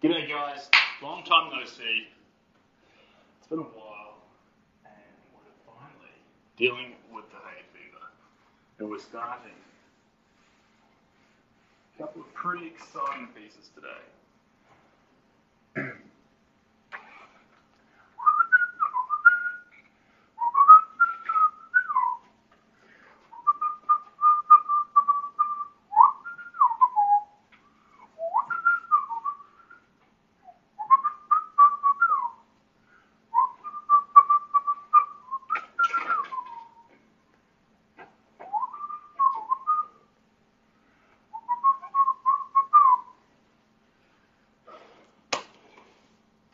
G'day guys, long time no see. It's been a while and we're finally dealing with the hay fever. And we're starting a couple of pretty exciting pieces today.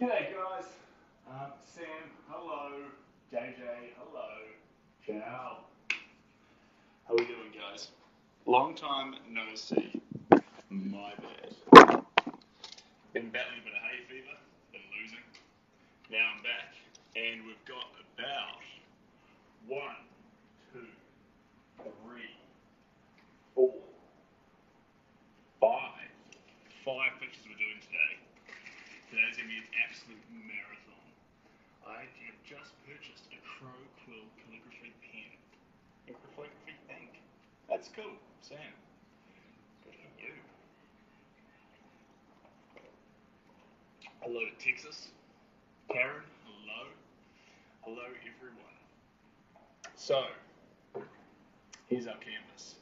G'day guys, Sam, hello, JJ, hello, ciao. How we doing guys? Long time no see, my bad. Been battling a bit of hay fever, been losing. Now I'm back, and we've got about 1, 2, 3, 4, 5 pictures we're doing today. Today's going to be an absolute marathon. I have just purchased a Crow Quill calligraphy pen. A calligraphy ink. That's cool, Sam. Good for you. Hello to Texas. Karen, hello. Hello everyone. So, here's our canvas.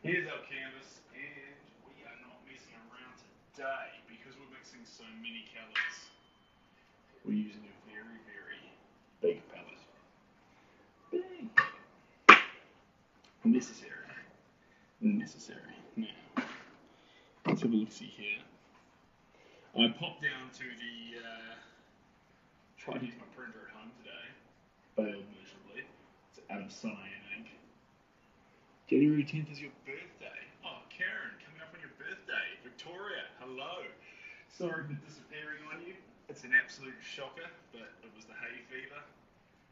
Here's our canvas, and we are not messing around today because we're mixing so many colours. We're using a very, very big palette. Big. Necessary. Now, let's have a look-see here. I popped down to the, tried to use my printer at home today. Failed miserably. It's out of cyan ink. January 10th is your birthday. Oh, Karen, coming up on your birthday. Victoria, hello. Sorry for disappearing on you. It's an absolute shocker, but it was the hay fever.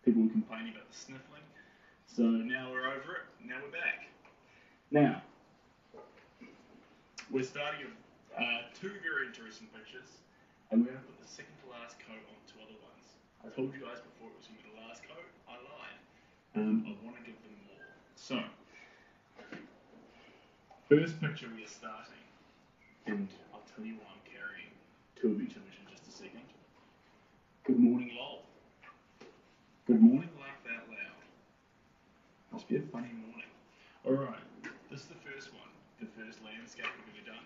People were complaining about the sniffling. So now we're over it. Now we're back. Now, we're starting 2 very interesting pictures, and we're going to put the second to last coat on 2 other ones. I told you guys before it was going to be the last coat. I lied. I want to give them more. So, first picture we are starting, and I'll tell you why I'm carrying 2 of each image in just a second. Good morning, lol. Good morning, laugh out loud. Must be a funny morning. Alright, this is the first one, the first landscape we've ever done.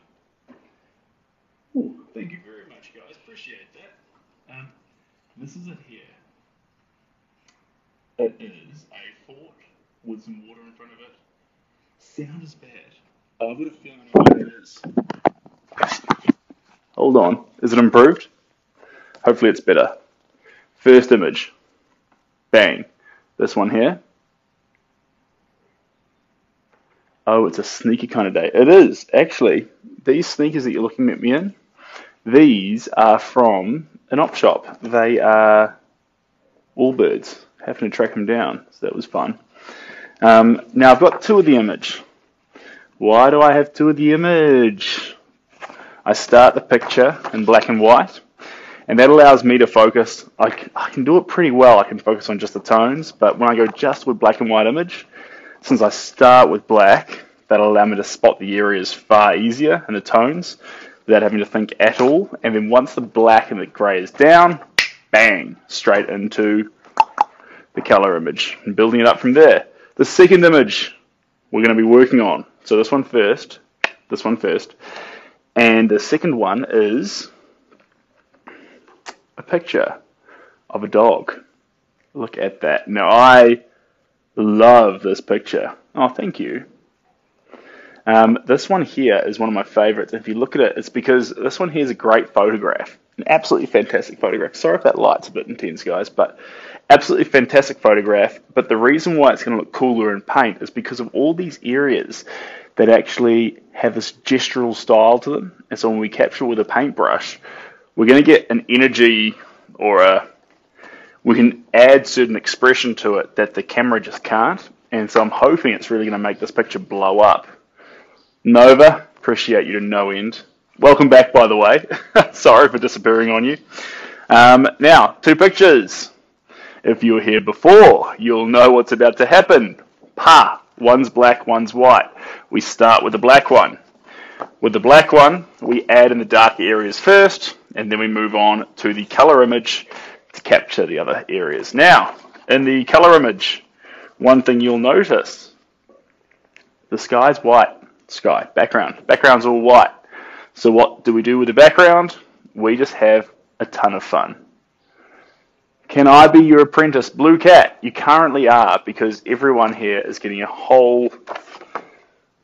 Oh, thank you very much, guys. Appreciate that. This is it here. It is a fort with some water in front of it. Sound is bad. I've got a feeling I know what it is. Hold on. Is it improved? Hopefully it's better. First image. Bang. This one here. Oh, it's a sneaky kind of day. It is, actually. These sneakers that you're looking at me in, these are from an op shop. They are Allbirds. Having to track them down, so that was fun. Now I've got 2 of the image. Why do I have 2 of the image? I start the picture in black and white, and that allows me to focus. I can do it pretty well. I can focus on just the tones, but when I go just with black and white image, since I start with black, that'll allow me to spot the areas far easier and the tones without having to think at all. And then once the black and the grey is down, bang, straight into the colour image and building it up from there. The second image we're going to be working on. So this one first, and the second one is a picture of a dog. Look at that. Now I love this picture. Oh, thank you. This one here is one of my favourites. If you look at it, it's because this one here is a great photograph. An absolutely fantastic photograph. Sorry if that light's a bit intense, guys, but absolutely fantastic photograph. But the reason why it's going to look cooler in paint is because of all these areas that actually have this gestural style to them. And so when we capture with a paintbrush, we're going to get an energy or we can add certain expression to it that the camera just can't. And so I'm hoping it's really going to make this picture blow up. Nova, appreciate you to no end. Welcome back, by the way. Sorry for disappearing on you. Now, two pictures. If you were here before, you'll know what's about to happen. Pa! One's black, one's white. We start with the black one. With the black one, we add in the darker areas first, and then we move on to the color image to capture the other areas. Now, in the color image, one thing you'll notice, the sky's white. Sky, background. Background's all white. So what do we do with the background? We just have a ton of fun. Can I be your apprentice, Blue Cat? You currently are, because everyone here is getting a whole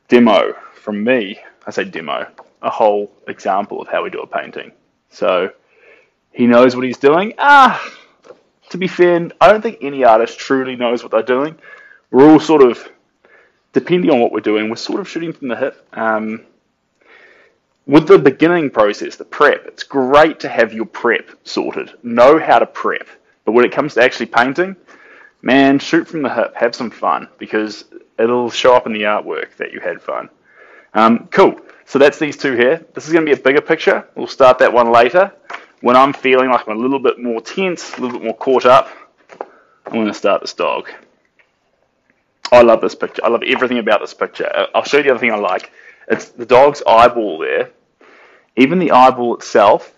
demo from me. I say demo, a whole example of how we do a painting. So he knows what he's doing. To be fair, I don't think any artist truly knows what they're doing. We're all sort of, depending on what we're doing, we're sort of shooting from the hip. With the beginning process, the prep, it's great to have your prep sorted, know how to prep. But when it comes to actually painting, man, shoot from the hip, have some fun, because it'll show up in the artwork that you had fun. Cool, so that's these two here. This is going to be a bigger picture. We'll start that one later. When I'm feeling like I'm a little bit more tense, a little bit more caught up, I'm going to start this dog. I love this picture. I love everything about this picture. I'll show you the other thing I like. It's the dog's eyeball there. Even the eyeball itself,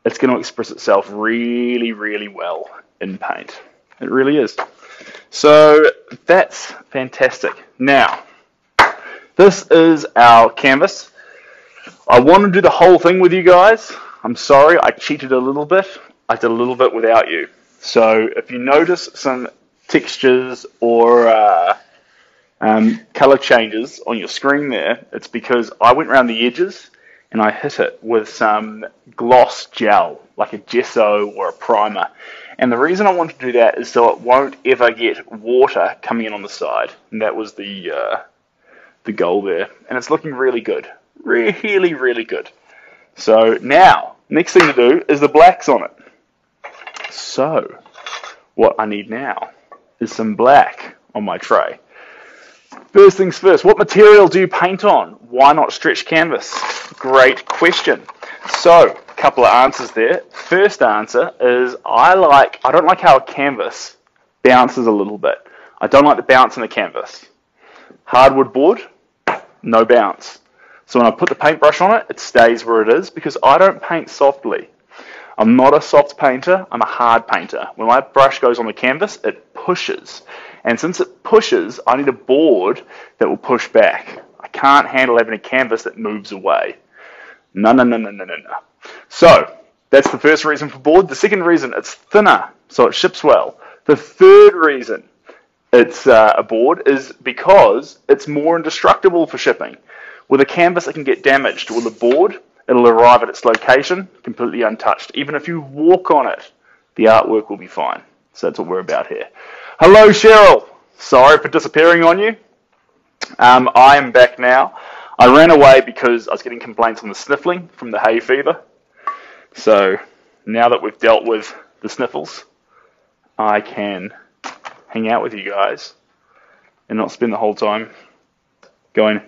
it's going to express itself really, really well in paint. It really is. So that's fantastic. Now, this is our canvas. I want to do the whole thing with you guys. I'm sorry, I cheated a little bit. I did a little bit without you. So if you notice some textures or color changes on your screen there, it's because I went around the edges and I hit it with some gloss gel, like a gesso or a primer. And the reason I want to do that is so it won't ever get water coming in on the side. And that was the goal there. And it's looking really good. Really, really good. So now, next thing to do is the blacks on it. So, what I need now is some black on my tray. First things first, what material do you paint on? Why not stretch canvas? Great question. So, a couple of answers there. First answer is I don't like how a canvas bounces a little bit. I don't like the bounce in the canvas. Hardwood board, no bounce. So when I put the paintbrush on it, it stays where it is because I don't paint softly. I'm not a soft painter, I'm a hard painter. When my brush goes on the canvas, it pushes. And since it pushes, I need a board that will push back. I can't handle having a canvas that moves away. No. So, that's the first reason for board. The second reason, it's thinner, so it ships well. The third reason it's a board is because it's more indestructible for shipping. With a canvas, it can get damaged. With a board, it'll arrive at its location completely untouched. Even if you walk on it, the artwork will be fine. So that's what we're about here. Hello, Cheryl. Sorry for disappearing on you. I am back now. I ran away because I was getting complaints on the sniffling from the hay fever. So now that we've dealt with the sniffles, I can hang out with you guys and not spend the whole time going.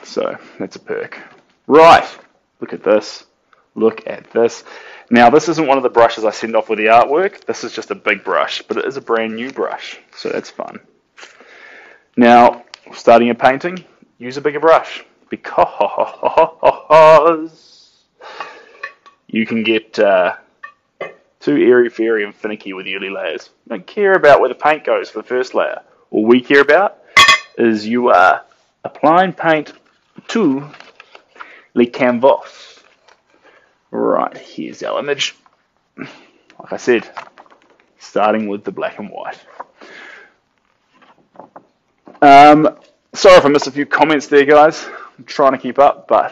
So that's a perk. Right, look at this. Look at this. Now, this isn't one of the brushes I send off with the artwork. This is just a big brush, but it is a brand new brush, so that's fun. Now, starting a painting, use a bigger brush because you can get too airy-fairy and finicky with the early layers. You don't care about where the paint goes for the first layer. All we care about is you are applying paint to the canvas. Right, here's our image. Like I said, starting with the black and white. Sorry if I missed a few comments there, guys. I'm trying to keep up, but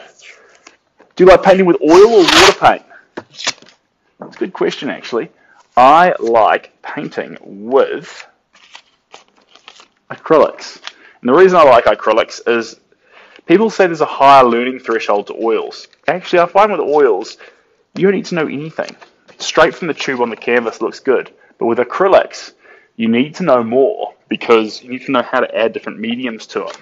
do you like painting with oil or water paint? That's a good question, actually. I like painting with acrylics. And the reason I like acrylics is people say there's a higher learning threshold to oils. Actually, I find with oils, you don't need to know anything. Straight from the tube on the canvas looks good. But with acrylics, you need to know more because you need to know how to add different mediums to them.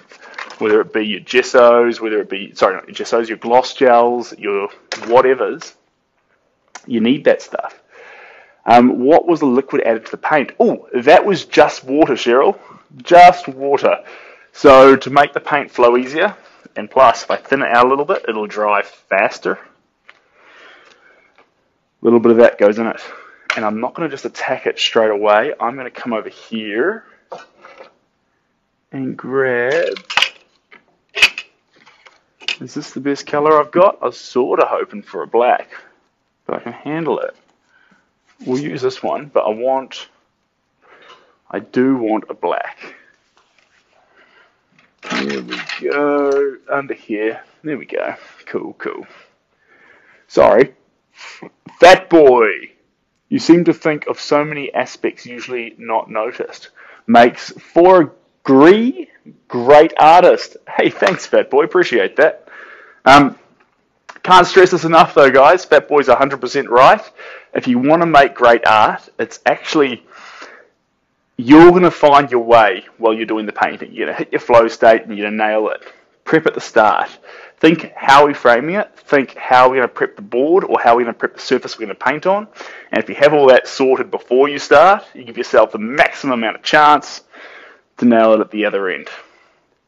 whether it be your gessos, whether it be, sorry, not your gessos, your gloss gels, your whatevers. You need that stuff. What was the liquid added to the paint? Oh, that was just water, Cheryl. Just water. So to make the paint flow easier, and plus if I thin it out a little bit, it'll dry faster. A little bit of that goes in it. And I'm not going to just attack it straight away. I'm going to come over here and grab... Is this the best color I've got? I was sort of hoping for a black, but I can handle it. We'll use this one, but I do want a black. There we go, under here. There we go. Cool, cool. Sorry. Fat boy. You seem to think of so many aspects usually not noticed. Makes for a great artist. Hey, thanks, Fat Boy. Appreciate that. Can't stress this enough, though, guys. Fat Boy's 100% right. If you want to make great art, it's actually... You're going to find your way while you're doing the painting. You're going to hit your flow state and you're going to nail it. Prep at the start. Think how are we framing it. Think how we're going to prep the board or how we're going to prep the surface we're going to paint on. And if you have all that sorted before you start, you give yourself the maximum amount of chance to nail it at the other end.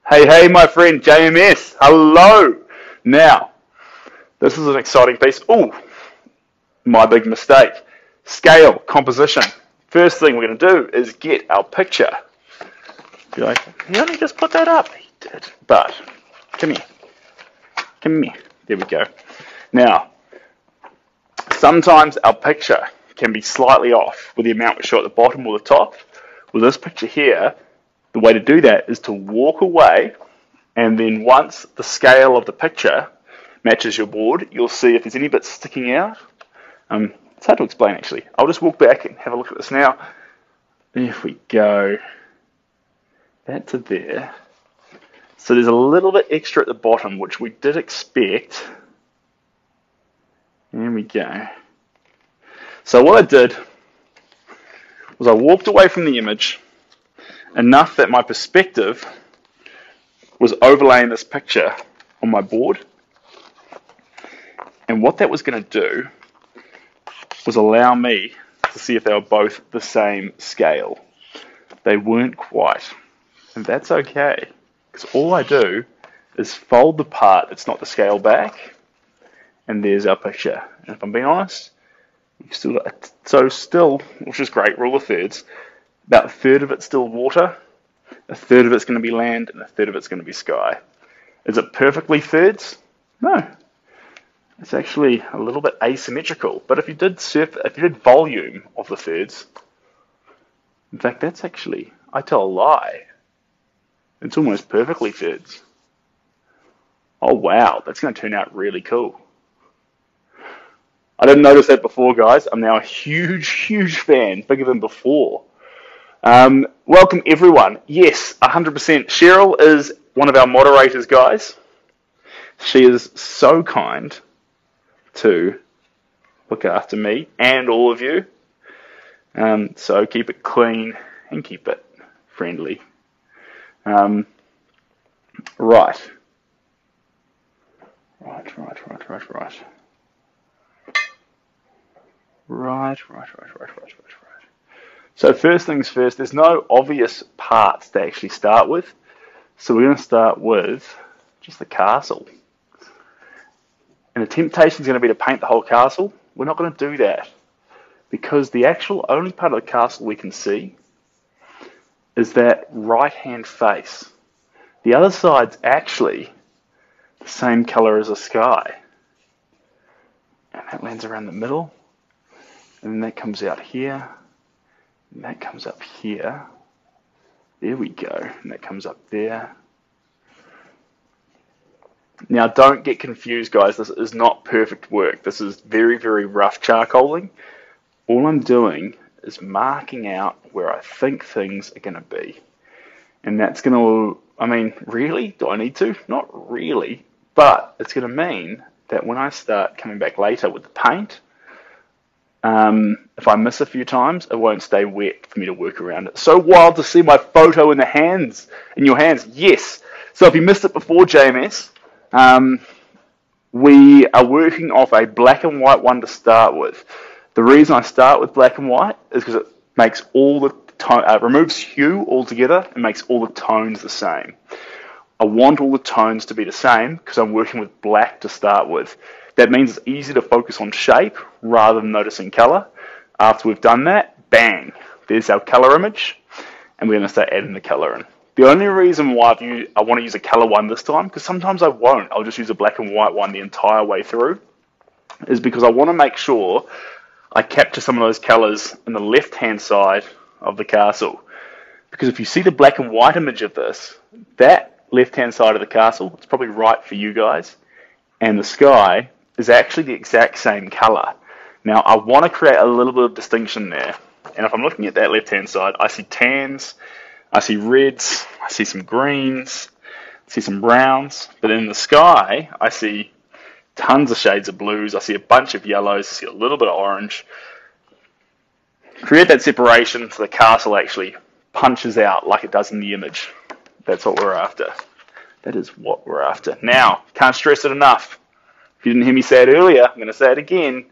Hey, my friend JMS. Hello. Now, this is an exciting piece. Oh, my big mistake. Scale, composition. First thing we're going to do is get our picture. You're like, he only just put that up. He did. But, come here. Come here. There we go. Now, sometimes our picture can be slightly off with the amount we show at the bottom or the top. With this picture here, the way to do that is to walk away, and then once the scale of the picture matches your board, you'll see if there's any bits sticking out. It's hard to explain, actually. I'll just walk back and have a look at this now. There we go. That's it there. So there's a little bit extra at the bottom, which we did expect. There we go. So what I did was I walked away from the image enough that my perspective was overlaying this picture on my board. And what that was going to do was allow me to see if they were both the same scale. They weren't quite. And that's okay. Because all I do is fold the part that's not the scale back, and there's our picture. And if I'm being honest, we've still got, which is great, rule of thirds, about a third of it's still water, a third of it's going to be land, and a third of it's going to be sky. Is it perfectly thirds? No. It's actually a little bit asymmetrical. But if you did volume of the thirds, in fact, that's actually, I tell a lie. It's almost perfectly thirds. Oh wow, that's going to turn out really cool. I didn't notice that before, guys. I'm now a huge fan, bigger than before. Welcome everyone. Yes, 100%. Cheryl is one of our moderators, guys. She is so kind to look after me and all of you. So keep it clean and keep it friendly. Right. So first things first, there's no obvious parts to actually start with. So we're going to start with just the castle. And the temptation is going to be to paint the whole castle. We're not going to do that because the actual only part of the castle we can see is that right-hand face. The other side's actually the same color as the sky. And that lands around the middle. And then that comes out here. And that comes up here. There we go. And that comes up there. Now, don't get confused, guys. This is not perfect work. This is very, very rough charcoaling. All I'm doing is marking out where I think things are going to be. And that's going to, I mean, really? Do I need to? Not really. But it's going to mean that when I start coming back later with the paint, If I miss a few times, it won't stay wet for me to work around it. So wild to see my photo in your hands. Yes. So if you missed it before, JMS, we are working off a black and white one to start with. The reason I start with black and white is because it makes all the removes hue altogether and makes all the tones the same. I want all the tones to be the same because I'm working with black to start with. That means it's easy to focus on shape rather than noticing color. After we've done that, bang, there's our color image, and we're going to start adding the color in. The only reason why I want to use a color one this time, because sometimes I won't, I'll just use a black and white one the entire way through, is because I want to make sure I capture some of those colors in the left-hand side of the castle. Because if you see the black and white image of this, that left-hand side of the castle, it's probably right for you guys, and the sky is actually the exact same color. Now, I want to create a little bit of distinction there. And if I'm looking at that left-hand side, I see tans, I see reds, I see some greens, I see some browns. But in the sky, I see tons of shades of blues, I see a bunch of yellows, I see a little bit of orange. Create that separation so the castle actually punches out like it does in the image. That's what we're after. That is what we're after. Now, can't stress it enough. If you didn't hear me say it earlier, I'm going to say it again.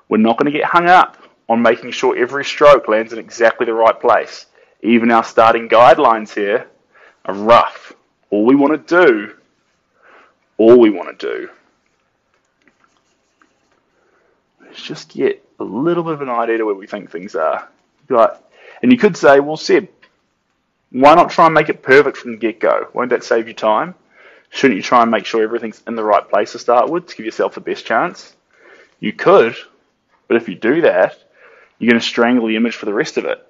We're not going to get hung up on making sure every stroke lands in exactly the right place. Even our starting guidelines here are rough. All we want to do is just get a little bit of an idea to where we think things are. And you could say, well, Seb, why not try and make it perfect from the get-go? Won't that save you time? Shouldn't you try and make sure everything's in the right place to start with to give yourself the best chance? You could, but if you do that, you're going to strangle the image for the rest of it.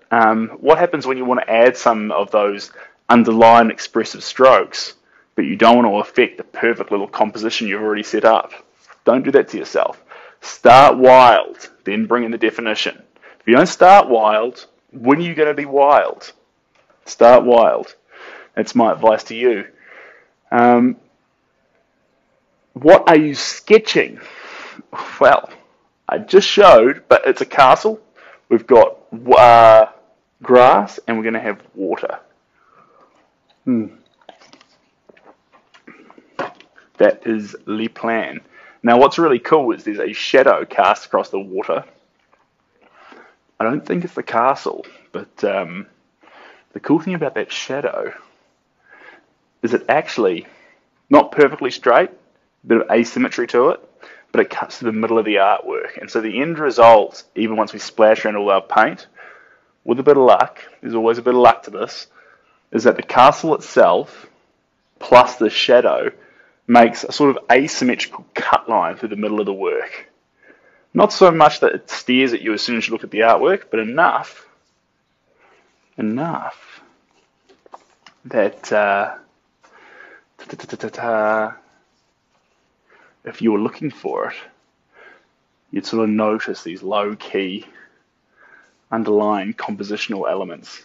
What happens when you want to add some of those underlying expressive strokes, but you don't want to affect the perfect little composition you've already set up? Don't do that to yourself. Start wild, then bring in the definition. If you don't start wild, when are you going to be wild? Start wild. That's my advice to you. What are you sketching? Well, I just showed, but it's a castle. We've got grass, and we're going to have water. That is the plan. Now, what's really cool is there's a shadow cast across the water. I don't think it's the castle, but the cool thing about that shadow is it actually not perfectly straight, a bit of asymmetry to it, but it cuts to the middle of the artwork. And so the end result, even once we splash around all our paint, with a bit of luck, there's always a bit of luck to this, is that the castle itself, plus the shadow, makes a sort of asymmetrical cut line through the middle of the work. Not so much that it stares at you as soon as you look at the artwork, but enough that if you were looking for it, you'd sort of notice these low-key underlying compositional elements.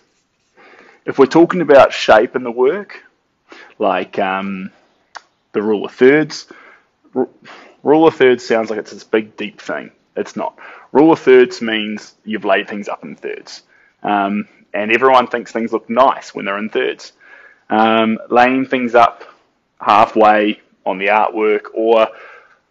If we're talking about shape in the work, like the rule of thirds, rule of thirds sounds like it's this big, deep thing. It's not. Rule of thirds means you've laid things up in thirds. And everyone thinks things look nice when they're in thirds. Laying things up halfway on the artwork, or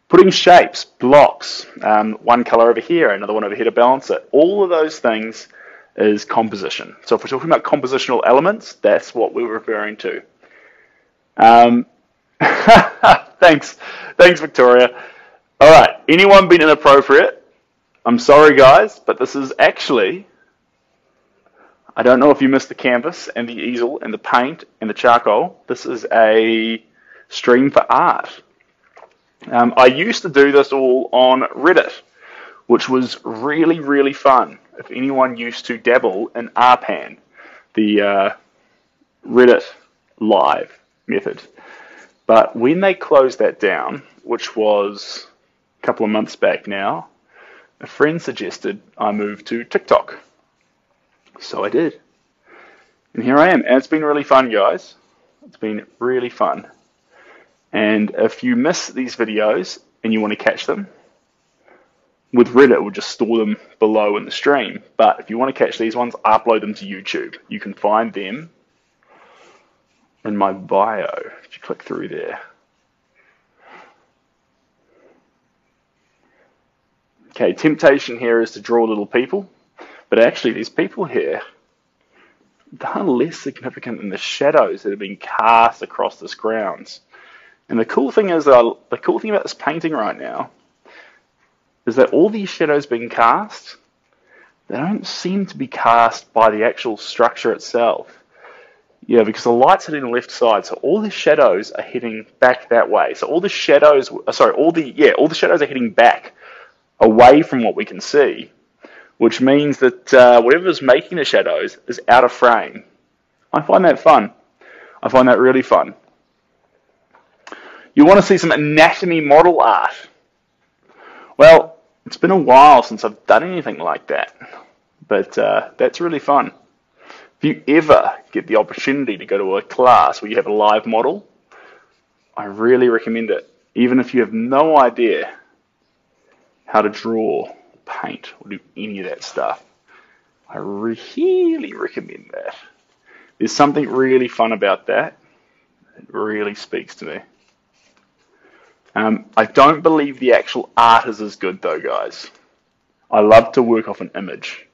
putting shapes, blocks, one color over here, another one over here to balance it. All of those things is composition. So if we're talking about compositional elements, that's what we're referring to. Thanks, Victoria. All right, anyone been inappropriate? I'm sorry, guys, but this is actually, I don't know if you missed the canvas and the easel and the paint and the charcoal. This is a stream for art. I used to do this all on Reddit, which was really, really fun. If anyone used to dabble in RPAN, the Reddit live method. But when they closed that down, which was a couple of months back now, a friend suggested I move to TikTok. So I did. And here I am. And it's been really fun, guys. It's been really fun. And if you miss these videos and you want to catch them, With Reddit, we'll just store them below in the stream. But if you want to catch these ones, I upload them to YouTube. You can find them in my bio if you click through there. Okay, temptation here is to draw little people, but actually these people here, they're less significant than the shadows that have been cast across this grounds. And the cool thing is, the cool thing about this painting right now is that all these shadows being cast, they don't seem to be cast by the actual structure itself. Yeah, because the light's hitting the left side, so all the shadows are heading back that way. So all the shadows, all the shadows are heading back away from what we can see, which means that whatever's making the shadows is out of frame. I find that fun. I find that really fun. You want to see some anatomy model art? Well, it's been a while since I've done anything like that, but that's really fun. If you ever get the opportunity to go to a class where you have a live model, I really recommend it. Even if you have no idea how to draw, paint, or do any of that stuff, I really recommend that. There's something really fun about that. It really speaks to me. I don't believe the actual art is as good though, guys. I love to work off an image.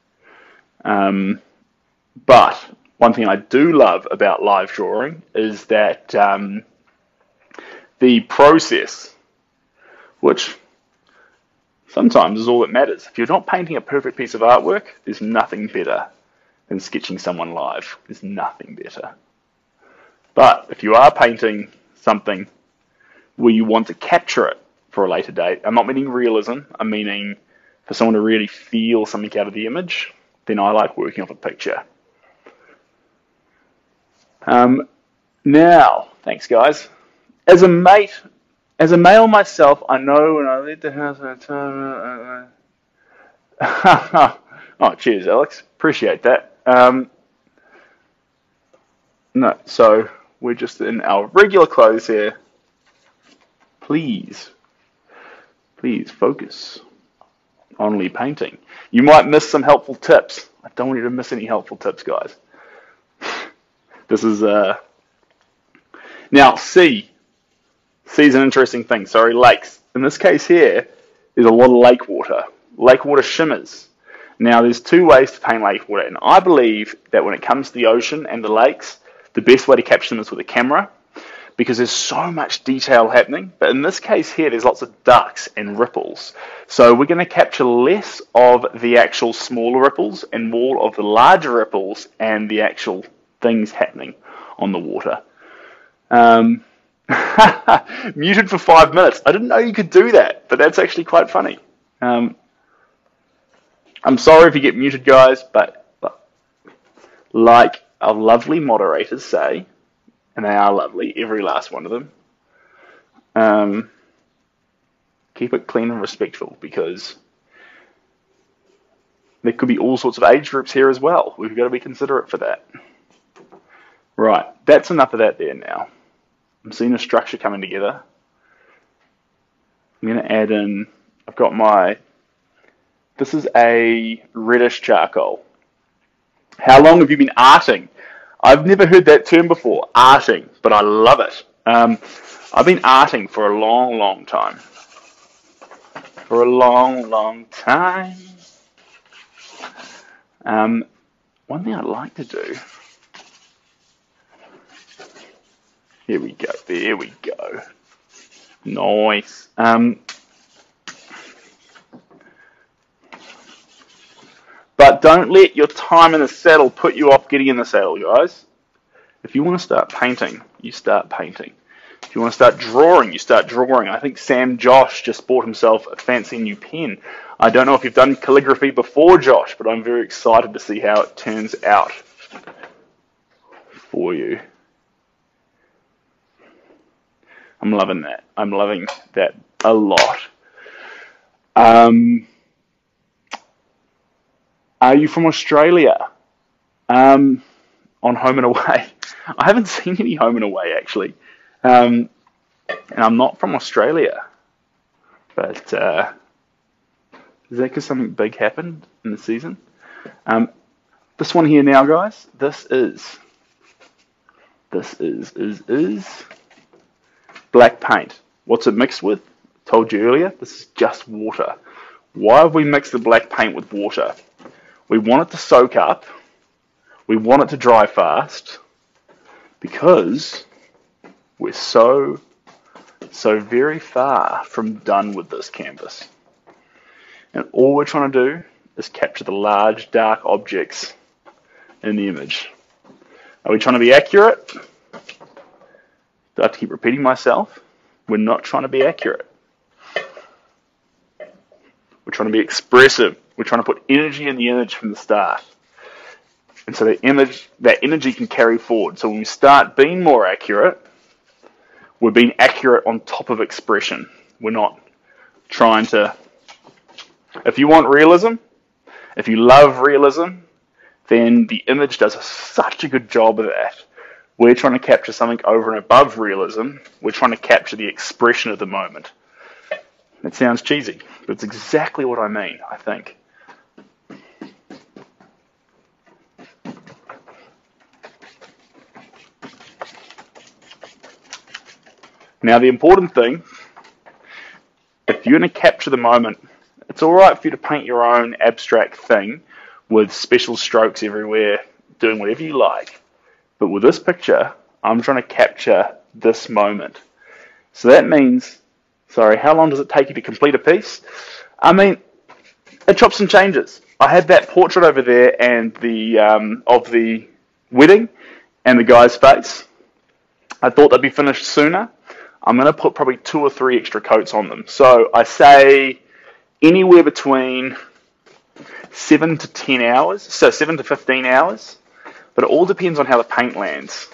But one thing I do love about live drawing is that the process, which sometimes is all that matters. If you're not painting a perfect piece of artwork, there's nothing better than sketching someone live. There's nothing better. But if you are painting something where you want to capture it for a later date, I'm not meaning realism, I'm meaning for someone to really feel something out of the image, then I like working off a picture. Now, thanks guys. As a male myself, I know when I leave the house at a time. Oh, cheers, Alex. Appreciate that. No, so we're just in our regular clothes here. Please focus on only painting. You might miss some helpful tips. I don't want you to miss any helpful tips, guys. This is now C. C is an interesting thing. Sorry, lakes. In this case here, there's a lot of lake water. Lake water shimmers. Now, there's two ways to paint lake water, and I believe that when it comes to the ocean and the lakes, the best way to capture them is with a camera, because there's so much detail happening. But in this case here, there's lots of ducks and ripples. So we're going to capture less of the actual smaller ripples and more of the larger ripples and the actual things happening on the water. Muted for 5 minutes. I didn't know you could do that, but that's actually quite funny. I'm sorry if you get muted, guys, but like our lovely moderators say, and they are lovely, every last one of them, keep it clean and respectful, because there could be all sorts of age groups here as well. We've got to be considerate for that. Right, that's enough of that there now. I'm seeing a structure coming together. I'm going to add in, I've got this is a reddish charcoal. How long have you been arting? I've never heard that term before, arting, but I love it. I've been arting for a long, long time. For a long, long time. One thing I'd like to do, here we go, there we go. Nice. But don't let your time in the saddle put you off getting in the saddle, guys. If you want to start painting, you start painting. If you want to start drawing, you start drawing. I think Sam Josh just bought himself a fancy new pen. I don't know if you've done calligraphy before, Josh, but I'm very excited to see how it turns out for you. I'm loving that. I'm loving that a lot. Are you from Australia? On Home and Away. I haven't seen any Home and Away, actually. And I'm not from Australia. But Is that because something big happened in the season? This one here now, guys, this is black paint. What's it mixed with? Told you earlier, this is just water. Why have we mixed the black paint with water? We want it to soak up. We want it to dry fast because we're so very far from done with this canvas. And all we're trying to do is capture the large, dark objects in the image. Are we trying to be accurate? Do I have to keep repeating myself? We're not trying to be accurate. We're trying to be expressive. We're trying to put energy in the image from the start. And so that energy can carry forward. So when we start being more accurate, we're being accurate on top of expression. We're not trying to... If you want realism, if you love realism, then the image does such a good job of that. We're trying to capture something over and above realism. We're trying to capture the expression of the moment. It sounds cheesy, but it's exactly what I mean, I think. Now, the important thing, if you're going to capture the moment, it's all right for you to paint your own abstract thing with special strokes everywhere, doing whatever you like. But with this picture, I'm trying to capture this moment. So that means, sorry, how long does it take you to complete a piece? I mean, it chops and changes. I had that portrait over there and the of the wedding and the guy's face. I thought they'd be finished sooner. I'm going to put probably 2 or 3 extra coats on them. So I say anywhere between 7 to 10 hours, so 7 to 15 hours, but it all depends on how the paint lands.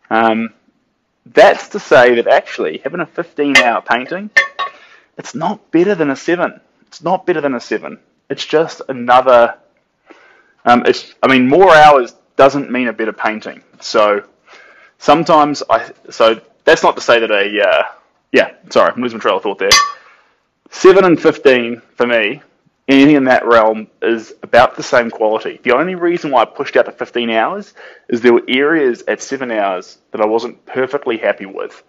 That's to say that actually having a 15-hour painting, it's not better than a 7. It's not better than a 7. It's just another, more hours doesn't mean a better painting. So sometimes so that's not to say that I'm losing my trail of thought there. 7 and 15 for me, anything in that realm is about the same quality. The only reason why I pushed out to 15 hours is there were areas at 7 hours that I wasn't perfectly happy with.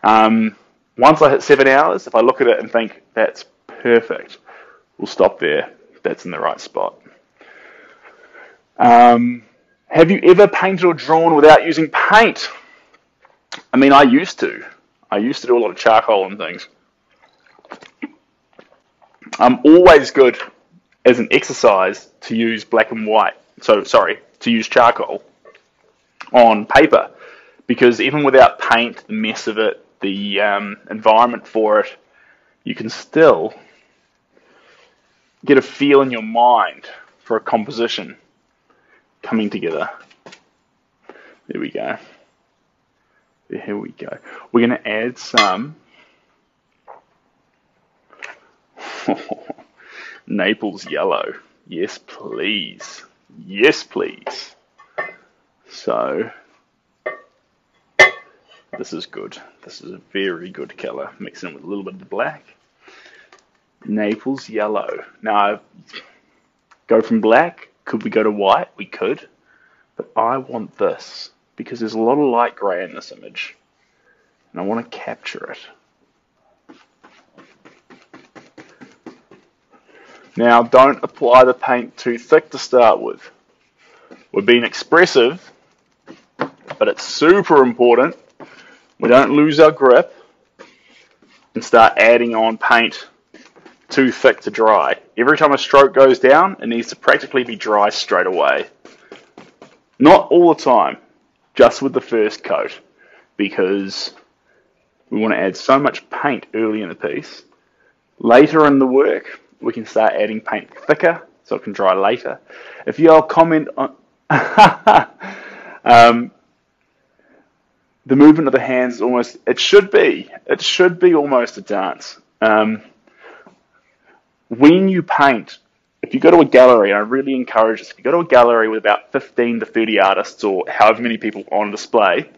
Once I hit 7 hours, if I look at it and think that's perfect, we'll stop there. That's in the right spot. Have you ever painted or drawn without using paint? I mean, I used to. I used to do a lot of charcoal and things. I'm always good as an exercise to use black and white. To use charcoal on paper. Because even without paint, the mess of it, the environment for it, you can still get a feel in your mind for a composition coming together. There we go. Here we go. We're going to add some Naples yellow. Yes, please. Yes, please. So, this is good. This is a very good colour. Mixing it with a little bit of the black. Naples yellow. Now, go from black. Could we go to white? We could. But I want this because there's a lot of light grey in this image. And I want to capture it. Now, don't apply the paint too thick to start with. We're being expressive, but it's super important we don't lose our grip and start adding on paint too thick to dry. Every time a stroke goes down, it needs to practically be dry straight away. Not all the time, just with the first coat, because we want to add so much paint early in the piece. Later in the work, we can start adding paint thicker so it can dry later. If you all comment on the movement of the hands is almost, it should be almost a dance. When you paint, if you go to a gallery, and I really encourage this, if you go to a gallery with about 15 to 30 artists or however many people on display,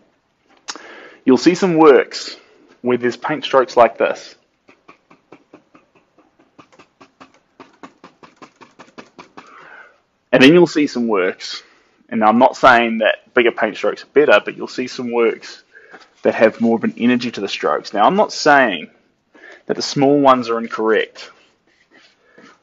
you'll see some works where there's paint strokes like this. And then you'll see some works, and I'm not saying that bigger paint strokes are better, but you'll see some works that have more of an energy to the strokes. Now, I'm not saying that the small ones are incorrect,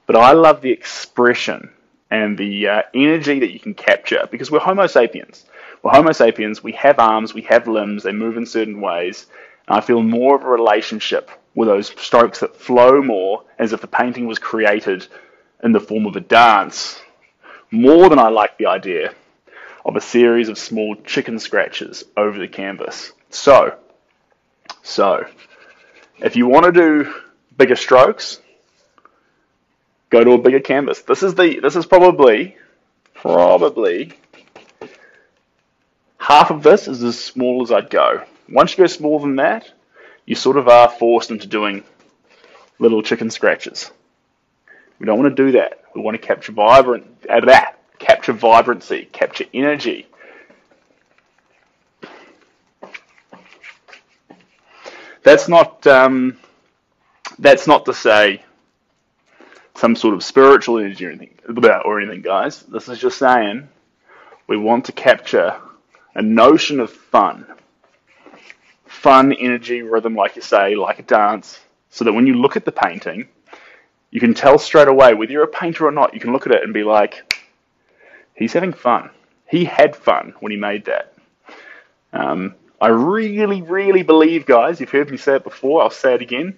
but I love the expression and the energy that you can capture, because we're Homo sapiens. We're Homo sapiens, we have arms, we have limbs, they move in certain ways, and I feel more of a relationship with those strokes that flow more, as if the painting was created in the form of a dance, more than I like the idea of a series of small chicken scratches over the canvas. So, if you want to do bigger strokes, go to a bigger canvas. This is probably half of this is as small as I'd go. Once you go smaller than that, you sort of are forced into doing little chicken scratches. We don't want to do that. We want to capture vibrancy, capture energy. That's not to say some sort of spiritual energy or anything, guys. This is just saying we want to capture a notion of fun, energy, rhythm, like you say, like a dance, so that when you look at the painting, you can tell straight away, whether you're a painter or not, you can look at it and be like, he's having fun. He had fun when he made that. I really, really believe, guys, you've heard me say it before, I'll say it again.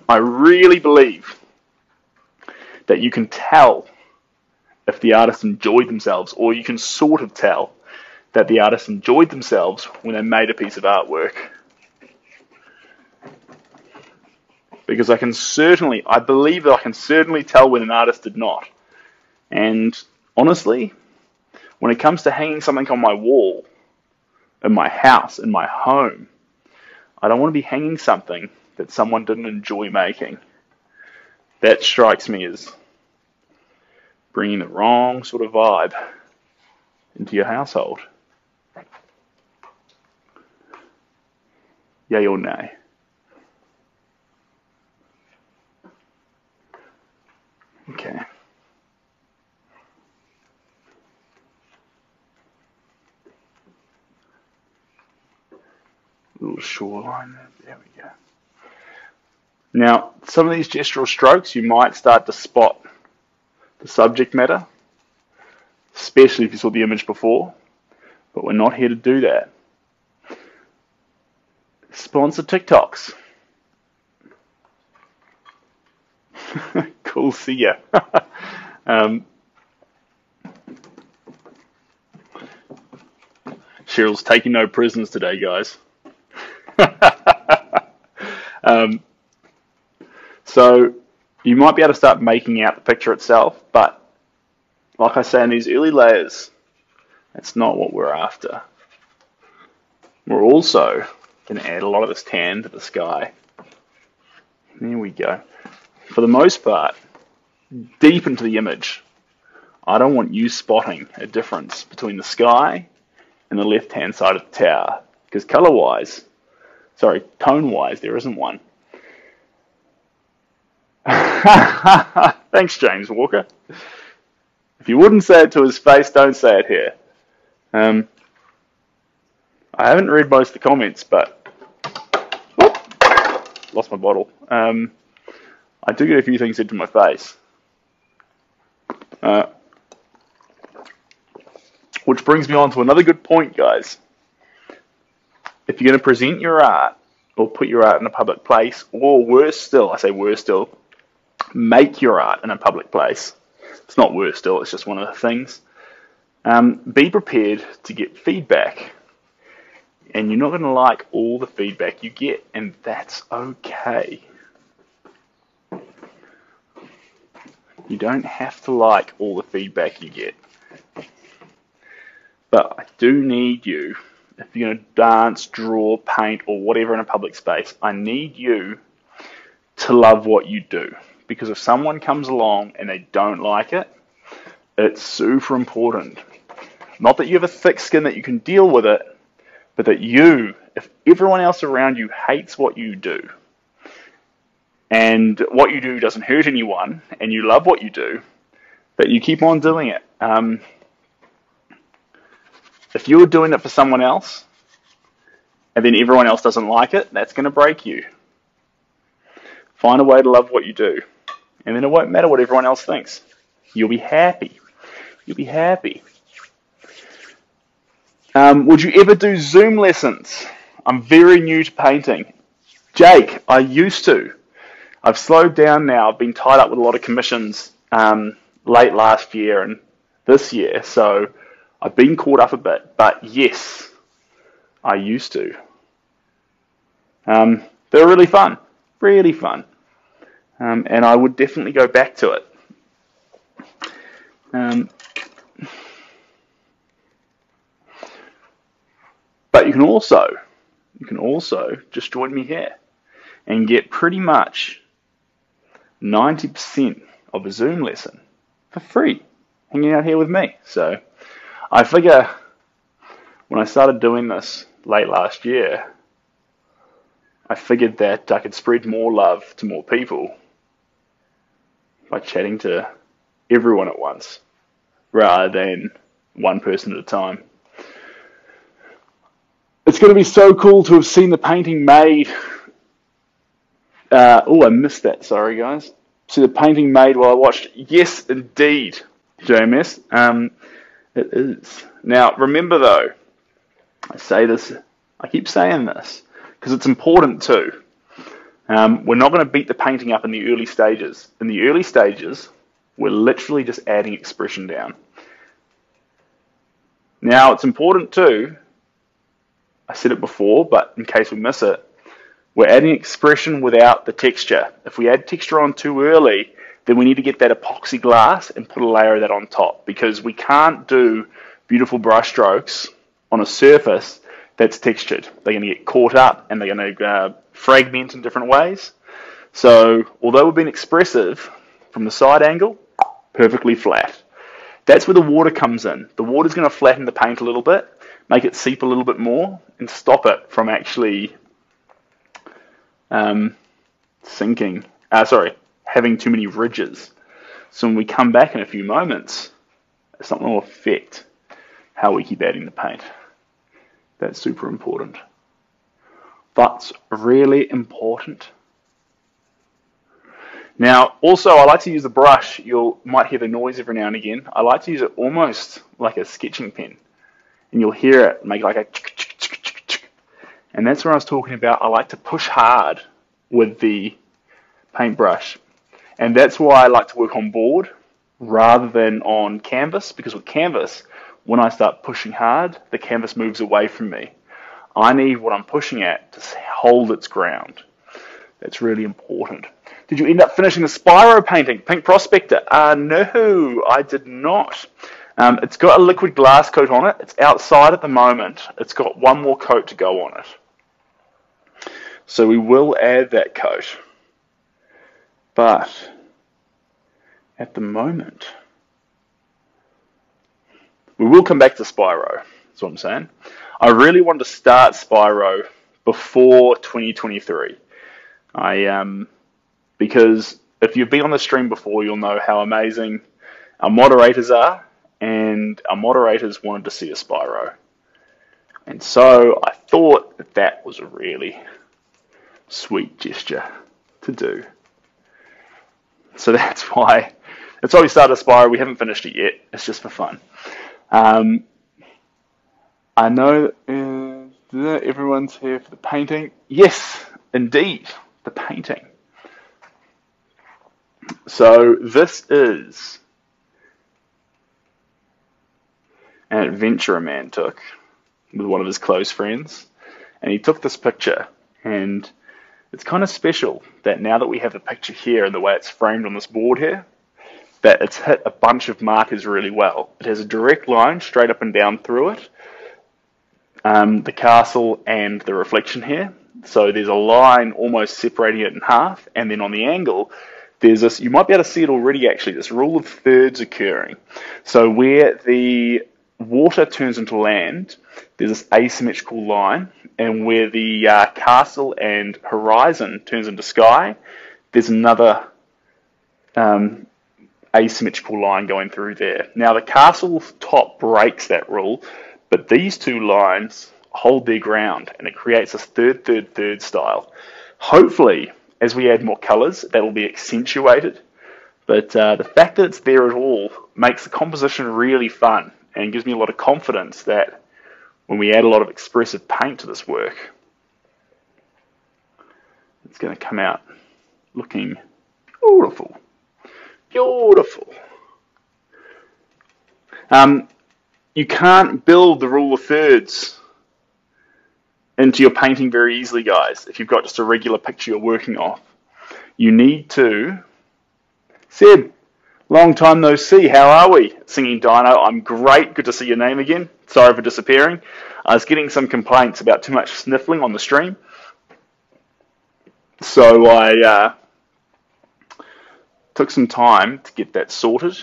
I really believe that you can tell if the artist enjoyed themselves, or you can sort of tell that the artist enjoyed themselves when they made a piece of artwork. Because I believe that I can certainly tell when an artist did not. And honestly, when it comes to hanging something on my wall, in my house, in my home, I don't want to be hanging something that someone didn't enjoy making. That strikes me as bringing the wrong sort of vibe into your household. Yay or nay? Okay. Little shoreline there. There we go. Now, some of these gestural strokes, you might start to spot the subject matter, especially if you saw the image before, but we're not here to do that. Sponsor TikToks. Cool, see ya. Cheryl's taking no prisoners today, guys. So you might be able to start making out the picture itself, but like I say, in these early layers, that's not what we're after. We're also going to add a lot of this tan to the sky. There we go. For the most part, deep into the image, I don't want you spotting a difference between the sky and the left-hand side of the tower, because tone-wise, there isn't one. Thanks, James Walker. If you wouldn't say it to his face, don't say it here. I haven't read most of the comments, but lost my bottle. I do get a few things said to my face. Which brings me on to another good point, guys. If you're going to present your art, or put your art in a public place, or worse still, make your art in a public place. It's not worse still, it's just one of the things. Be prepared to get feedback. And you're not going to like all the feedback you get, and that's okay. You don't have to like all the feedback you get. But I do need you, if you're going to dance, draw, paint, or whatever in a public space, I need you to love what you do. Because if someone comes along and they don't like it, it's super important. Not that you have a thick skin that you can deal with it, but that if everyone else around you hates what you do, and what you do doesn't hurt anyone, and you love what you do, But you keep on doing it. If you're doing it for someone else, and then everyone else doesn't like it, that's going to break you. Find a way to love what you do, and then it won't matter what everyone else thinks. You'll be happy. You'll be happy. Would you ever do Zoom lessons? I'm very new to painting. Jake, I used to. I've slowed down now. I've been tied up with a lot of commissions late last year and this year, so I've been caught up a bit. But yes, I used to. They're really fun. Really fun. And I would definitely go back to it. But you can also just join me here and get pretty much 90% of a Zoom lesson for free, hanging out here with me. So I figure when I started doing this late last year, I figured that I could spread more love to more people by chatting to everyone at once rather than one person at a time. It's going to be so cool to have seen the painting made. I missed that. Sorry, guys. See the painting made while I watched. Yes, indeed, JMS. It is. Now, remember though, I keep saying this, because it's important too. We're not going to beat the painting up in the early stages. In the early stages, we're literally just adding expression down. Now, it's important too, I said it before, but in case we miss it, we're adding expression without the texture. If we add texture on too early, then we need to get that epoxy glass and put a layer of that on top, because we can't do beautiful brush strokes on a surface that's textured. They're going to get caught up and they're going to fragment in different ways. So although we've been expressive from the side angle, perfectly flat. That's where the water comes in. The water's going to flatten the paint a little bit, make it seep a little bit more, and stop it from actually having too many ridges. So when we come back in a few moments, it's not going to affect how we keep adding the paint. That's super important. That's really important. Now, also, I like to use the brush. You might hear the noise every now and again. I like to use it almost like a sketching pen. And you'll hear it make like a chick. And that's where I was talking about. I like to push hard with the paintbrush. And that's why I like to work on board rather than on canvas, because with canvas, when I start pushing hard, the canvas moves away from me. I need what I'm pushing at to hold its ground. That's really important. Did you end up finishing the Spyro painting, Pink Prospector? No, I did not. It's got a liquid glass coat on it. It's outside at the moment. It's got one more coat to go on it. So we will add that coat. But at the moment, we will come back to Spyro. That's what I'm saying. I really want to start Spyro before 2023. Because if you've been on the stream before, you'll know how amazing our moderators are, and our moderators wanted to see a Spyro. And so I thought that that was a really sweet gesture to do. So that's why we started a Spyro. We haven't finished it yet. It's just for fun. I know that everyone's here for the painting. Yes, indeed, the painting. So this is an adventure a man took with one of his close friends. And he took this picture, and it's kind of special that now that we have the picture here and the way it's framed on this board here, that it's hit a bunch of markers really well. It has a direct line straight up and down through it, the castle and the reflection here. So there's a line almost separating it in half, and then on the angle, there's this, you might be able to see it already actually, this rule of thirds occurring. So where the water turns into land, there's this asymmetrical line, and where the castle and horizon turns into sky, there's another asymmetrical line going through there. Now the castle top breaks that rule, but these two lines hold their ground, and it creates this third style. Hopefully, as we add more colours, that'll be accentuated. But the fact that it's there at all makes the composition really fun and gives me a lot of confidence that when we add a lot of expressive paint to this work, it's going to come out looking beautiful. Beautiful. You can't build the rule of thirds into your painting very easily, guys, if you've got just a regular picture you're working off. You need to... Seb, long time no see, how are we? Singing Dino, I'm great, good to see your name again. Sorry for disappearing. I was getting some complaints about too much sniffling on the stream. So I took some time to get that sorted,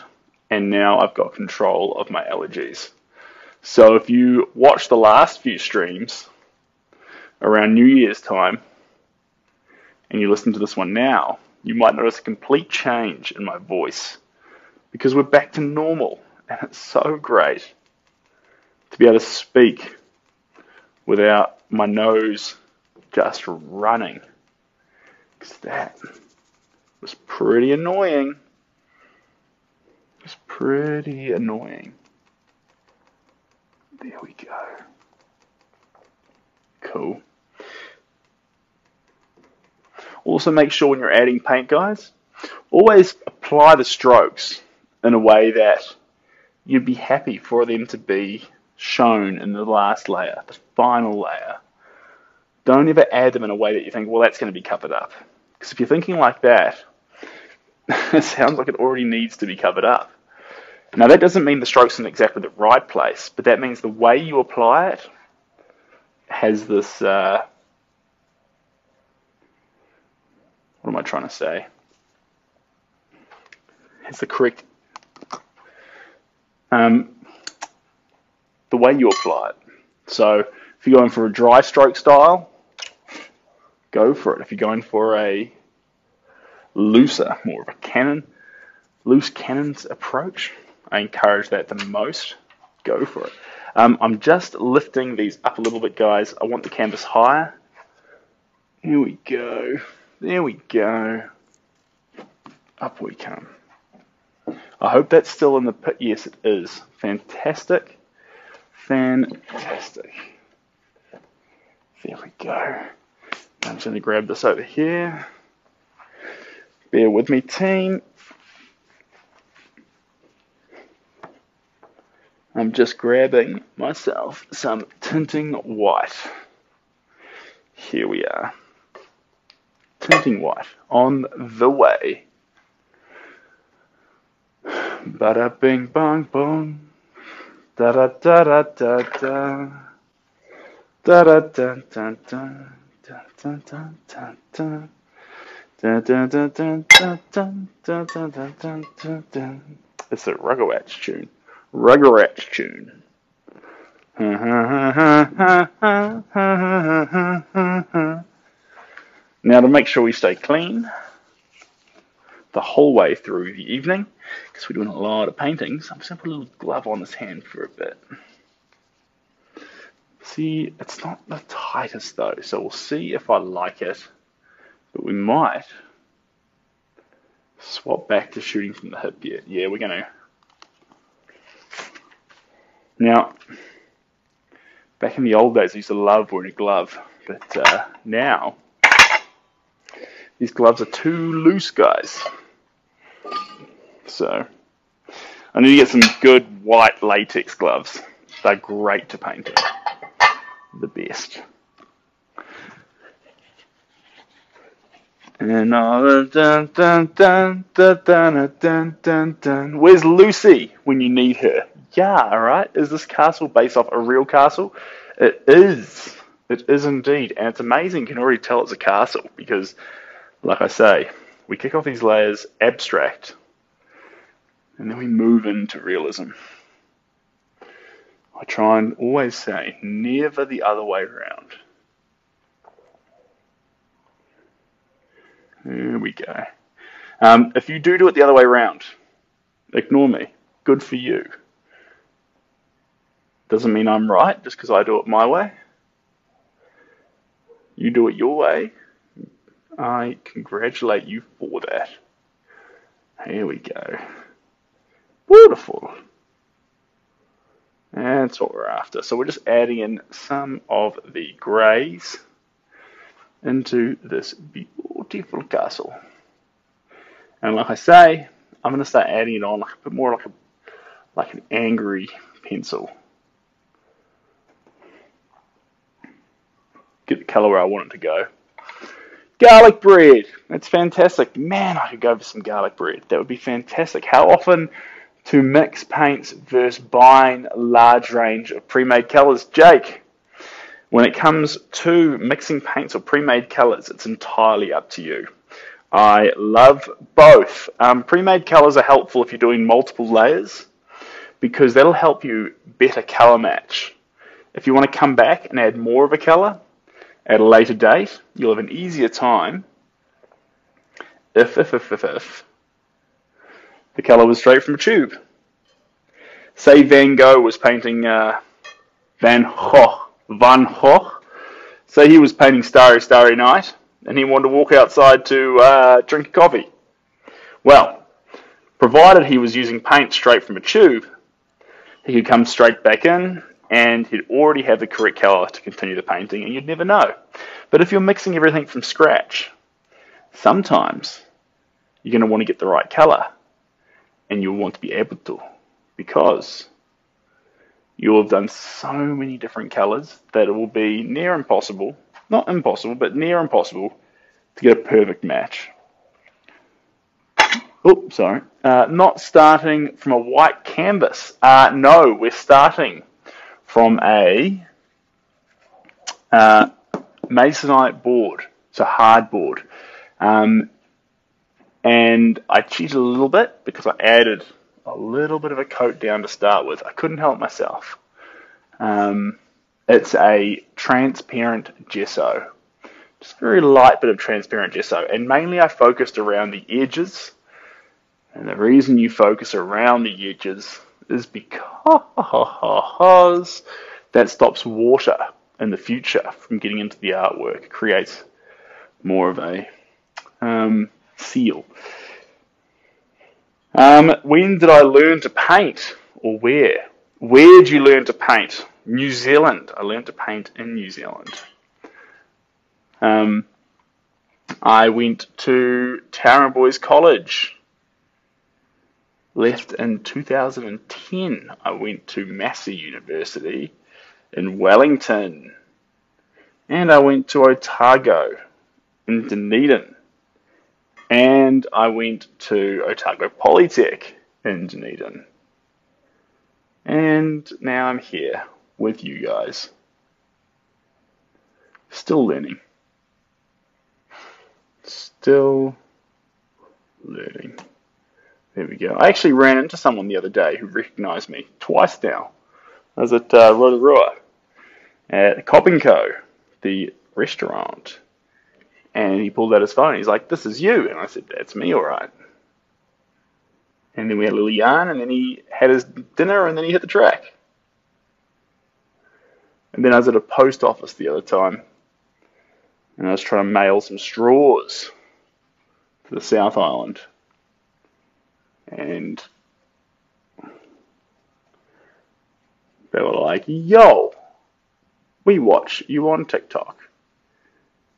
and now I've got control of my allergies. So if you watch the last few streams around New Year's time, and you listen to this one now, you might notice a complete change in my voice, because we're back to normal, and it's so great to be able to speak without my nose just running, because that was pretty annoying. It was pretty annoying. There we go. Cool. Also, make sure when you're adding paint, guys, always apply the strokes in a way that you'd be happy for them to be shown in the last layer, the final layer. Don't ever add them in a way that you think, well, that's going to be covered up. Because if you're thinking like that, it sounds like it already needs to be covered up. Now, that doesn't mean the stroke's in exactly the right place, but that means the way you apply it has this... what am I trying to say? It's the correct... the way you apply it. So if you're going for a dry stroke style, go for it. If you're going for a looser, more of a loose cannons approach, I encourage that the most. Go for it. I'm just lifting these up a little bit, guys. I want the canvas higher. Here we go. There we go. Up we come. I hope that's still in the pit. Yes, it is. Fantastic. Fantastic. There we go. I'm just going to grab this over here. Bear with me, team. I'm just grabbing myself some tinting white. Here we are. Tinting white on the way. Bada bing bong bong. Da da da da da da. Da da da da da. Da da da da da. Da da da da da da da da da da. It's a Rugrats tune. Rugrats tune. Now, to make sure we stay clean the whole way through the evening, because we're doing a lot of paintings, I'm just going to put a little glove on this hand for a bit. See, it's not the tightest though, so we'll see if I like it, but we might swap back to shooting from the hip yet. Yeah, we're going to. Now, back in the old days, I used to love wearing a glove, but now these gloves are too loose, guys. So I need to get some good white latex gloves. They're great to paint in. The best. And all dun dun dun dun dun dun dun dun. Where's Lucy when you need her? Yeah, alright. Is this castle based off a real castle? It is. It is indeed. And it's amazing. You can already tell it's a castle because, like I say, we kick off these layers abstract and then we move into realism. I try and always say, never the other way around. There we go. If you do it the other way around, Ignore me. Good for you. Doesn't mean I'm right just because I do it my way. You do it your way. I congratulate you for that. Here we go. Beautiful. That's what we're after. So we're just adding in some of the greys into this beautiful castle. And like I say, I'm going to start adding it on like a bit more like an angry pencil. Get the colour where I want it to go. Garlic bread. That's fantastic. Man, I could go for some garlic bread. That would be fantastic. How often to mix paints versus buying a large range of pre-made colours? Jake, when it comes to mixing paints or pre-made colours, it's entirely up to you. I love both. Pre-made colours are helpful if you're doing multiple layers because that'll help you better colour match. If you want to come back and add more of a colour at a later date, you'll have an easier time if the colour was straight from a tube. Say Van Gogh was painting Van Gogh. Say he was painting Starry, Starry Night, and he wanted to walk outside to drink a coffee. Well, provided he was using paint straight from a tube, he could come straight back in, and he'd already have the correct colour to continue the painting, and you'd never know. But if you're mixing everything from scratch, sometimes you're going to want to get the right colour, and you'll want to be able to, because you'll have done so many different colours that it will be near impossible, not impossible, but near impossible to get a perfect match. Oops, sorry. Not starting from a white canvas. No, we're starting from a masonite board, so hardwood. And I cheated a little bit because I added a little bit of a coat down to start with. I couldn't help myself. It's a transparent gesso. Just a very light bit of transparent gesso. And mainly I focused around the edges. And the reason you focus around the edges is because that stops water in the future from getting into the artwork. It creates more of a seal. When did I learn to paint? Or where? Where did you learn to paint? New Zealand. I learned to paint in New Zealand. I went to Towra Boys College. Left in 2010. I went to Massey University in Wellington. And I went to Otago in Dunedin. And I went to Otago Polytech in Dunedin. And now I'm here with you guys. Still learning. Still learning. There we go. I actually ran into someone the other day who recognised me twice now. I was at Rotorua at Copping Co, the restaurant. And he pulled out his phone. He's like, "This is you." And I said, "That's me, all right." And then we had a little yarn, and then he had his dinner, and then he hit the track. And then I was at a post office the other time, and I was trying to mail some straws to the South Island. And they were like, "Yo, we watch you on TikTok."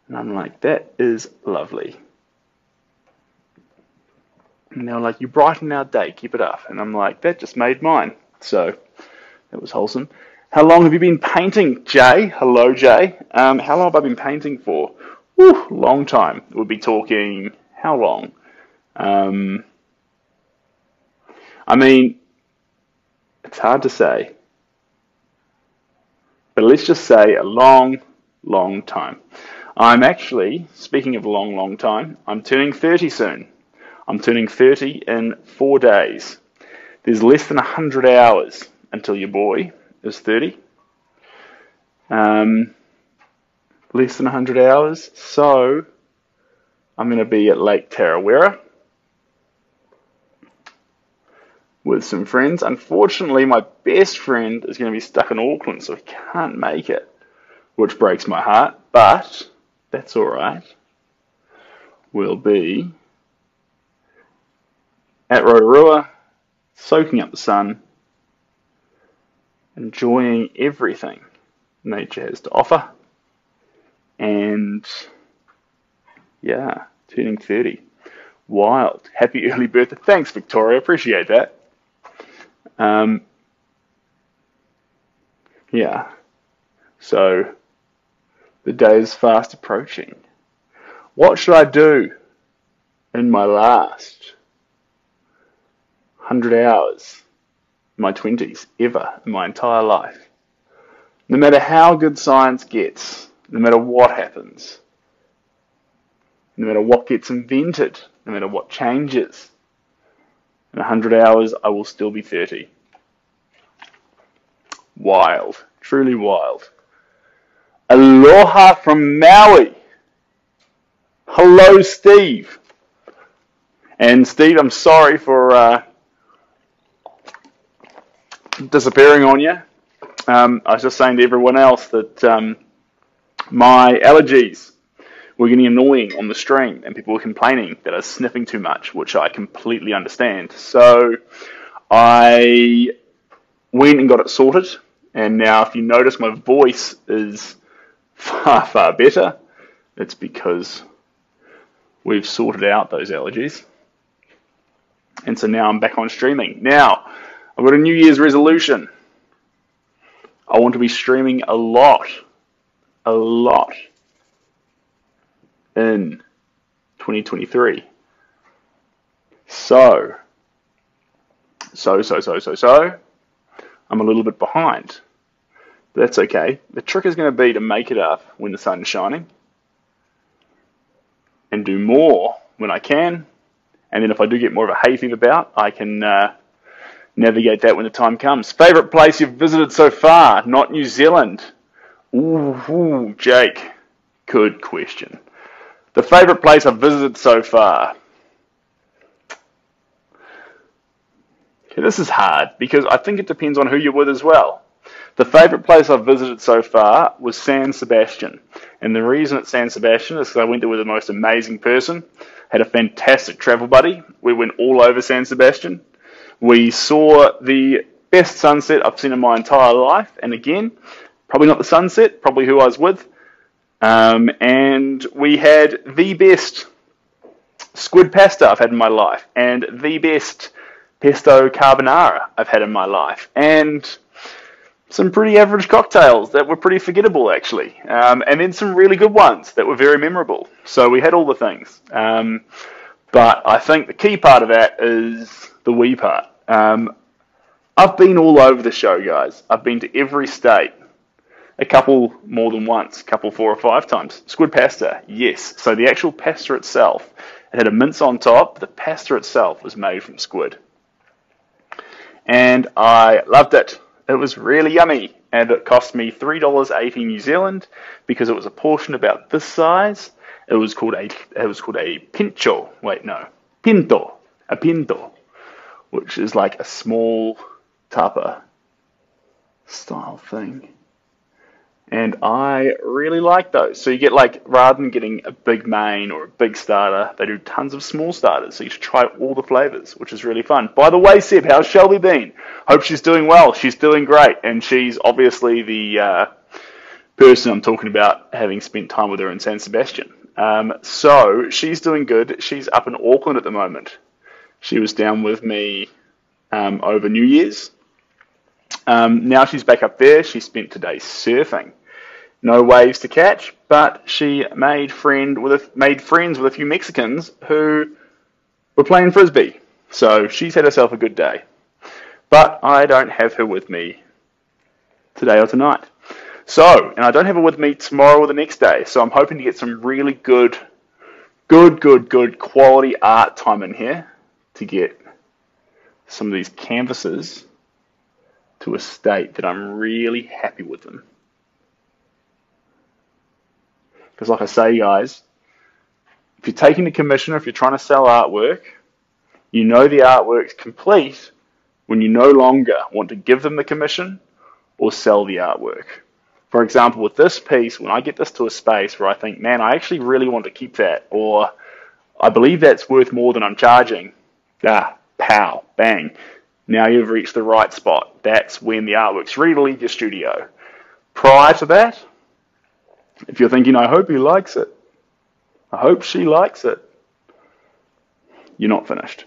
And I'm like, "That is lovely." And they were like, "You brighten our day, keep it up." And I'm like, "That just made mine." So that was wholesome. How long have you been painting, Jay? Hello, Jay. How long have I been painting for? Whew, long time. We'll be talking, how long? I mean, it's hard to say. But let's just say a long, long time. I'm actually, speaking of a long, long time, I'm turning 30 soon. I'm turning 30 in 4 days. There's less than 100 hours until your boy is 30. Less than 100 hours. So I'm going to be at Lake Tarawera. with some friends. Unfortunately, my best friend is going to be stuck in Auckland, so he can't make it, which breaks my heart, but that's all right. We'll be at Rotorua, soaking up the sun, enjoying everything nature has to offer, and yeah, turning 30. Wild. Happy early birthday. Thanks, Victoria. Appreciate that. Yeah. So the day is fast approaching. What should I do in my last 100 hours, my 20s, ever, in my entire life? No matter how good science gets, no matter what happens, no matter what gets invented, no matter what changes, in 100 hours I will still be 30. Wild. Truly wild. Aloha from Maui. Hello, Steve. And Steve, I'm sorry for disappearing on you. I was just saying to everyone else that my allergies were getting annoying on the stream, and people were complaining that I was sniffing too much, which I completely understand. So I went and got it sorted, and now if you notice my voice is far, far better, it's because we've sorted out those allergies. And so now I'm back on streaming. Now, I've got a New Year's resolution. I want to be streaming a lot in 2023. So, I'm a little bit behind. But that's okay. The trick is going to be to make it up when the sun's shining and do more when I can. And then if I do get more of a hay fever bout, I can navigate that when the time comes. Favourite place you've visited so far? Not New Zealand. Ooh, Jake. Good question. The favourite place I've visited so far. Okay, this is hard because I think it depends on who you're with as well. The favourite place I've visited so far was San Sebastian. And the reason it's San Sebastian is because I went there with the most amazing person, had a fantastic travel buddy. We went all over San Sebastian. We saw the best sunset I've seen in my entire life. And again, probably not the sunset, probably who I was with. And we had the best squid pasta I've had in my life, and the best pesto carbonara I've had in my life, and some pretty average cocktails that were pretty forgettable, actually, and then some really good ones that were very memorable. So we had all the things. But I think the key part of that is the wee part. I've been all over the show, guys. I've been to every state. A couple more than once, a couple 4 or 5 times. Squid pasta, yes. So the actual pasta itself, it had a mince on top. The pasta itself was made from squid. And I loved it. It was really yummy. And it cost me $3.80 New Zealand because it was a portion about this size. It was called a pincho. Wait, no. Pinto. A pinto. Which is like a small tapa style thing. And I really like those. So you get rather than getting a big main or a big starter, they do tons of small starters. So you should try all the flavors, which is really fun. By the way, Seb, how's Shelby been? Hope she's doing well. She's doing great. And she's obviously the person I'm talking about, having spent time with her in San Sebastian. So she's doing good. She's up in Auckland at the moment. She was down with me over New Year's. Now she's back up there. She spent today surfing. No waves to catch, but she made friends with a few Mexicans who were playing frisbee. So she's had herself a good day. But I don't have her with me today or tonight. So, and I don't have her with me tomorrow or the next day. So I'm hoping to get some really good quality art time in here to get some of these canvases to a state that I'm really happy with them. Because like I say, guys, if you're taking a commission or if you're trying to sell artwork, you know the artwork's complete when you no longer want to give them the commission or sell the artwork. For example, with this piece, when I get this to a space where I think, man, I actually really want to keep that, or I believe that's worth more than I'm charging, pow, bang. Now you've reached the right spot. That's when the artwork's ready to leave your studio. Prior to that, if you're thinking, I hope he likes it, I hope she likes it, you're not finished.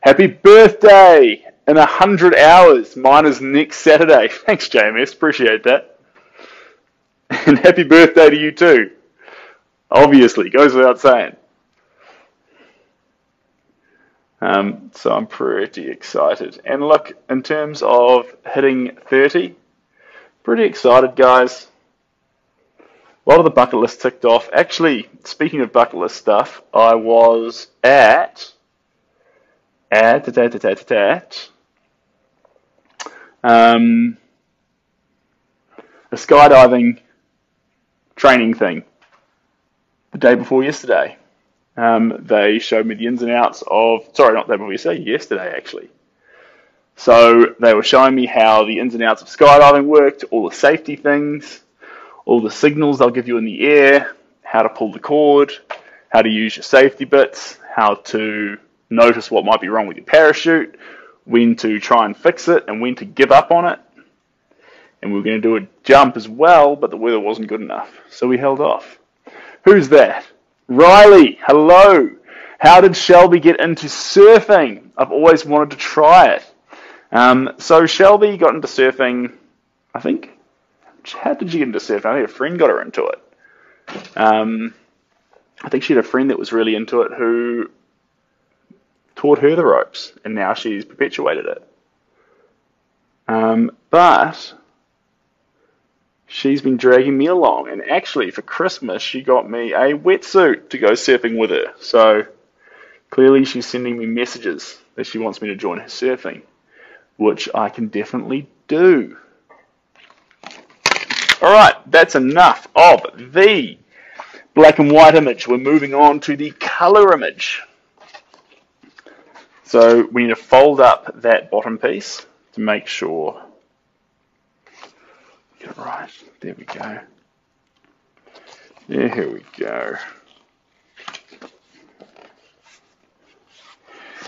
Happy birthday in 100 hours. Mine is next Saturday. Thanks, JMS. Appreciate that. And happy birthday to you too. Obviously, goes without saying. So I'm pretty excited. And look, in terms of hitting 30, pretty excited, guys. A lot of the bucket list ticked off. Actually, speaking of bucket list stuff, I was at a skydiving training thing the day before yesterday. They showed me the ins and outs of, sorry, not the day before yesterday, yesterday actually. So they were showing me how the ins and outs of skydiving worked, all the safety things, all the signals they'll give you in the air, how to pull the cord, how to use your safety bits, how to notice what might be wrong with your parachute, when to try and fix it, and when to give up on it. And we were going to do a jump as well, but the weather wasn't good enough, so we held off. Who's that? Riley, hello. How did Shelby get into surfing? I've always wanted to try it. So Shelby got into surfing, I think. How did she get into surfing? I think a friend got her into it. I think she had a friend that was really into it who taught her the ropes, and now she's perpetuated it. But she's been dragging me along, and actually for Christmas she got me a wetsuit to go surfing with her. So clearly she's sending me messages that she wants me to join her surfing, which I can definitely do. Alright, that's enough of the black and white image. We're moving on to the color image. So we need to fold up that bottom piece to make sure. Get it right. There we go. Here we go.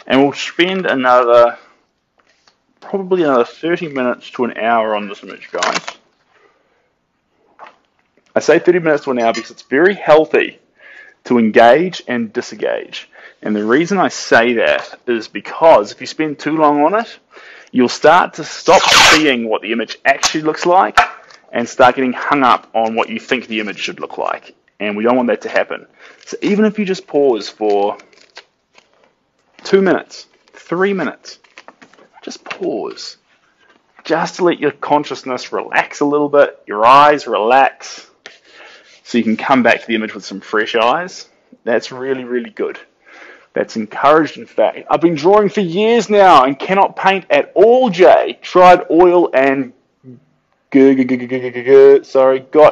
And we'll spend probably another 30 minutes to an hour on this image, guys. I say 30 minutes to an hour because it's very healthy to engage and disengage. And the reason I say that is because if you spend too long on it, you'll start to stop seeing what the image actually looks like and start getting hung up on what you think the image should look like. And we don't want that to happen. So even if you just pause for 2 minutes, 3 minutes, just pause. Just to let your consciousness relax a little bit, your eyes relax, so you can come back to the image with some fresh eyes. That's really, really good. That's encouraged, in fact. I've been drawing for years now and cannot paint at all, Jay. Tried oil and got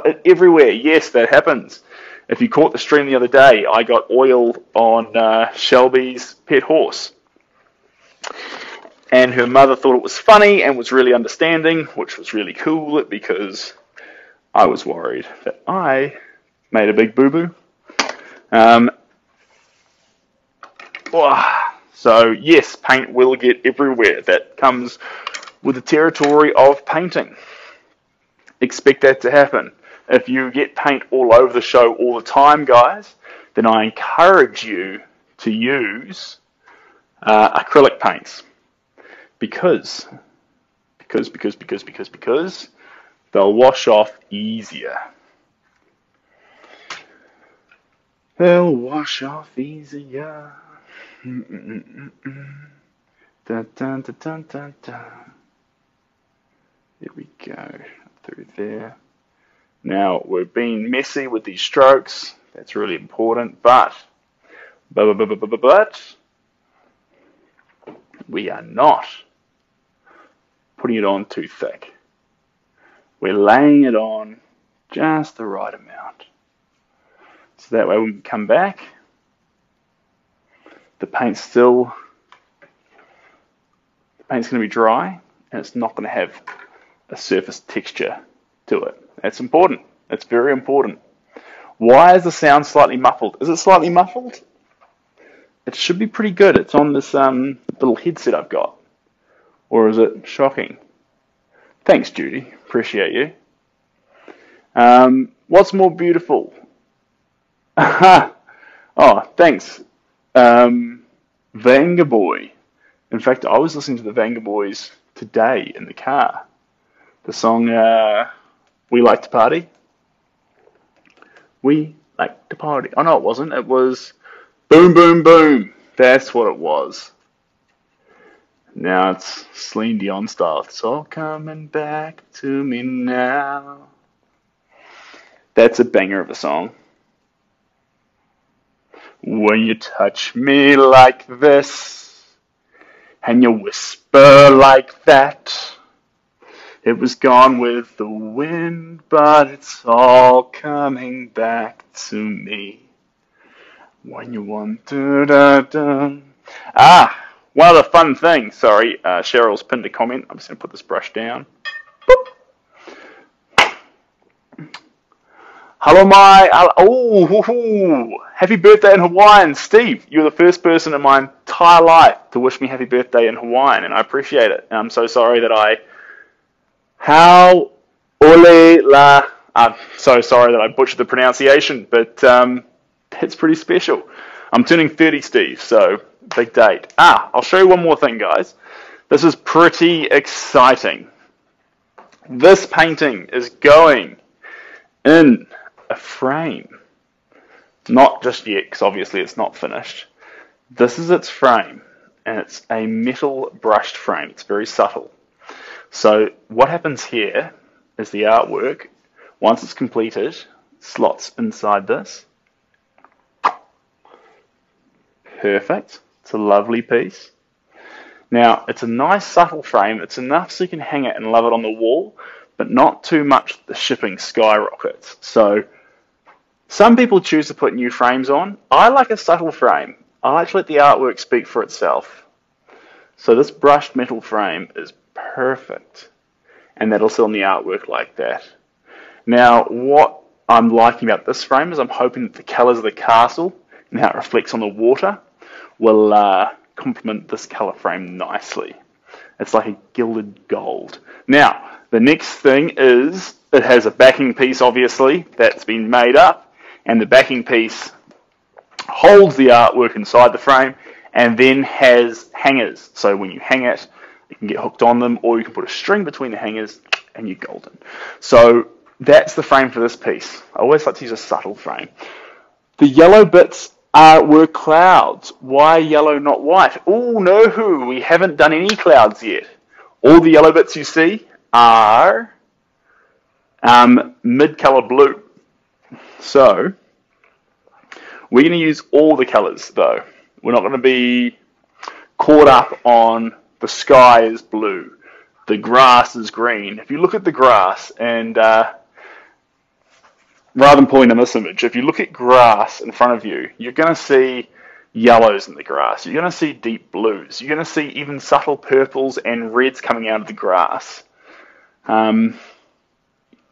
it everywhere. Yes, that happens. If you caught the stream the other day, I got oil on Shelby's pet horse. And her mother thought it was funny and was really understanding, which was really cool because I was worried that I made a big boo-boo. So yes, paint will get everywhere. That comes with the territory of painting. Expect that to happen. If you get paint all over the show all the time, guys, then I encourage you to use acrylic paints because they'll wash off easier. They'll wash off easier. Dun, dun, dun, dun, dun, dun. There we go. Through there. Now, we're being messy with these strokes. That's really important. But we are not putting it on too thick. We're laying it on just the right amount. So that way when we come back, the paint's still the paint's going to be dry, and it's not going to have a surface texture to it. That's important. That's very important. Why is the sound slightly muffled? Is it slightly muffled? It should be pretty good. It's on this little headset I've got. Or is it shocking? Thanks, Judy. Appreciate you. What's more beautiful? Oh, thanks. Vanga Boy. In fact, I was listening to the Vanga Boys today in the car. The song We Like to Party. We Like to Party. Oh, no, it wasn't. It was Boom, Boom, Boom. That's what it was. Now it's Celine Dion style. It's all coming back to me now. That's a banger of a song. When you touch me like this, and you whisper like that, it was gone with the wind, but it's all coming back to me. When you want to da-da. One other fun thing. Sorry, Cheryl's pinned a comment. I'm just going to put this brush down. Boop. Hello, happy birthday in Hawaiian. Steve, you're the first person in my entire life to wish me happy birthday in Hawaiian, and I appreciate it. And I'm so sorry that I'm so sorry that I butchered the pronunciation, but it's pretty special. I'm turning 30, Steve, so big date. I'll show you one more thing, guys. This is pretty exciting. This painting is going in a frame. Not just yet, because obviously it's not finished. This is its frame, and it's a metal brushed frame. It's very subtle. So what happens here is the artwork, once it's completed, slots inside this. Perfect. It's a lovely piece. Now, it's a nice subtle frame. It's enough so you can hang it and love it on the wall, but not too much the shipping skyrockets. So some people choose to put new frames on. I like a subtle frame. I like to let the artwork speak for itself. So this brushed metal frame is perfect, and that'll sit on the artwork like that. Now, what I'm liking about this frame is I'm hoping that the colours of the castle and how it reflects on the water will complement this colour frame nicely. It's like a gilded gold. Now, the next thing is it has a backing piece, obviously, that's been made up, and the backing piece holds the artwork inside the frame and then has hangers. So when you hang it, you can get hooked on them, or you can put a string between the hangers and you're golden. So that's the frame for this piece. I always like to use a subtle frame. The yellow bits were clouds. Why yellow, not white? Oh, no, we haven't done any clouds yet. All the yellow bits you see are mid-color blue. So we're going to use all the colors, though. We're not going to be caught up on the sky is blue, the grass is green. If you look at the grass and rather than pulling in this image, if you look at grass in front of you, you're going to see yellows in the grass. You're going to see deep blues. You're going to see even subtle purples and reds coming out of the grass. And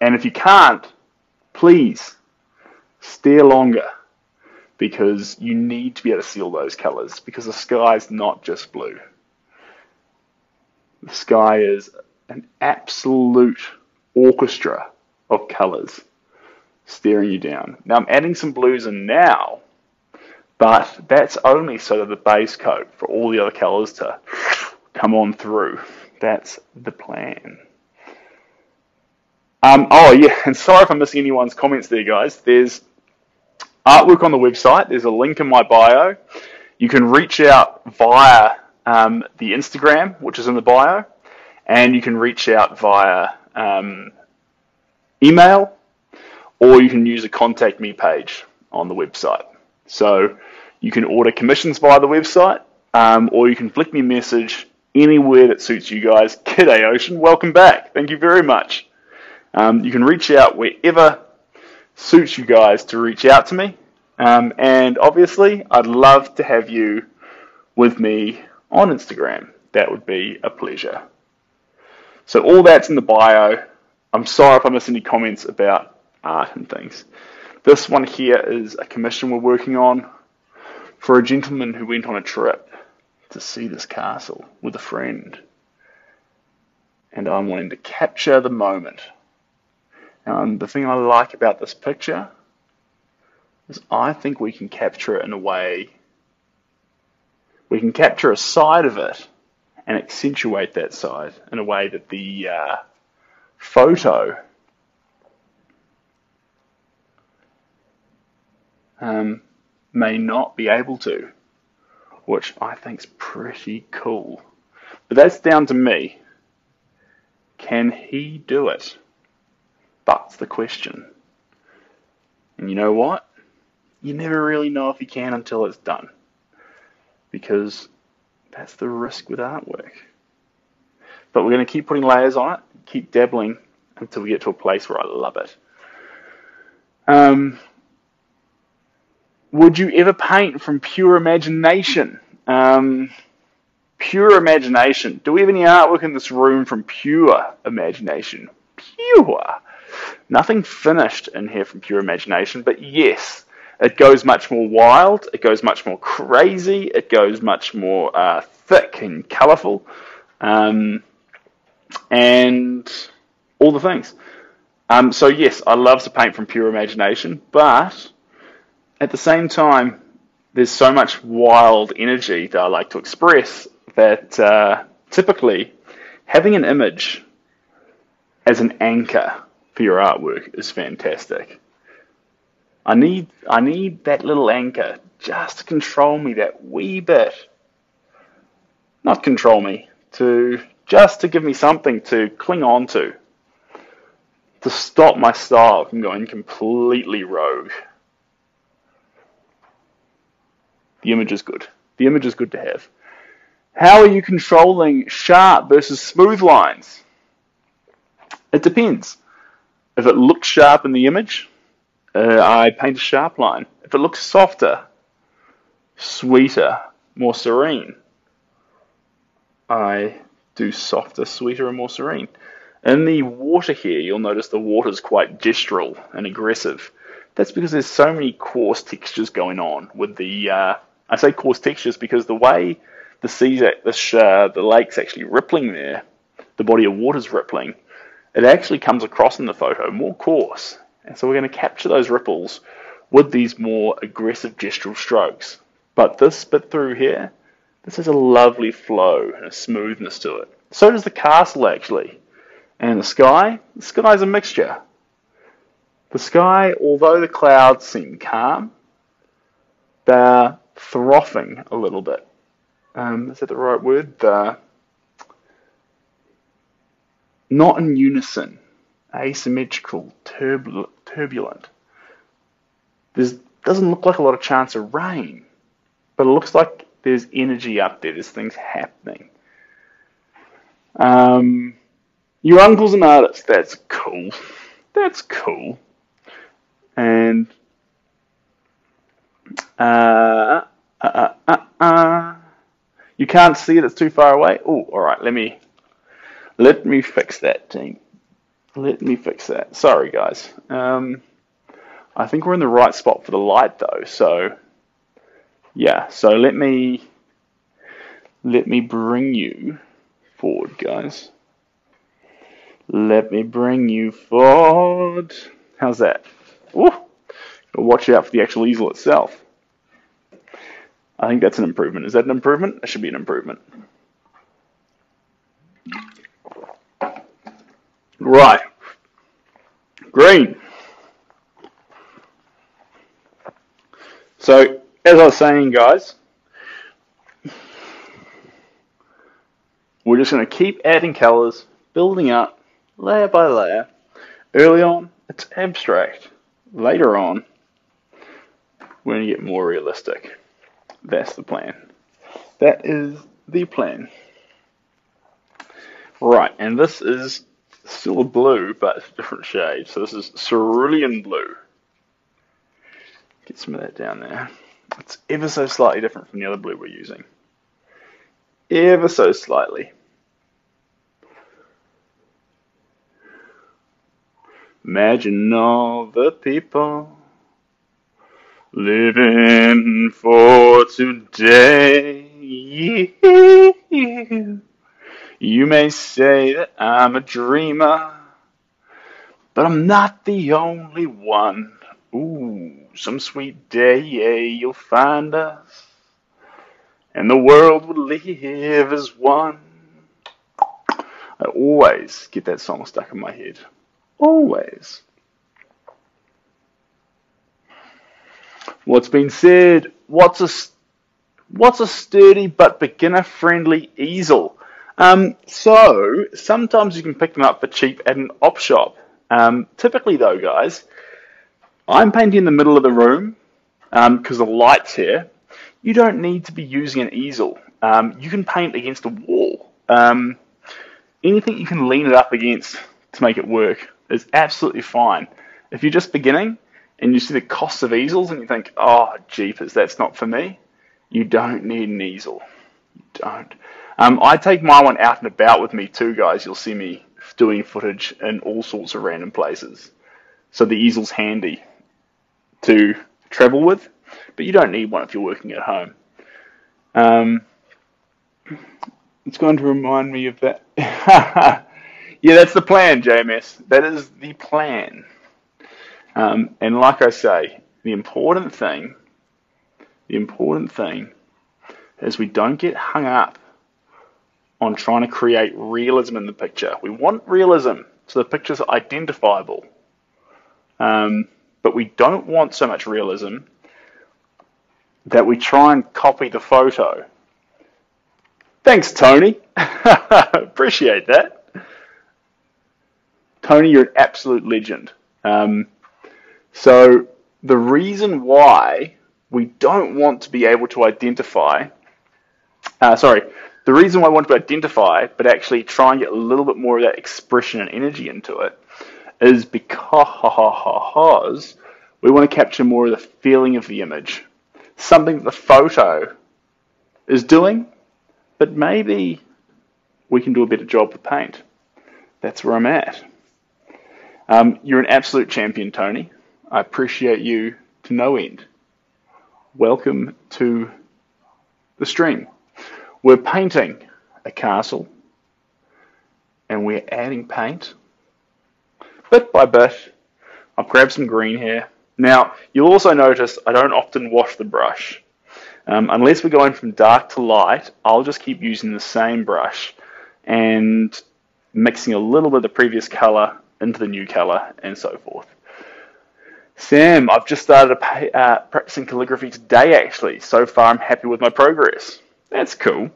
if you can't, please stare longer, because you need to be able to see all those colours, because the sky is not just blue. The sky is an absolute orchestra of colours staring you down. Now I'm adding some blues in now, but that's only so that the base coat for all the other colours to come on through. That's the plan. Oh yeah, and sorry if I'm missing anyone's comments there, guys. There's artwork on the website. There's a link in my bio. You can reach out via the Instagram, which is in the bio, and you can reach out via email, or you can use a contact me page on the website. So you can order commissions via the website, or you can flick me a message anywhere that suits you guys. G'day Ocean, welcome back. Thank you very much. You can reach out wherever suits you guys to reach out to me. And obviously, I'd love to have you with me on Instagram. that would be a pleasure. So all that's in the bio. I'm sorry if I missed any comments about art and things. This one here is a commission we're working on for a gentleman who went on a trip to see this castle with a friend. And I'm wanting to capture the moment. And the thing I like about this picture is I think we can capture it in a way, we can capture a side of it and accentuate that side in a way that the photo may not be able to, which I think's pretty cool. But that's down to me. Can he do it? That's the question. And you know what? You never really know if he can until it's done. Because that's the risk with artwork. But we're going to keep putting layers on it, keep dabbling until we get to a place where I love it. Would you ever paint from pure imagination? Pure imagination. Do we have any artwork in this room from pure imagination? Pure. Nothing finished in here from pure imagination, but yes, it goes much more wild, it goes much more crazy, it goes much more thick and colourful, and all the things. So yes, I love to paint from pure imagination, but at the same time, there's so much wild energy that I like to express that typically having an image as an anchor for your artwork is fantastic. I need that little anchor just to control me that wee bit. Not control me, just to give me something to cling on to stop my style from going completely rogue. The image is good. The image is good to have. How are you controlling sharp versus smooth lines? It depends. If it looks sharp in the image, I paint a sharp line. If it looks softer, sweeter, more serene, I do softer, sweeter, and more serene. In the water here, you'll notice the water's quite gestural and aggressive. That's because there's so many coarse textures going on with the... I say coarse textures because the way the lake's actually rippling there, the body of water's rippling, it actually comes across in the photo more coarse. And so we're going to capture those ripples with these more aggressive gestural strokes. But this bit through here, this has a lovely flow and a smoothness to it. So does the castle actually. And the sky's a mixture. The sky, although the clouds seem calm, they're frothing a little bit. Is that the right word? Not in unison, asymmetrical, turbulent. Doesn't look like a lot of chance of rain, but it looks like there's energy up there. There's things happening. Your uncle's an artist. That's cool. That's cool. And you can't see it. It's too far away. Oh, all right. Let me fix that, team. Let me fix that. Sorry, guys. I think we're in the right spot for the light, though. So, yeah. So let me bring you forward, guys. Let me bring you forward. How's that? Ooh. Watch out for the actual easel itself. I think that's an improvement. Is that an improvement? That should be an improvement. Right. Green. So, as I was saying, guys, we're just going to keep adding colours, building up, layer by layer. Early on, it's abstract. Later on, we're going to get more realistic. That's the plan. That is the plan. Right, and this is still a blue, but it's a different shade. So this is cerulean blue. Get some of that down there. It's ever so slightly different from the other blue we're using. ever so slightly. Imagine all the people living for today. You may say that I'm a dreamer, but I'm not the only one. Ooh, some sweet day, yeah, you'll find us, and the world will live as one. I always get that song stuck in my head. Always. What's been said? What's a sturdy but beginner-friendly easel? So sometimes you can pick them up for cheap at an op shop. Typically, though, guys, I'm painting in the middle of the room because the light's here. You don't need to be using an easel. You can paint against a wall. Anything you can lean it up against to make it work is absolutely fine. If you're just beginning and you see the cost of easels and you think, oh, jeepers, that's not for me, you don't need an easel. You don't. I take my one out and about with me too, guys. You'll see me doing footage in all sorts of random places. So the easel's handy to travel with, but you don't need one if you're working at home. It's going to remind me of that. Yeah, that's the plan, JMS. That is the plan. And like I say, the important thing is we don't get hung up on trying to create realism in the picture. We want realism so the pictures are identifiable. But we don't want so much realism that we try and copy the photo. Thanks, Tony. Appreciate that. Tony, you're an absolute legend. So the reason why we don't want to be able to identify, the reason why I want to identify, but actually try and get a little bit more of that expression and energy into it, is because we want to capture more of the feeling of the image. Something that the photo is doing, but maybe we can do a better job with paint. That's where I'm at. You're an absolute champion, Tony. I appreciate you to no end. Welcome to the stream. We're painting a castle and we're adding paint bit by bit. I've grabbed some green here. Now, you'll also notice I don't often wash the brush. Unless we're going from dark to light, I'll just keep using the same brush and mixing a little bit of the previous colour into the new colour and so forth. Sam, I've just started practicing calligraphy today, actually. So far, I'm happy with my progress. That's cool.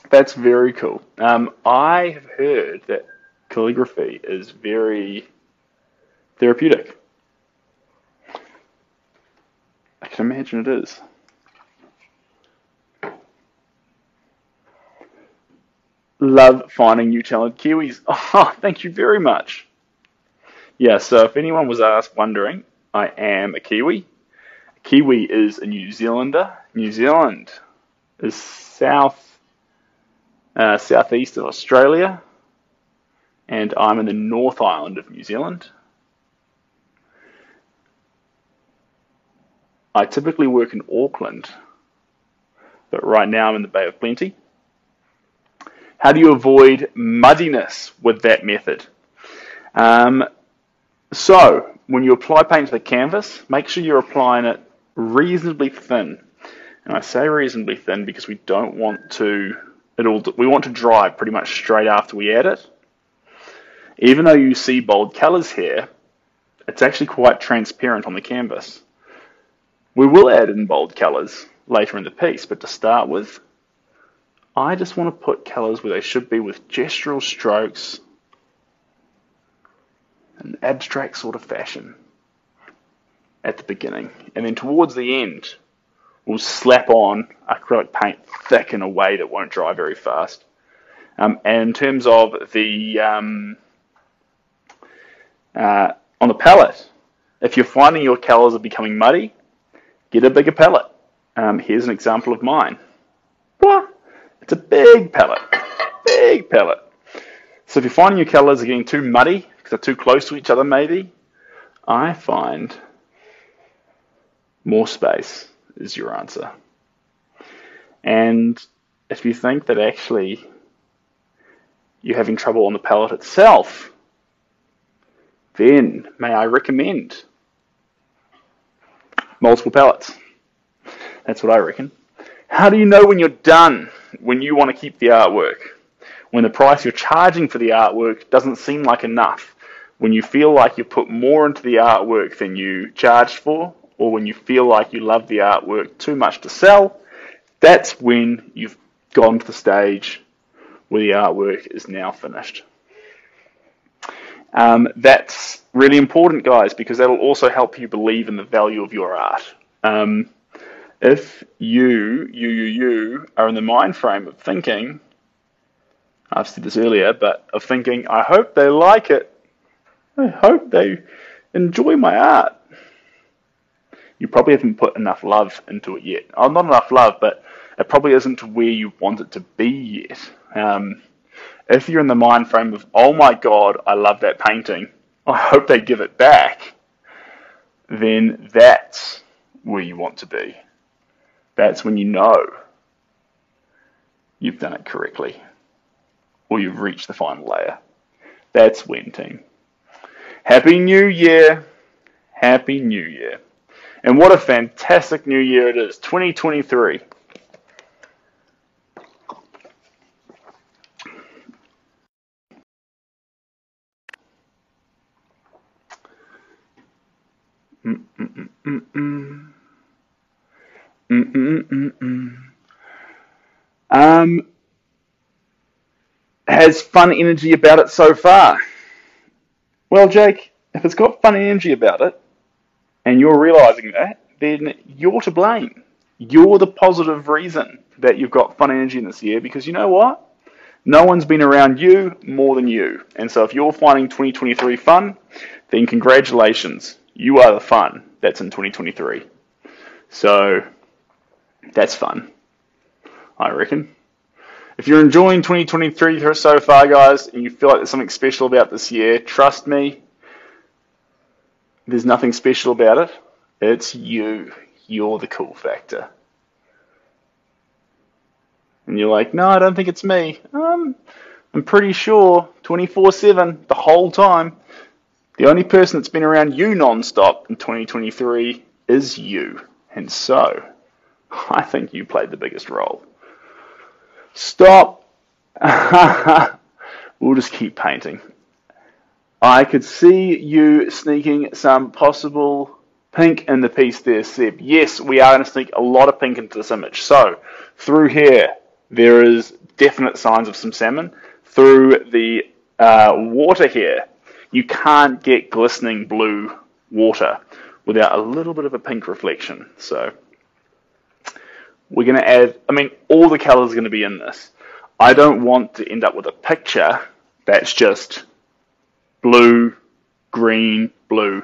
That's very cool. I have heard that calligraphy is very therapeutic. I can imagine it is. Love finding new talented Kiwis. Oh, thank you very much. Yeah, so if anyone was wondering, I am a Kiwi. A Kiwi is a New Zealander. New Zealand is southeast of Australia, and I'm in the North Island of New Zealand. I typically work in Auckland, but right now I'm in the Bay of Plenty. How do you avoid muddiness with that method? So, when you apply paint to the canvas, make sure you're applying it reasonably thin. And I say reasonably thin because we don't want to, we want to dry pretty much straight after we add it. Even though you see bold colours here, it's actually quite transparent on the canvas. We will add in bold colours later in the piece, but to start with, I just want to put colours where they should be with gestural strokes, an abstract sort of fashion at the beginning. And then towards the end, we'll slap on acrylic paint thick in a way that won't dry very fast. And in terms of the, on the palette, if you're finding your colours are becoming muddy, get a bigger palette. Here's an example of mine. It's a big palette. Big palette. So if you're finding your colours are getting too muddy, because they're too close to each other maybe, I find more space is your answer. And if you think that actually you're having trouble on the palette itself, then may I recommend multiple palettes. That's what I reckon. How do you know when you're done, when you want to keep the artwork? When the price you're charging for the artwork doesn't seem like enough? When you feel like you put more into the artwork than you charged for? Or when you feel like you love the artwork too much to sell? That's when you've gone to the stage where the artwork is now finished. That's really important, guys, because that'll also help you believe in the value of your art. If you are in the mind frame of thinking, I've said this earlier, but of thinking, I hope they like it, I hope they enjoy my art, you probably haven't put enough love into it yet. Oh, not enough love, but it probably isn't to where you want it to be yet. If you're in the mind frame of, oh my God, I love that painting, I hope they give it back, then that's where you want to be. That's when you know you've done it correctly, or you've reached the final layer. That's when, team. Happy New Year. Happy New Year. And what a fantastic new year it is, 2023. Has fun energy about it so far? Well, Jake, if it's got fun energy about it, and you're realizing that, then you're to blame. You're the positive reason that you've got fun energy in this year, because you know what? No one's been around you more than you. And so if you're finding 2023 fun, then congratulations. You are the fun that's in 2023. So that's fun, I reckon. If you're enjoying 2023 so far, guys, and you feel like there's something special about this year, trust me, there's nothing special about it. It's you. You're the cool factor. And you're like, no, I don't think it's me. I'm pretty sure 24/7, the whole time, the only person that's been around you non-stop in 2023 is you. And so, I think you played the biggest role. Stop. We'll just keep painting. I could see you sneaking some possible pink in the piece there, Seb. Yes, we are going to sneak a lot of pink into this image. So, through here, there is definite signs of some salmon. Through the water here, you can't get glistening blue water without a little bit of a pink reflection. So, we're going to add, all the colours are going to be in this. I don't want to end up with a picture that's just blue, green, blue,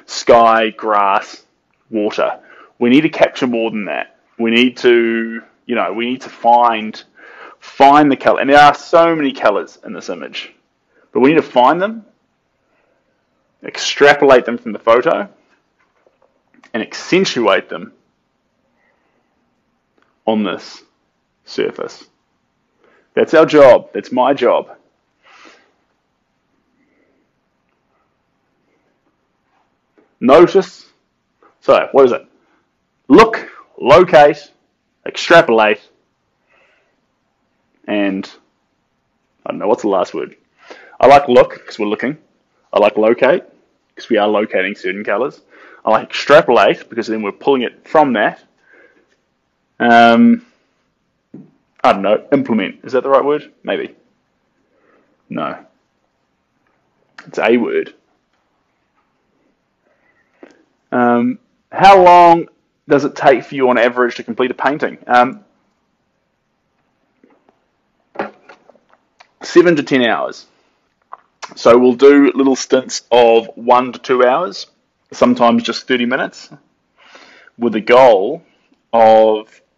sky, grass, water. We need to capture more than that. We need to, find the colour. And there are so many colours in this image. But we need to find them, extrapolate them from the photo, and accentuate them on this surface. That's our job. That's my job. Notice. So, what is it? Look, locate, extrapolate, and I don't know, what's the last word? I like look, because we're looking. I like locate, because we are locating certain colours. I like extrapolate, because then we're pulling it from that. I don't know, implement. Is that the right word? Maybe. No. It's a word. How long does it take for you on average to complete a painting? 7 to 10 hours. So we'll do little stints of 1 to 2 hours, sometimes just 30 minutes, with the goal of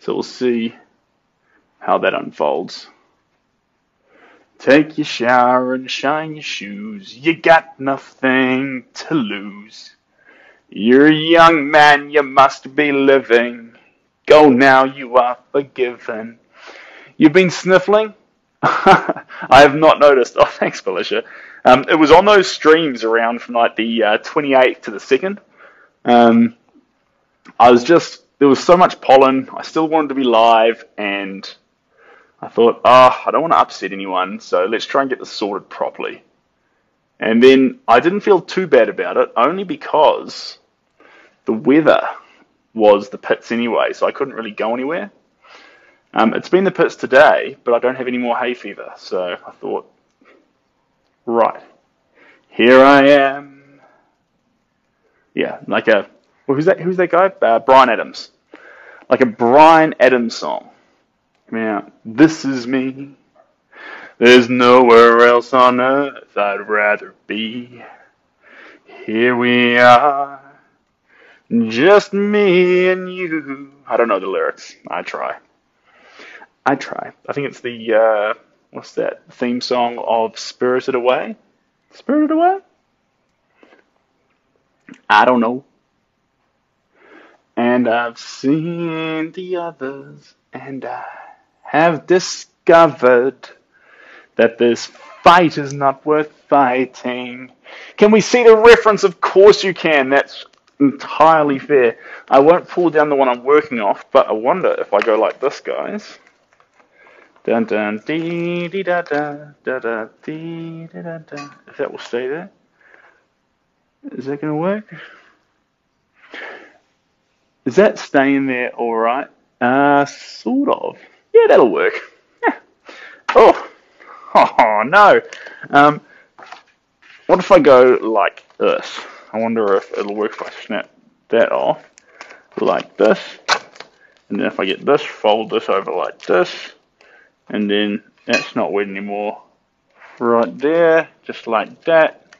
So we'll see how that unfolds. Take your shower and shine your shoes. You got nothing to lose. You're a young man, you must be living. Go now, you are forgiven. You've been sniffling? I have not noticed. Oh, thanks, Felicia. It was on those streams around from like the 28th to the 2nd. There was so much pollen. I still wanted to be live, and I thought, I don't want to upset anyone, so let's try and get this sorted properly. And then I didn't feel too bad about it, only because the weather was the pits anyway, so I couldn't really go anywhere. It's been the pits today, but I don't have any more hay fever, so I thought, right, here I am. Yeah, like who's that guy? Bryan Adams. Like a Bryan Adams song. Yeah, this is me. There's nowhere else on earth I'd rather be. Here we are, just me and you. I don't know the lyrics. I try. I think it's the, what's that, theme song of Spirited Away? Spirited Away? I don't know. And I've seen the others, and I have discovered that this fight is not worth fighting. Can we see the reference? Of course you can. That's entirely fair. I won't pull down the one I'm working off, but I wonder if I go like this, guys. Dun dun dee dee da da da da dee da da da. If that will stay there. Is that going to work? Is that staying there all right? Sort of. Yeah, that'll work. Yeah. Oh no. What if I go like this? I wonder if it'll work if I snap that off like this. And then if I get this, fold this over like this. And then that's not wet anymore. Right there, just like that.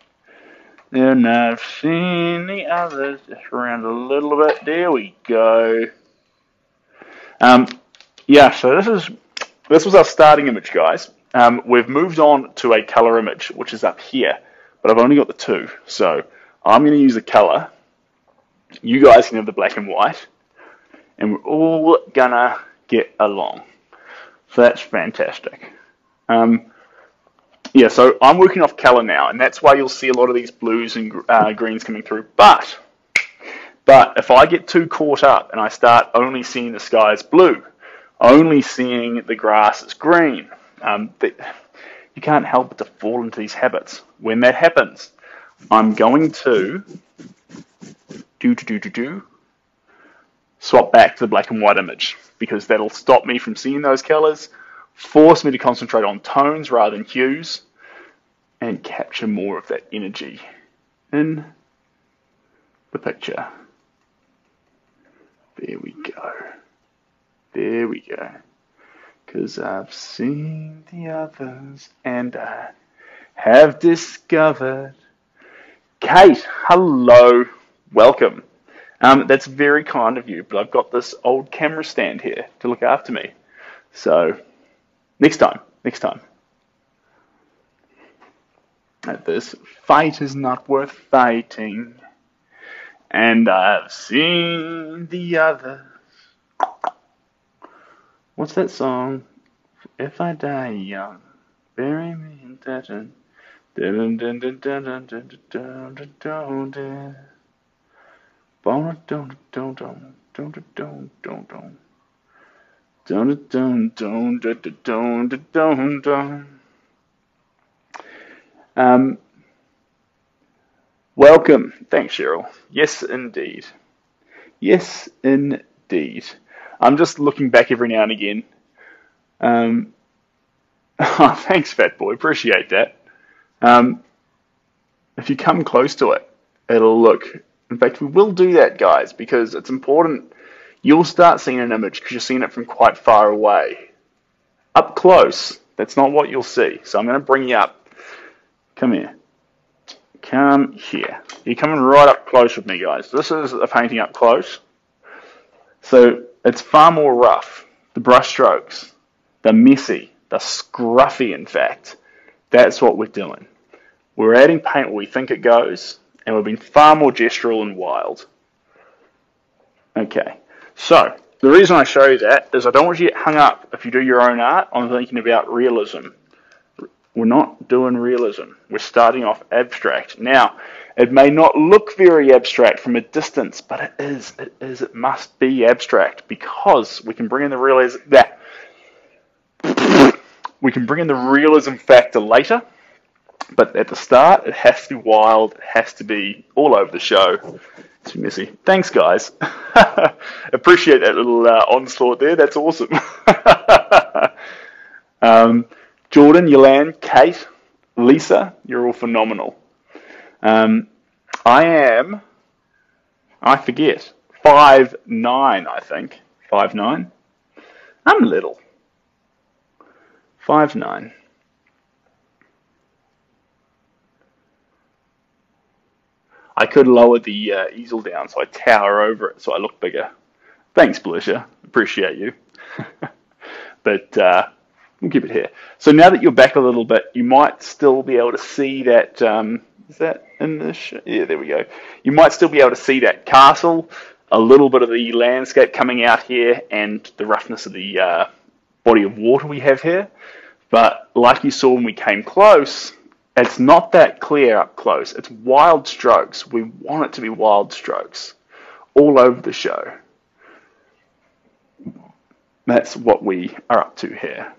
And I've seen the others. Just around a little bit. There we go. Yeah, so this was our starting image, guys. We've moved on to a color image, which is up here, but I've only got the two. So I'm going to use the color. You guys can have the black and white, and we're all gonna get along. So that's fantastic. Yeah, so I'm working off color now, and that's why you'll see a lot of these blues and greens coming through. But if I get too caught up and I start only seeing the sky as blue, only seeing the grass as green, you can't help but to fall into these habits. When that happens, I'm going to swap back to the black and white image, because that'll stop me from seeing those colors, force me to concentrate on tones rather than hues, and capture more of that energy in the picture. There we go. There we go. Because I've seen the others and I have discovered. Kate, hello. Welcome. That's very kind of you, but I've got this old camera stand here to look after me. So, next time. This fight is not worth fighting, and I've seen the others. What's that song? If I die young, bury me in Teton. Welcome. Thanks, Cheryl. Yes, indeed. Yes, indeed. I'm just looking back every now and again. Thanks, Fat Boy. Appreciate that. If you come close to it, it'll look... In fact, we will do that, guys, because it's important. You'll start seeing an image because you're seeing it from quite far away. Up close, that's not what you'll see. So I'm going to bring you up. Come here. Come here. You're coming right up close with me, guys. This is a painting up close. So It's far more rough. The brush strokes, they're messy, they're scruffy in fact. That's what we're doing. We're adding paint where we think it goes, and we're being far more gestural and wild. Okay, so the reason I show you that is I don't want you to get hung up if you do your own art on thinking about realism. We're not doing realism. We're starting off abstract. Now, it may not look very abstract from a distance, but it is. It is. It must be abstract because we can bring in the realism. We can bring in the realism factor later, but at the start, it has to be wild. It has to be all over the show. It's messy. Thanks, guys. Appreciate that little onslaught there. That's awesome. Jordan, Yolan, Kate, Lisa, you're all phenomenal. I forget, 5'9", I think. 5'9". I'm little. 5'9". I could lower the easel down so I tower over it so I look bigger. Thanks, Belisha. Appreciate you. But we'll keep it here. So now that you're back a little bit, you might still be able to see that. Is that in the yeah, there we go. You might still be able to see that castle, a little bit of the landscape coming out here, and the roughness of the body of water we have here. But like you saw when we came close, it's not that clear up close. It's wild strokes. We want it to be wild strokes all over the show. That's what we are up to here.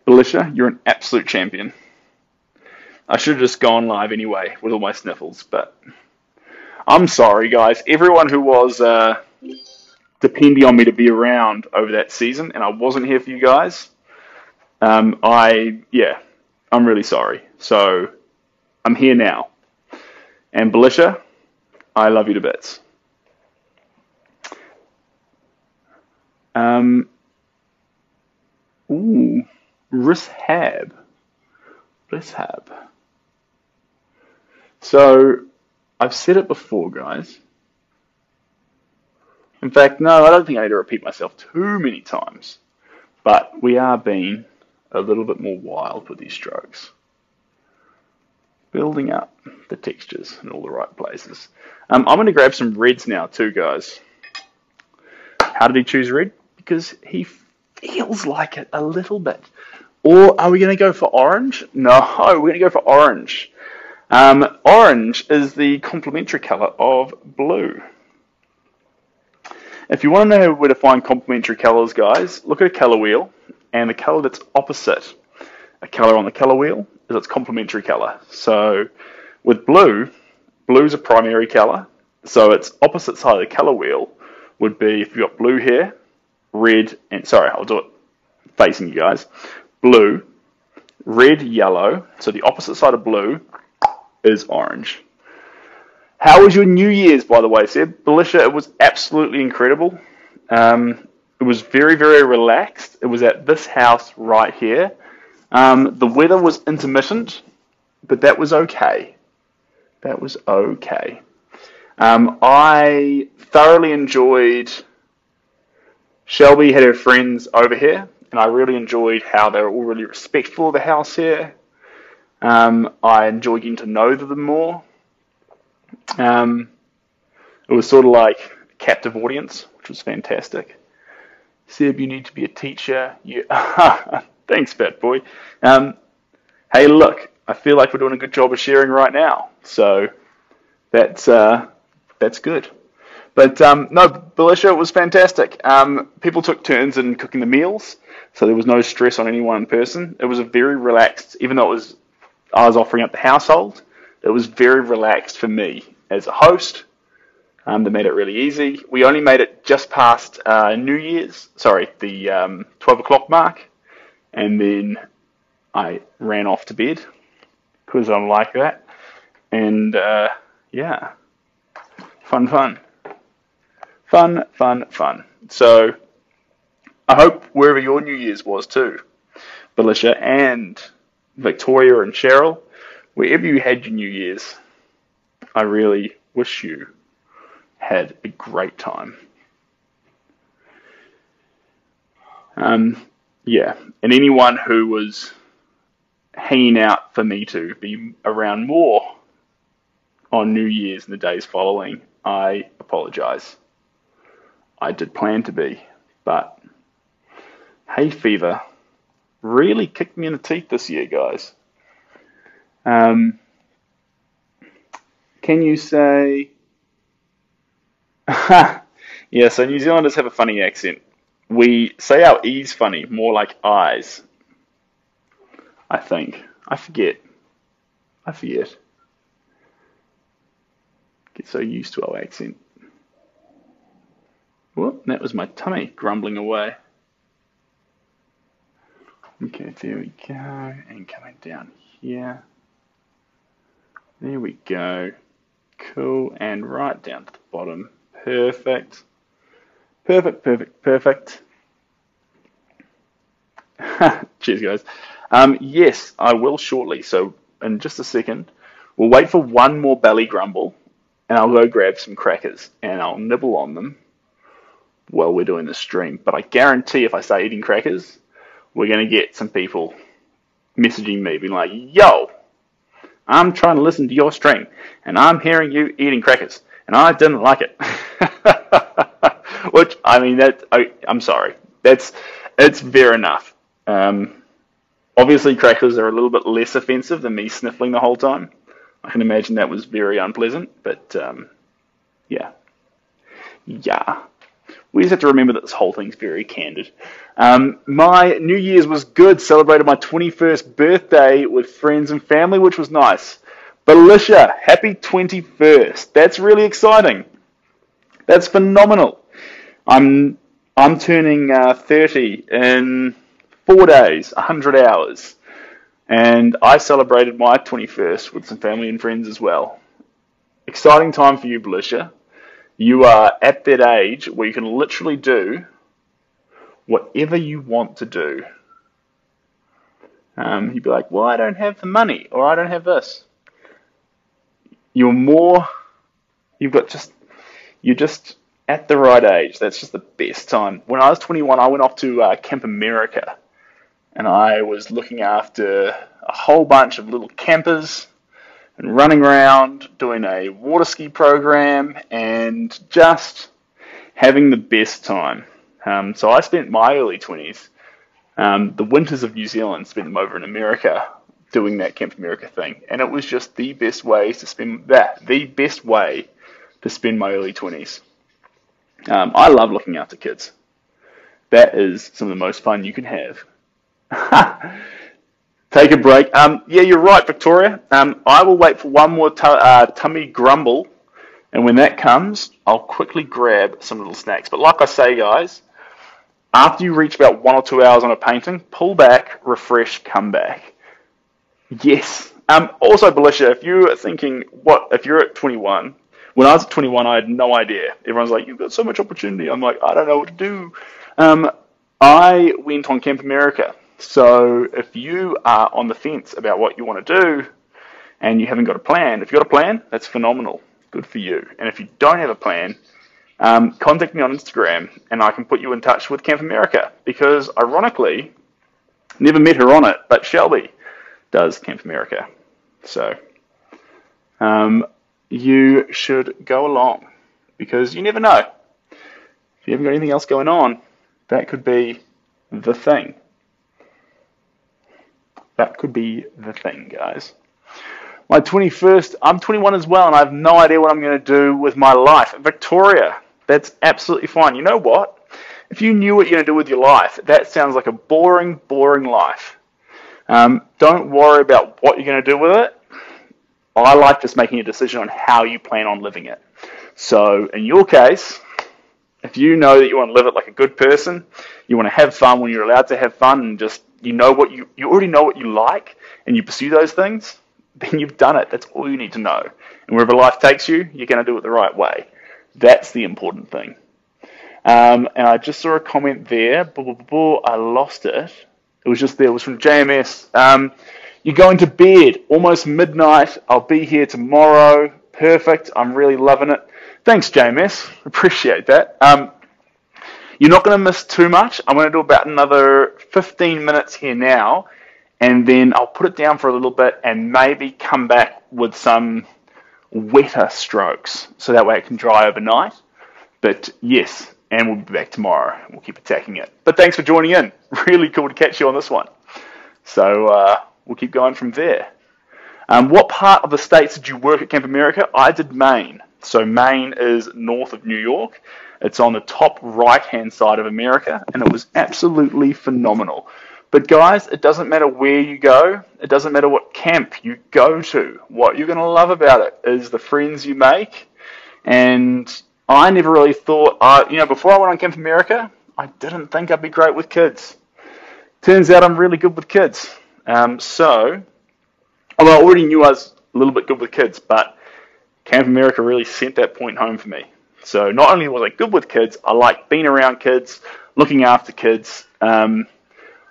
Belisha, you're an absolute champion. I should have just gone live anyway with all my sniffles, but I'm sorry, guys. Everyone who was depending on me to be around over that season, and I wasn't here for you guys, I'm really sorry. So I'm here now. And Belisha, I love you to bits. Rishab. So, I've said it before, guys. In fact, no, I don't think I need to repeat myself too many times. But we are being a little bit more wild with these strokes. Building up the textures in all the right places. I'm going to grab some reds now too, guys. How did he choose red? Because he feels like it a little bit. Or are we going to go for orange? No, we're going to go for orange. Orange is the complementary colour of blue. If you want to know where to find complementary colours, guys, look at a colour wheel, and the colour that's opposite a colour on the colour wheel is its complementary colour. So with blue, blue's a primary colour, so its opposite side of the colour wheel would be, if you've got blue here, red, and sorry, I'll do it facing you guys. Blue, red, yellow. So the opposite side of blue is orange. How was your New Year's, by the way, Seb? Belisha, it was absolutely incredible. It was very, very relaxed. It was at this house right here. The weather was intermittent, but that was okay. That was okay. I thoroughly enjoyed... Shelby had her friends over here, and I really enjoyed how they were all really respectful of the house here. I enjoyed getting to know them more. It was sort of like a captive audience, which was fantastic. Seb, you need to be a teacher. Thanks, Fat Boy. Hey, look, I feel like we're doing a good job of sharing right now, so that's good. But no, Belisha, it was fantastic. People took turns in cooking the meals, so there was no stress on any one person. It was a very relaxed, even though I was offering up the household, it was very relaxed for me as a host. That made it really easy. We only made it just past New Year's, the 12 o'clock mark, and then I ran off to bed because I'm like that. And yeah, fun. So I hope wherever your New Year's was too, Belisha and Victoria and Cheryl, wherever you had your New Year's, I really wish you had a great time. Yeah, and anyone who was hanging out for me to be around more on New Year's and the days following, I apologise. I did plan to be, but hay fever really kicked me in the teeth this year, guys. Can you say... Yeah, so New Zealanders have a funny accent. We say our E's funny, more like I's, I think. I forget. Get so used to our accent. Whoop, that was my tummy grumbling away. Okay, there we go. And coming down here. There we go. Cool. And right down to the bottom. Perfect. Perfect. Cheers, guys. Yes, I will shortly. So in just a second, we'll wait for one more belly grumble, and I'll go grab some crackers, and I'll nibble on them while we're doing the stream. But I guarantee if I start eating crackers, we're going to get some people messaging me, being like, yo, I'm trying to listen to your stream, and I'm hearing you eating crackers, and I didn't like it. Which, I mean, I'm sorry. It's fair enough. Obviously, crackers are a little bit less offensive than me sniffling the whole time. I can imagine that was very unpleasant, but yeah. We just have to remember that this whole thing's very candid. My New Year's was good. Celebrated my 21st birthday with friends and family, which was nice. But Alicia, happy 21st. That's really exciting. That's phenomenal. I'm turning 30 in 4 days, 100 hours. And I celebrated my 21st with some family and friends as well. Exciting time for you, Belisha. You are at that age where you can literally do whatever you want to do. You'd be like, well, I don't have the money, or I don't have this. You're just at the right age. That's just the best time. When I was 21, I went off to Camp America, and I was looking after a whole bunch of little campers and running around doing a water ski program and just having the best time. So I spent my early 20s, the winters of New Zealand, spent them over in America doing that Camp America thing, and it was just the best way to spend my early 20s. I love looking after kids. That is some of the most fun you can have. Take a break. Yeah, you're right, Victoria. I will wait for one more tummy grumble, and when that comes, I'll quickly grab some little snacks. But like I say, guys, after you reach about 1 or 2 hours on a painting, pull back, refresh, come back. Yes. Also, Belisha, if you're thinking, if you're at 21, when I was at 21, I had no idea. Everyone's like, you've got so much opportunity. I'm like, I don't know what to do. I went on Camp America. So if you are on the fence about what you want to do and you haven't got a plan, if you've got a plan, that's phenomenal. Good for you. And if you don't have a plan, contact me on Instagram and I can put you in touch with Camp America because, ironically, never met her on it, but Shelby does Camp America. So you should go along because you never know. If you haven't got anything else going on, that could be the thing. That could be the thing, guys. My 21st, I'm 21 as well, and I have no idea what I'm going to do with my life. Victoria, that's absolutely fine. You know what? If you knew what you're going to do with your life, that sounds like a boring, boring life. Don't worry about what you're going to do with it. I like just making a decision on how you plan on living it. So, in your case, if you know that you want to live it like a good person, you want to have fun when you're allowed to have fun, and just you already know what you like, and you pursue those things, then you've done it. That's all you need to know. And wherever life takes you, you're going to do it the right way. That's the important thing. And I just saw a comment there. I lost it. It was just there. It was from JMS. You're going to bed. Almost midnight. I'll be here tomorrow. Perfect. I'm really loving it. Thanks, JMS. Appreciate that. You're not going to miss too much. I'm going to do about another 15 minutes here now, and then I'll put it down for a little bit and maybe come back with some wetter strokes, so that way it can dry overnight. But yes, and we'll be back tomorrow. We'll keep attacking it. But thanks for joining in. Really cool to catch you on this one. So we'll keep going from there. What part of the States did you work at Camp America? I did Maine. So Maine is north of New York. It's on the top right-hand side of America, and it was absolutely phenomenal. But guys, it doesn't matter where you go. It doesn't matter what camp you go to. What you're going to love about it is the friends you make. And I never really thought, before I went on Camp America, I didn't think I'd be great with kids. Turns out I'm really good with kids. Although I already knew I was a little bit good with kids, but Camp America really sent that point home for me. So not only was I good with kids, I like being around kids, looking after kids. I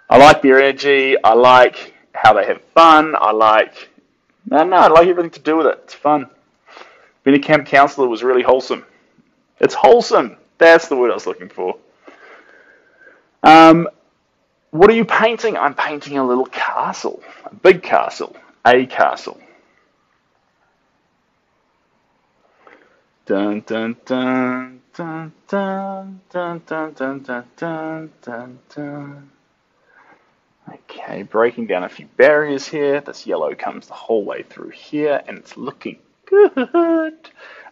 like their energy. I like how they have fun. I like everything to do with it. It's fun. Being a camp counselor was really wholesome. It's wholesome. That's the word I was looking for. What are you painting? I'm painting a little castle. A big castle. A castle. Dun dun dun dun dun dun dun dun dun dun dun dun. Okay, breaking down a few barriers here. This yellow comes the whole way through here, and it's looking good.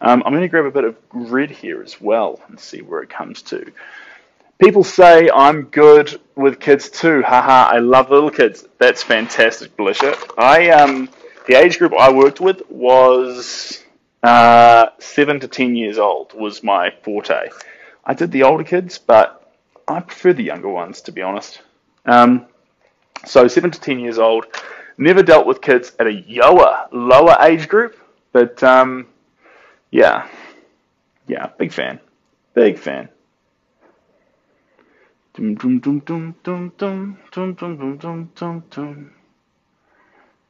I'm going to grab a bit of red here as well and see where it comes to. People say I'm good with kids too. Haha, I love little kids. That's fantastic, Belisha. The age group I worked with was 7 to 10 years old was my forte. I did the older kids, but I prefer the younger ones, to be honest. So 7 to 10 years old. Never dealt with kids at a lower age group, but yeah, big fan. Big fan. Dum dum dum dum dum dum dum dum dum dum dum dum.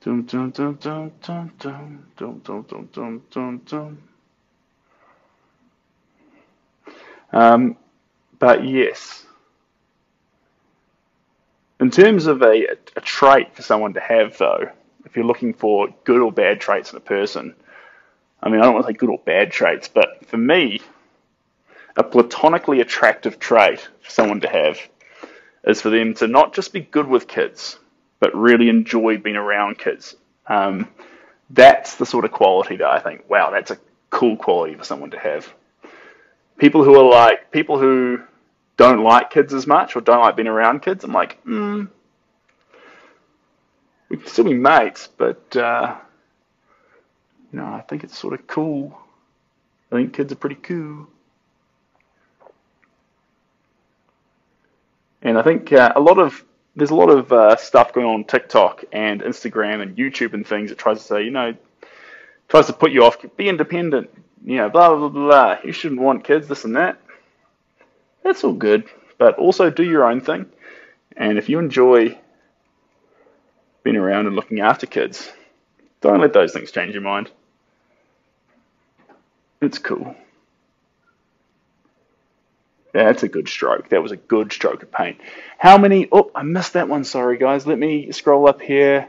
Dum dum dum dum dum dum dum dum dum dum dum. But yes, in terms of a trait for someone to have, though, if you're looking for good or bad traits in a person, I mean, I don't want to say good or bad traits, but for me, a platonically attractive trait for someone to have is for them to not just be good with kids, but really enjoy being around kids. That's the sort of quality that I think, wow, that's a cool quality for someone to have. People who don't like kids as much or don't like being around kids, I'm like, we can still be mates, but I think it's sort of cool. I think kids are pretty cool. And I think there's a lot of stuff going on TikTok and Instagram and YouTube and things that tries to say, tries to put you off, be independent, blah, blah, blah, blah. You shouldn't want kids, this and that. That's all good, but also do your own thing. And if you enjoy being around and looking after kids, don't let those things change your mind. It's cool. That's a good stroke. That was a good stroke of paint. How many? Oh, I missed that one. Sorry, guys. Let me scroll up here.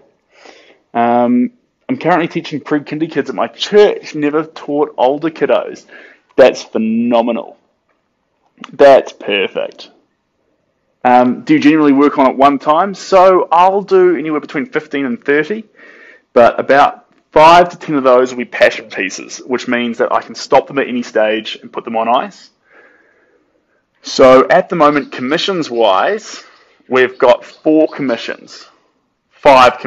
I'm currently teaching pre-kinder kids at my church. Never taught older kiddos. That's phenomenal. That's perfect. Do you generally work on it one time? So I'll do anywhere between 15 and 30, but about 5 to 10 of those will be passion pieces, which means that I can stop them at any stage and put them on ice. So at the moment, commissions-wise, we've got 5 commissions. 5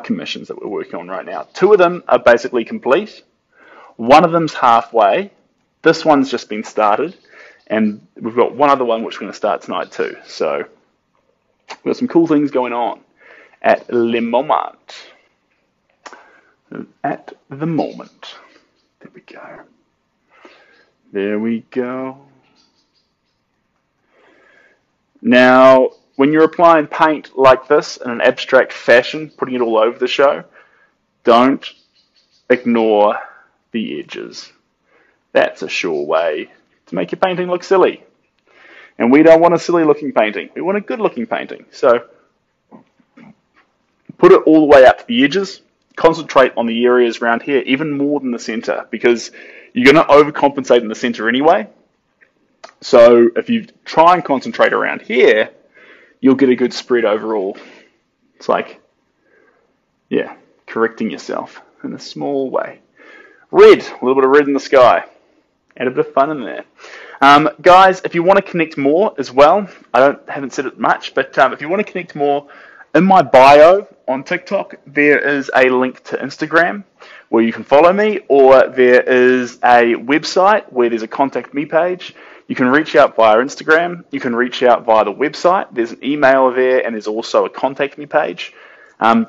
commissions that we're working on right now. 2 of them are basically complete. 1 of them's halfway. This one's just been started. And we've got 1 other one which we're going to start tonight too. So we've got some cool things going on at le moment. At the moment. There we go. There we go. Now, when you're applying paint like this in an abstract fashion, putting it all over the show, don't ignore the edges. That's a sure way to make your painting look silly. And we don't want a silly looking painting. We want a good looking painting. So put it all the way out to the edges. Concentrate on the areas around here even more than the center, because you're going to overcompensate in the center anyway. So if you try and concentrate around here, you'll get a good spread overall. It's like, yeah, correcting yourself in a small way. Red, a little bit of red in the sky. Add a bit of fun in there. Guys, if you want to connect more as well, haven't said it much, but if you want to connect more, in my bio on TikTok, there is a link to Instagram where you can follow me, or there is a website where there's a contact me page. You can reach out via Instagram. You can reach out via the website. There's an email there, and there's also a contact me page.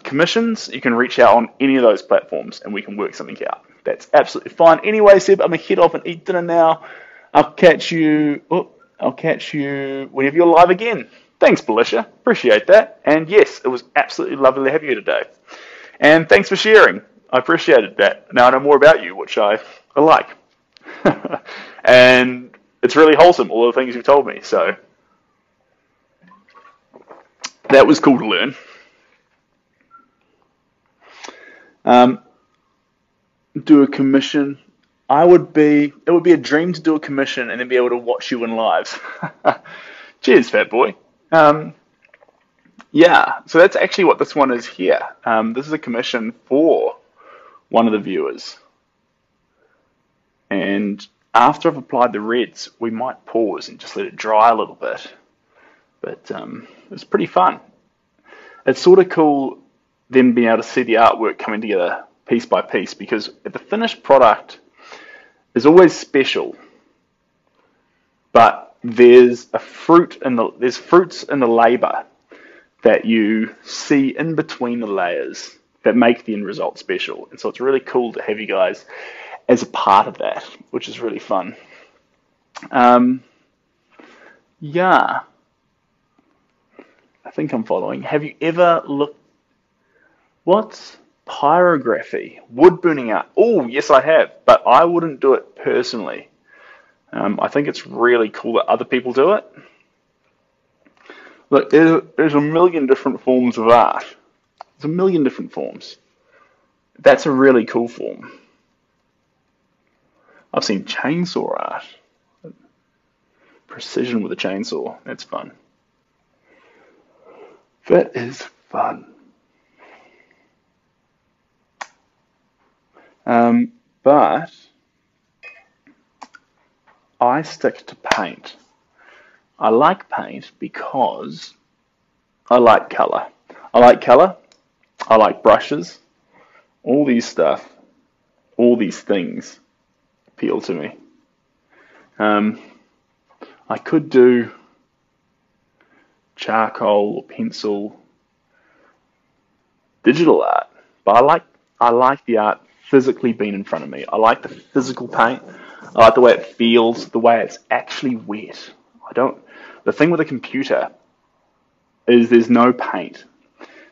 Commissions, you can reach out on any of those platforms, and we can work something out. That's absolutely fine. Anyway, Seb, I'm going to head off and eat dinner now. I'll catch you whenever you're live again. Thanks, Felicia. Appreciate that. And yes, it was absolutely lovely to have you today. And thanks for sharing. I appreciated that. Now I know more about you, which I like. And it's really wholesome, all the things you've told me. So that was cool to learn. Do a commission. It would be a dream to do a commission and then be able to watch you in live. Cheers, fat boy. Yeah, so that's actually what this one is here. This is a commission for one of the viewers. And after I've applied the reds, we might pause and just let it dry a little bit. But it's pretty fun. It's sort of cool them being able to see the artwork coming together piece by piece, because the finished product is always special. But there's fruits in the labour that you see in between the layers that make the end result special. And so it's really cool to have you guys as a part of that, which is really fun. Yeah, I think I'm following. Have you ever looked? What's pyrography? Wood burning art. Oh, yes, I have, but I wouldn't do it personally. I think it's really cool that other people do it. Look, there's a million different forms of art. There's a million different forms. That's a really cool form. I've seen chainsaw art. Precision with a chainsaw. That's fun. That is fun. But I stick to paint. I like paint because I like colour. I like brushes. All these things appeal to me. I could do charcoal or pencil, digital art, but I like the art physically being in front of me. I like the physical paint. I like the way it feels, the way it's actually wet. The thing with a computer is there's no paint.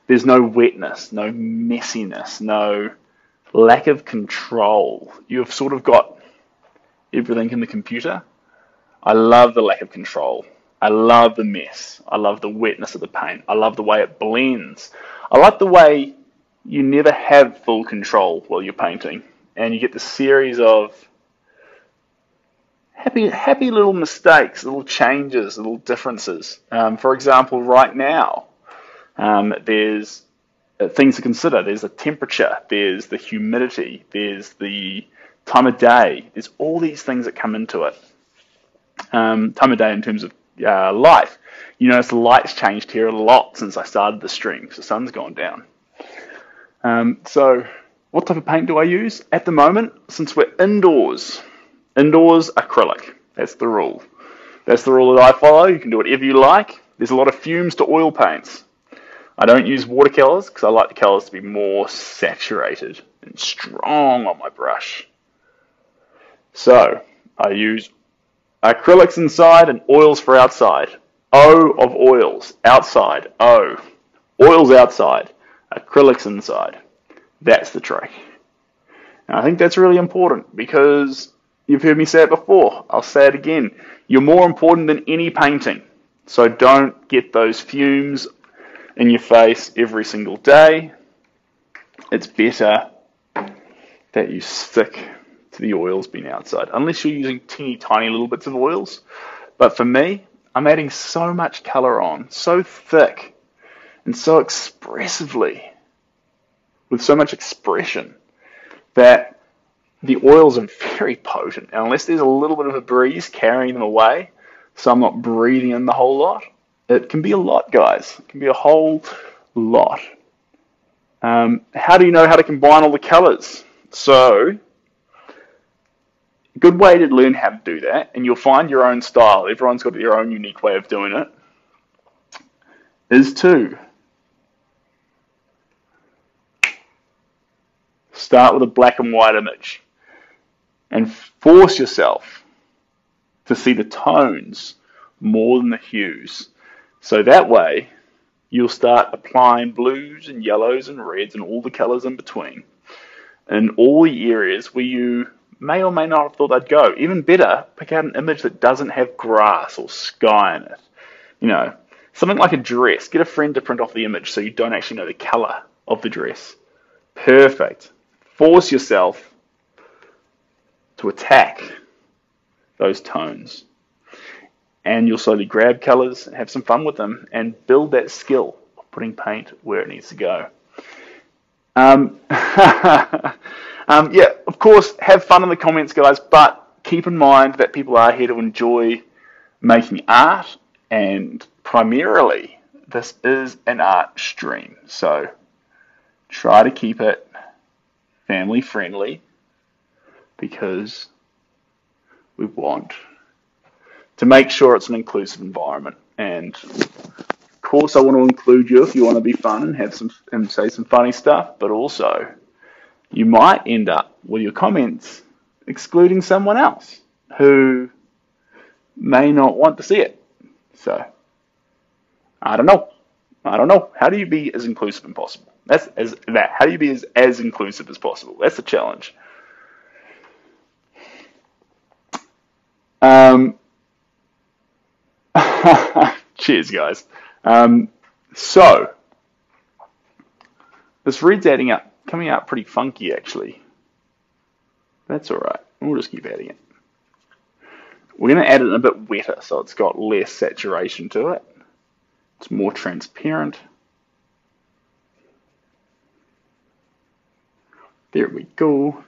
There's no wetness, no messiness, no lack of control. You've sort of got everything in the computer. I love the lack of control. I love the mess. I love the wetness of the paint. I love the way it blends. I like the way you never have full control while you're painting, and you get the series of happy little mistakes, little changes, little differences. For example, right now, there's things to consider. There's the temperature, there's the humidity, there's the time of day. There's all these things that come into it. Time of day in terms of light. You notice the light's changed here a lot since I started the stream because the sun's gone down. So what type of paint do I use? At the moment, since we're indoors, acrylic. That's the rule. That's the rule that I follow. You can do whatever you like. There's a lot of fumes to oil paints. I don't use watercolors because I like the colors to be more saturated and strong on my brush. So I use acrylics inside and oils for outside. O of oils, outside, O. Oils outside, acrylics inside. That's the trick. And I think that's really important because you've heard me say it before. I'll say it again. You're more important than any painting. So don't get those fumes in your face every single day. It's better that you stick to the oils being outside, unless you're using teeny tiny little bits of oils. But for me, I'm adding so much color on, so thick and so expressively, with so much expression, that the oils are very potent. And unless there's a little bit of a breeze carrying them away, so I'm not breathing in the whole lot, it can be a lot, guys. It can be a whole lot. How do you know how to combine all the colors? So, a good way to learn how to do that, and you'll find your own style, everyone's got their own unique way of doing it, is to start with a black and white image and force yourself to see the tones more than the hues. So that way, you'll start applying blues and yellows and reds and all the colors in between in all the areas where you may or may not have thought they'd go. Even better, pick out an image that doesn't have grass or sky in it. You know, something like a dress. Get a friend to print off the image so you don't actually know the color of the dress. Perfect. Force yourself to attack those tones. And you'll slowly grab colors and have some fun with them and build that skill of putting paint where it needs to go. Yeah, of course, have fun in the comments, guys, but keep in mind that people are here to enjoy making art, and primarily this is an art stream. So try to keep it family friendly because we want to make sure it's an inclusive environment. And of course I want to include you if you want to be fun and have some and say some funny stuff, but also you might end up with your comments excluding someone else who may not want to see it. So I don't know. How do you be as inclusive as possible? How do you be as inclusive as possible? That's the challenge. Cheers, guys. So this red's coming out pretty funky, actually. That's all right. We'll just keep adding it. We're going to add it a bit wetter, so it's got less saturation to it. It's more transparent. There we go.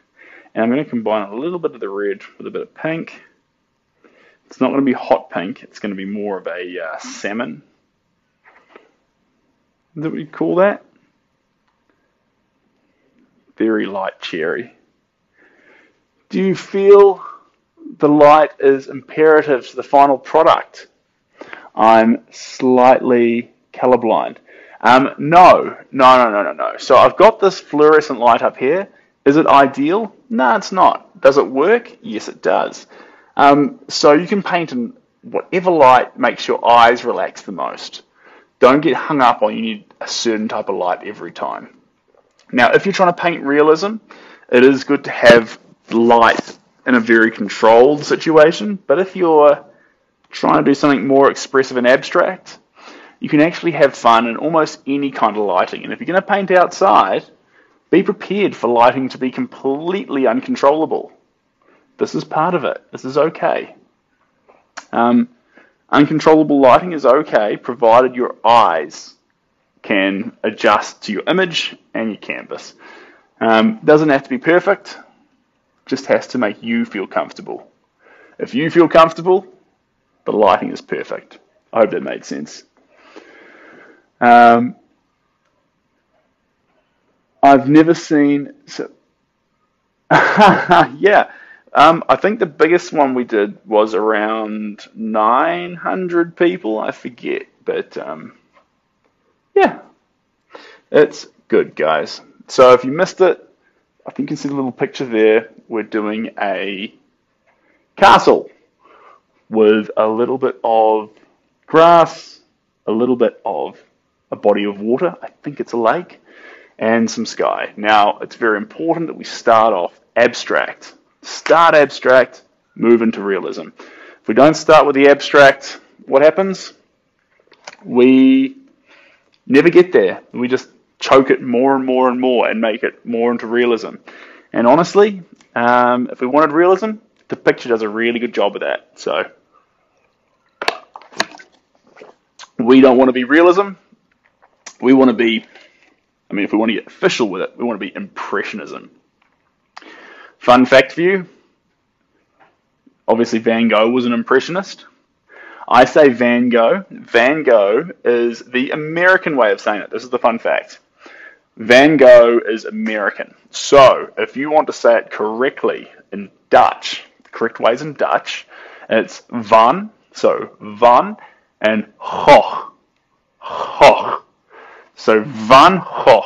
And I'm going to combine a little bit of the red with a bit of pink. It's not going to be hot pink. It's going to be more of a salmon. That we call that. Very light cherry. Do you feel the light is imperative to the final product? I'm slightly colorblind. No. So I've got this fluorescent light up here. Is it ideal? No, it's not. Does it work? Yes, it does. So you can paint in whatever light makes your eyes relax the most. Don't get hung up on you need a certain type of light every time. Now, if you're trying to paint realism, it is good to have light in a very controlled situation. But if you're trying to do something more expressive and abstract, you can actually have fun in almost any kind of lighting. And if you're going to paint outside, be prepared for lighting to be completely uncontrollable. This is part of it. This is okay. Uncontrollable lighting is okay, provided your eyes can adjust to your image and your canvas. Doesn't have to be perfect, just has to make you feel comfortable. If you feel comfortable, the lighting is perfect. I hope that made sense. I've never seen... yeah. I think the biggest one we did was around 900 people. I forget, but yeah, it's good, guys. So if you missed it, I think you can see the little picture there. We're doing a castle with a little bit of grass, a little bit of a body of water. I think it's a lake, and some sky. Now, it's very important that we start off abstract. Start abstract, move into realism. If we don't start with the abstract, what happens? We never get there. We just choke it more and more and more and make it more into realism. And honestly, if we wanted realism, the picture does a really good job of that. So we don't want to be realism. We want to be, if we want to get official with it, we want to be Impressionism. Fun fact for you, obviously Van Gogh was an Impressionist. I say Van Gogh. Van Gogh is the American way of saying it. This is the fun fact. Van Gogh is American. So if you want to say it correctly in Dutch, the correct way is in Dutch, it's van, so van, and Gogh. Gogh. So Van Gogh.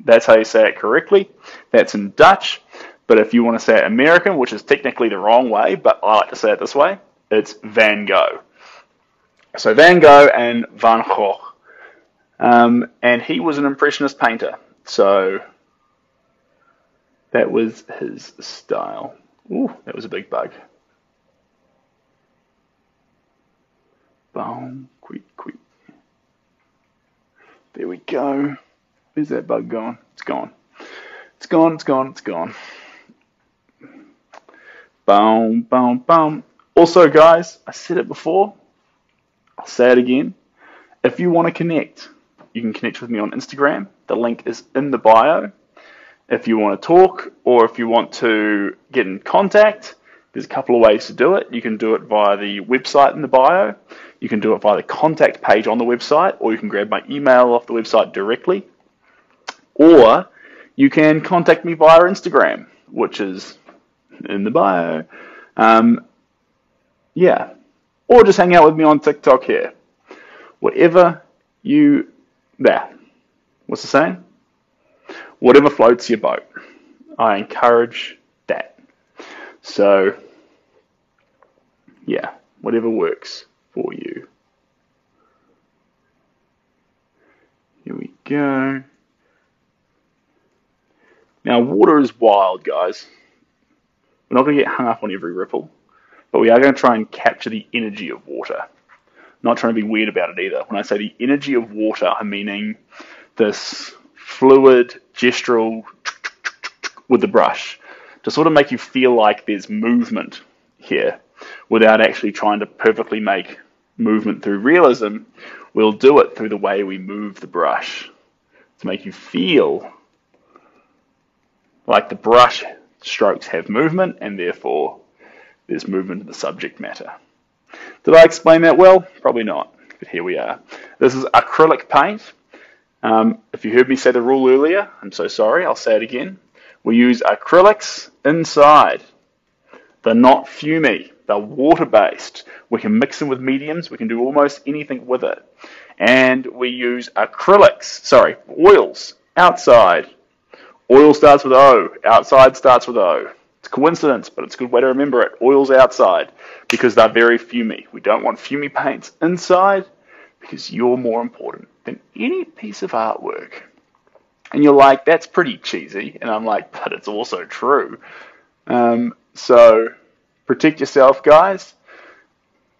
That's how you say it correctly. That's in Dutch. But if you want to say it American, which is technically the wrong way, but I like to say it this way, it's Van Gogh. So Van Gogh and Van Gogh. And he was an Impressionist painter. So that was his style. Ooh, that was a big bug. Boom, quick. There we go. Where's that bug gone? It's gone. It's gone. Boom. Also, guys, I said it before. I'll say it again. If you want to connect, you can connect with me on Instagram. The link is in the bio. If you want to talk or if you want to get in contact, there's a couple of ways to do it. You can do it via the website in the bio. You can do it via the contact page on the website, or you can grab my email off the website directly. Or you can contact me via Instagram, which is in the bio. Yeah. Or just hang out with me on TikTok here. Whatever you... There. What's the saying? Whatever floats your boat. I encourage that. So, yeah. Whatever works for you. Here we go. Now, water is wild, guys. We're not going to get hung up on every ripple, but we are going to try and capture the energy of water. Not trying to be weird about it either. When I say the energy of water, I'm meaning this fluid, gestural with the brush to sort of make you feel like there's movement here without actually trying to perfectly make movement through realism. We'll do it through the way we move the brush to make you feel like the brush strokes have movement and therefore there's movement in the subject matter. Did I explain that well? Probably not, but here we are. This is acrylic paint. If you heard me say the rule earlier, I'm so sorry, I'll say it again. We use acrylics inside. They're not fumey, they're water-based. We can mix them with mediums, we can do almost anything with it. And we use oils outside. Oil starts with O, outside starts with O. It's a coincidence, but it's a good way to remember it. Oils outside, because they're very fumey. We don't want fumey paints inside, because you're more important than any piece of artwork. And you're like, that's pretty cheesy. And I'm like, but it's also true. So protect yourself, guys.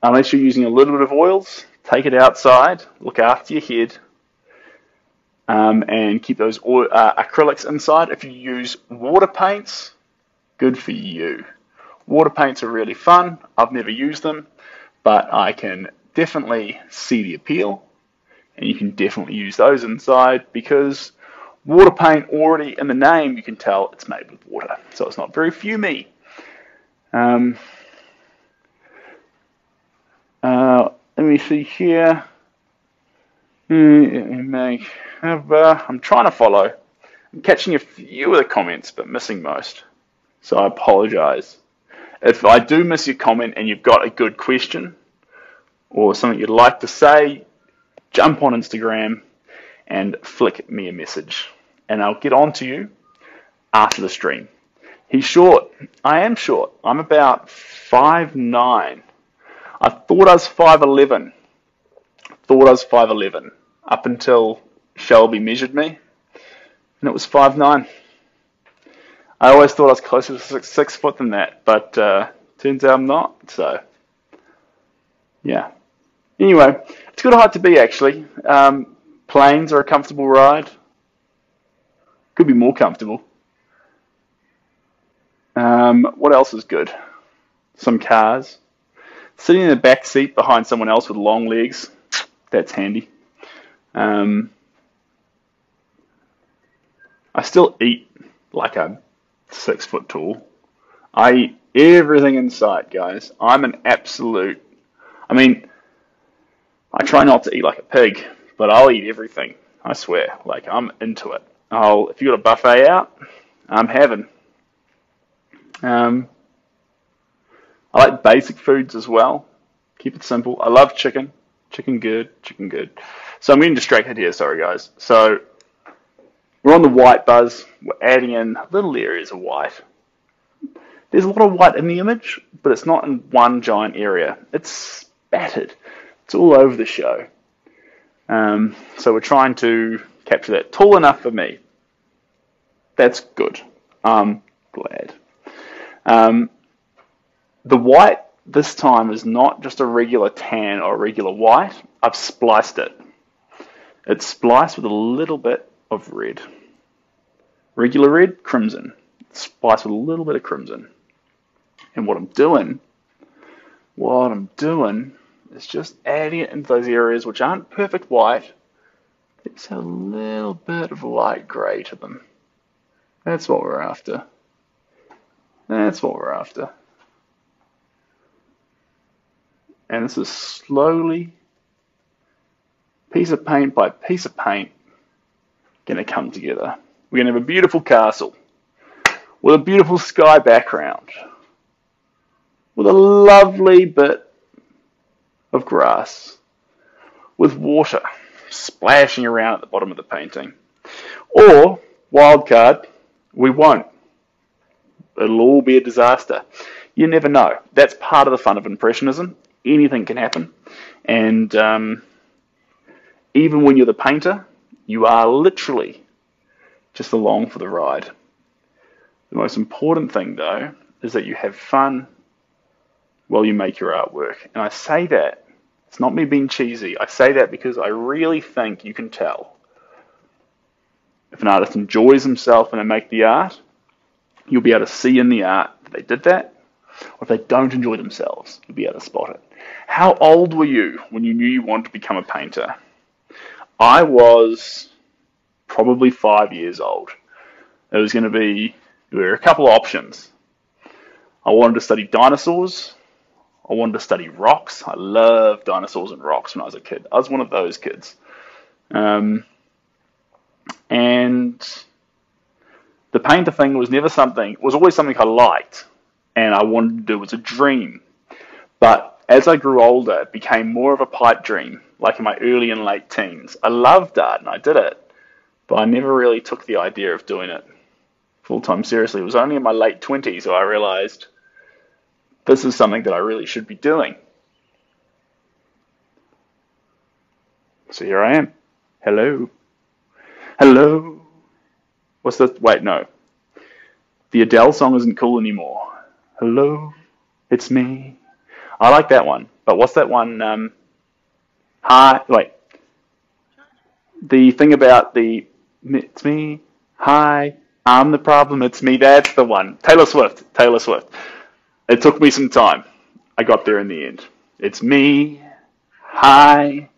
Unless you're using a little bit of oils, take it outside, look after your head, and keep those acrylics inside. If you use water paints, good for you. Water paints are really fun. I've never used them, but I can definitely see the appeal, and you can definitely use those inside because water paint already in the name, you can tell it's made with water, so it's not very fumey. Let me see here. I'm trying to follow. I'm catching a few of the comments, but missing most. So I apologize. If I do miss your comment and you've got a good question or something you'd like to say, jump on Instagram and flick me a message. And I'll get on to you after the stream. He's short. I am short. I'm about 5'9". I thought I was 5'11". Up until Shelby measured me, and it was 5'9". I always thought I was closer to 6 foot than that, but turns out I'm not. So yeah. Anyway, it's a good height to be actually. Planes are a comfortable ride. Could be more comfortable. What else is good? Some cars. Sitting in the back seat behind someone else with long legs. That's handy. I still eat like I'm 6 foot tall. I eat everything in sight, guys. I'm an absolute. I mean, I try not to eat like a pig, but I'll eat everything. I swear. Like, I'm into it. If you got a buffet out, I'm having. I like basic foods as well. Keep it simple. I love chicken. Chicken good. Chicken good. So I'm getting distracted here. Sorry, guys. So we're on the white buzz. We're adding in little areas of white. There's a lot of white in the image, but it's not in one giant area. It's spattered. It's all over the show. So we're trying to capture that. Tall enough for me. That's good. I'm glad. The white this time is not just a regular tan or a regular white. I've spliced it. It's spliced with a little bit of red. Regular red, crimson. Spliced with a little bit of crimson. And what I'm doing is just adding it into those areas which aren't perfect white. It's a little bit of light grey to them. That's what we're after. That's what we're after. And this is slowly, piece of paint by piece of paint, going to come together. We're going to have a beautiful castle with a beautiful sky background, with a lovely bit of grass, with water splashing around at the bottom of the painting. Or, wild card, we won't. It'll all be a disaster. You never know. That's part of the fun of Impressionism. Anything can happen. And even when you're the painter, you are literally just along for the ride. The most important thing, though, is that you have fun while you make your artwork. And I say that, it's not me being cheesy, I say that because I really think you can tell. If an artist enjoys himself when they make the art, you'll be able to see in the art that they did that. Or if they don't enjoy themselves, you'll be able to spot it. How old were you when you knew you wanted to become a painter? I was probably 5 years old. There were a couple of options. I wanted to study dinosaurs. I wanted to study rocks. I loved dinosaurs and rocks when I was a kid. I was one of those kids. And the painter thing was always something I liked and I wanted to do as a dream. But as I grew older, it became more of a pipe dream, like in my early and late teens. I loved art and I did it, but I never really took the idea of doing it full-time seriously. It was only in my late 20s that I realized this is something that I really should be doing. So here I am. Hello. Hello. What's the... Wait, no. The Adele song isn't cool anymore. Hello, it's me. I like that one. But what's that one? Hi... Wait. The thing about the... It's me. Hi. I'm the problem. It's me. That's the one. Taylor Swift. Taylor Swift. It took me some time. I got there in the end. It's me. Hi.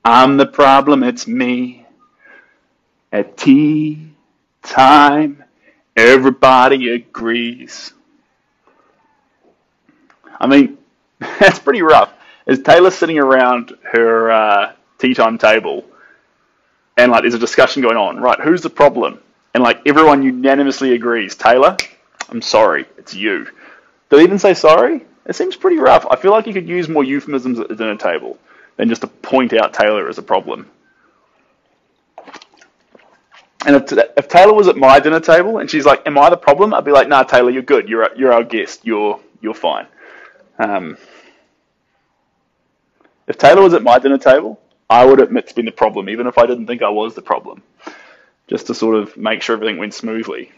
I'm the problem. It's me. At tea time, everybody agrees. I mean, that's pretty rough. Is Taylor sitting around her tea time table and like there's a discussion going on, right? Who's the problem? And like everyone unanimously agrees, Taylor, I'm sorry, it's you. Do they even say sorry? It seems pretty rough. I feel like you could use more euphemisms at the dinner table than just to point out Taylor as a problem. And if Taylor was at my dinner table and she's like, "Am I the problem?" I'd be like, "Nah, Taylor, you're good. You're our guest. You're fine." If Taylor was at my dinner table, I would admit to being the problem, even if I didn't think I was the problem, just to sort of make sure everything went smoothly.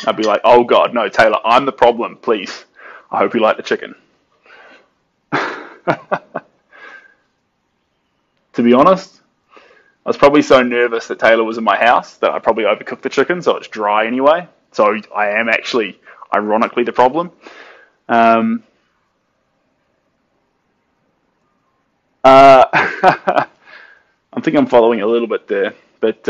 I'd be like, oh God, no, Taylor, I'm the problem, please. I hope you like the chicken. To be honest, I was probably so nervous that Taylor was in my house that I probably overcooked the chicken, so it's dry anyway. So I am actually, ironically, the problem. Um, I think I'm following a little bit there, but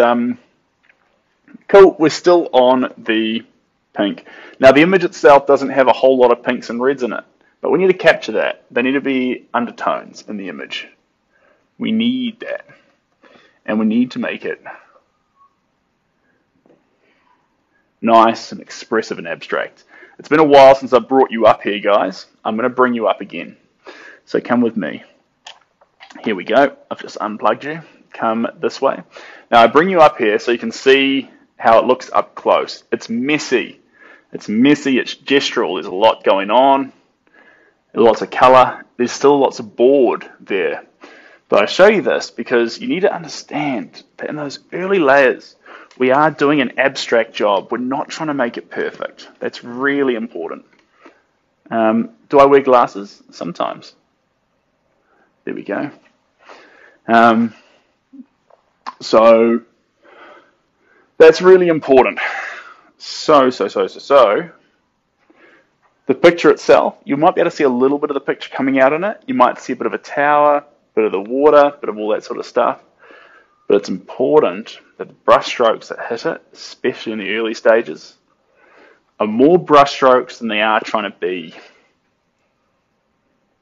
cool. We're still on the pink. Now, the image itself doesn't have a whole lot of pinks and reds in it, but we need to capture that. They need to be undertones in the image. We need that, and we need to make it nice and expressive and abstract. It's been a while since I've brought you up here, guys. I'm going to bring you up again. So come with me. Here we go. I've just unplugged you. Come this way. Now I bring you up here so you can see how it looks up close. It's messy. It's messy. It's gestural. There's a lot going on. There's lots of colour. There's still lots of board there. But I show you this because you need to understand that in those early layers, we are doing an abstract job. We're not trying to make it perfect. That's really important. Do I wear glasses? Sometimes. There we go. So that's really important. So. The picture itself, you might be able to see a little bit of the picture coming out in it. You might see a bit of a tower, a bit of the water, a bit of all that sort of stuff. But it's important that the brush strokes that hit it, especially in the early stages, are more brush strokes than they are trying to be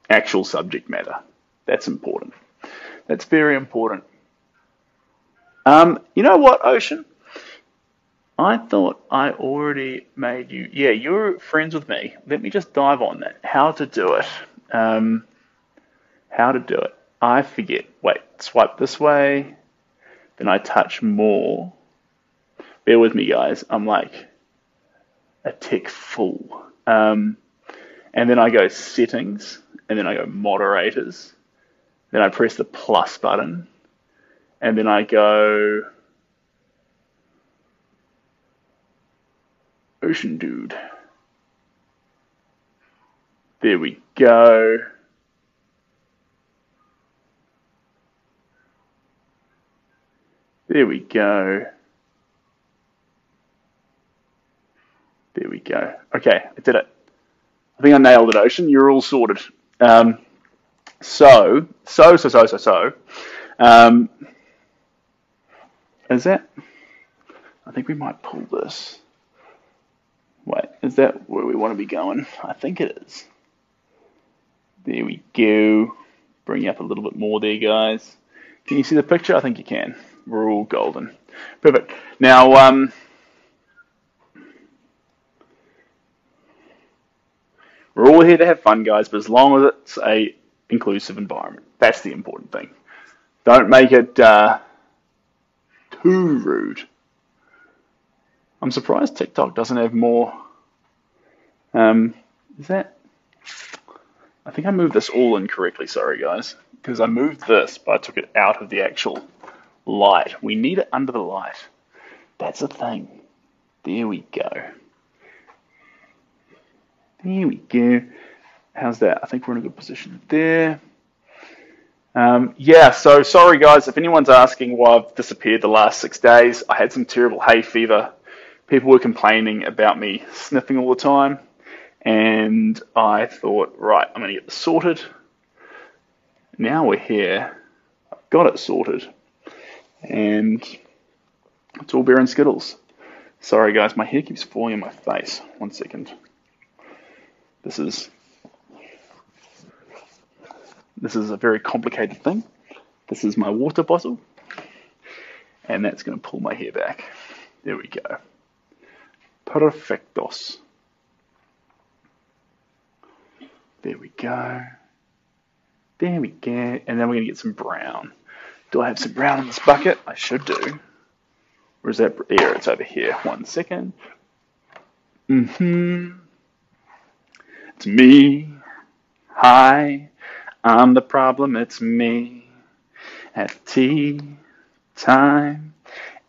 actual subject matter. That's important. That's very important. You know what, Ocean? I thought I already made you... Yeah, you're friends with me. Let me just dive on that. How to do it. How to do it. I forget. Wait, swipe this way. Then I touch more. Bear with me, guys. I'm like a tick full. And then I go settings. And then I go moderators. Then I press the plus button. And then I go... Ocean Dude. There we go. There we go. There we go. Okay, I did it. I think I nailed it, Ocean. You're all sorted. So. Is that? I think we might pull this. Wait, is that where we want to be going? I think it is. There we go. Bring you up a little bit more there, guys. Can you see the picture? I think you can. We're all golden. Perfect. Now, we're all here to have fun, guys, but as long as it's a inclusive environment. That's the important thing. Don't make it too rude. I'm surprised TikTok doesn't have more. Is that? I think I moved this all incorrectly. Sorry, guys, because I moved this, but I took it out of the actual light. We need it under the light. That's a thing. There we go. There we go. How's that? I think we're in a good position there. Yeah, so sorry guys, if anyone's asking why I've disappeared the last 6 days, I had some terrible hay fever. People were complaining about me sniffing all the time, and I thought, right, I'm going to get this sorted. Now we're here. I've got it sorted, and it's all beer and Skittles. Sorry guys, my hair keeps falling on my face. 1 second. This is a very complicated thing. This is my water bottle, and that's going to pull my hair back. There we go. Perfectos. There we go. There we go. And then we're going to get some brown. Do I have some brown in this bucket? I should do. Where is that? Here, it's over here. 1 second. It's me. Hi. I'm the problem, it's me. At tea time,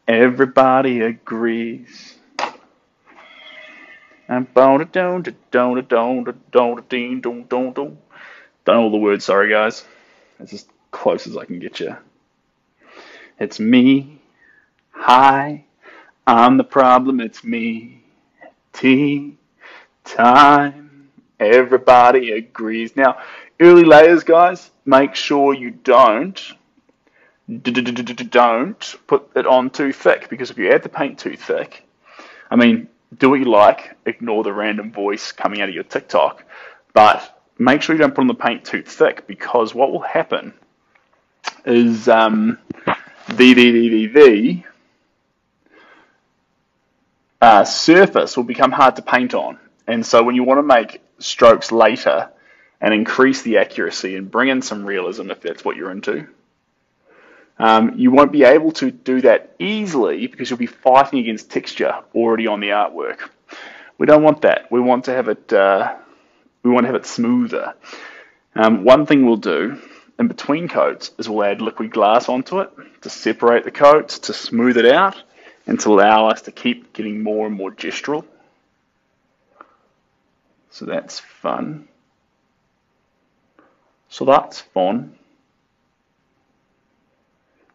everybody agrees. Don't know all the words, sorry guys. It's as close as I can get you. It's me. Hi. I'm the problem. It's me. Tea time. Everybody agrees. Now, early layers, guys, make sure you don't put it on too thick, because if you add the paint too thick, I mean, do what you like, ignore the random voice coming out of your TikTok, but make sure you don't put on the paint too thick, because what will happen is the surface will become hard to paint on. And so when you want to make strokes later and increase the accuracy and bring in some realism, if that's what you're into, you won't be able to do that easily, because you'll be fighting against texture already on the artwork. We don't want that. We want to have it. We want to have it smoother. One thing we'll do in between coats is we'll add liquid glass onto it to separate the coats, to smooth it out, and to allow us to keep getting more and more gestural. So that's fun.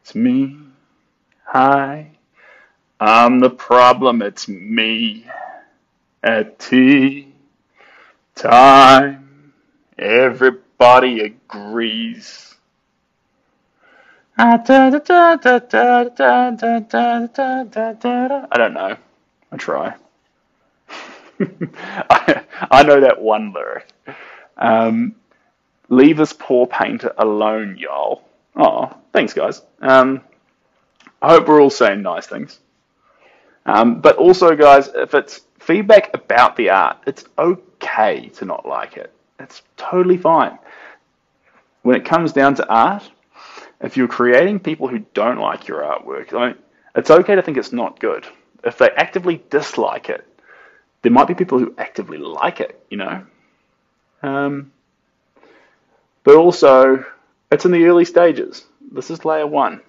It's me. Hi. I'm the problem. It's me. At tea time, everybody agrees. I don't know. I try. I know that one lyric. Leave this poor painter alone, y'all. Oh, thanks, guys. I hope we're all saying nice things. But also, guys, if it's feedback about the art, it's okay to not like it. It's totally fine. When it comes down to art, if you're creating people who don't like your artwork, I mean, it's okay to think it's not good. If they actively dislike it, there might be people who actively like it, you know. But also, it's in the early stages. This is layer 1.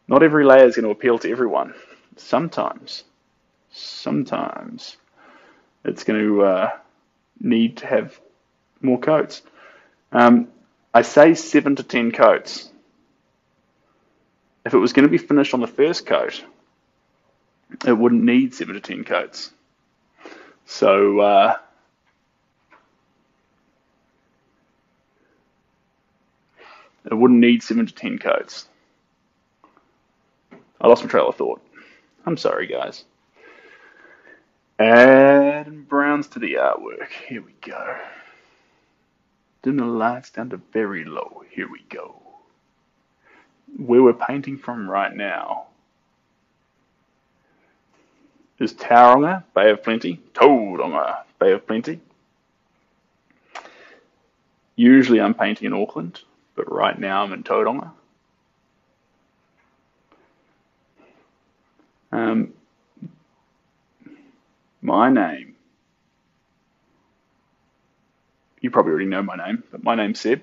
Not every layer is going to appeal to everyone. Sometimes it's going to need to have more coats. I say 7 to 10 coats. If it was going to be finished on the first coat, it wouldn't need 7 to 10 coats. So it wouldn't need 7 to 10 coats. I lost my trail of thought. I'm sorry, guys. Add browns to the artwork. Here we go. Dim the lights down to very low. Here we go. Where we're painting from right now is Tauranga, Bay of Plenty. Tauranga, Bay of Plenty. Usually I'm painting in Auckland, but right now I'm in Tauranga. My name, you probably already know my name, but my name's Seb.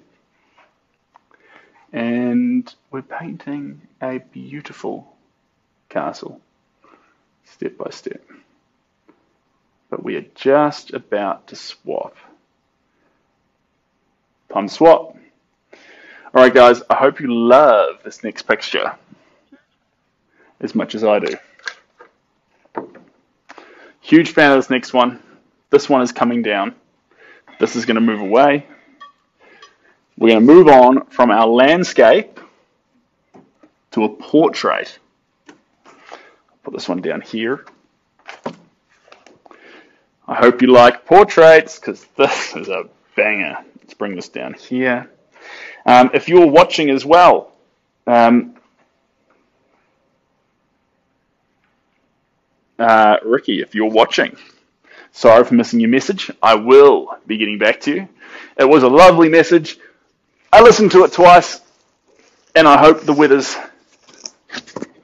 And we're painting a beautiful castle, step by step. But we are just about to swap. Time to swap. Alright guys, I hope you love this next picture as much as I do. Huge fan of this next one. This one is coming down. This is going to move away. We're going to move on from our landscape to a portrait. Put this one down here. I hope you like portraits, because this is a banger. Let's bring this down here. If you're watching as well, Ricky, if you're watching, sorry for missing your message. I will be getting back to you. It was a lovely message. I listened to it twice, and I hope the weather's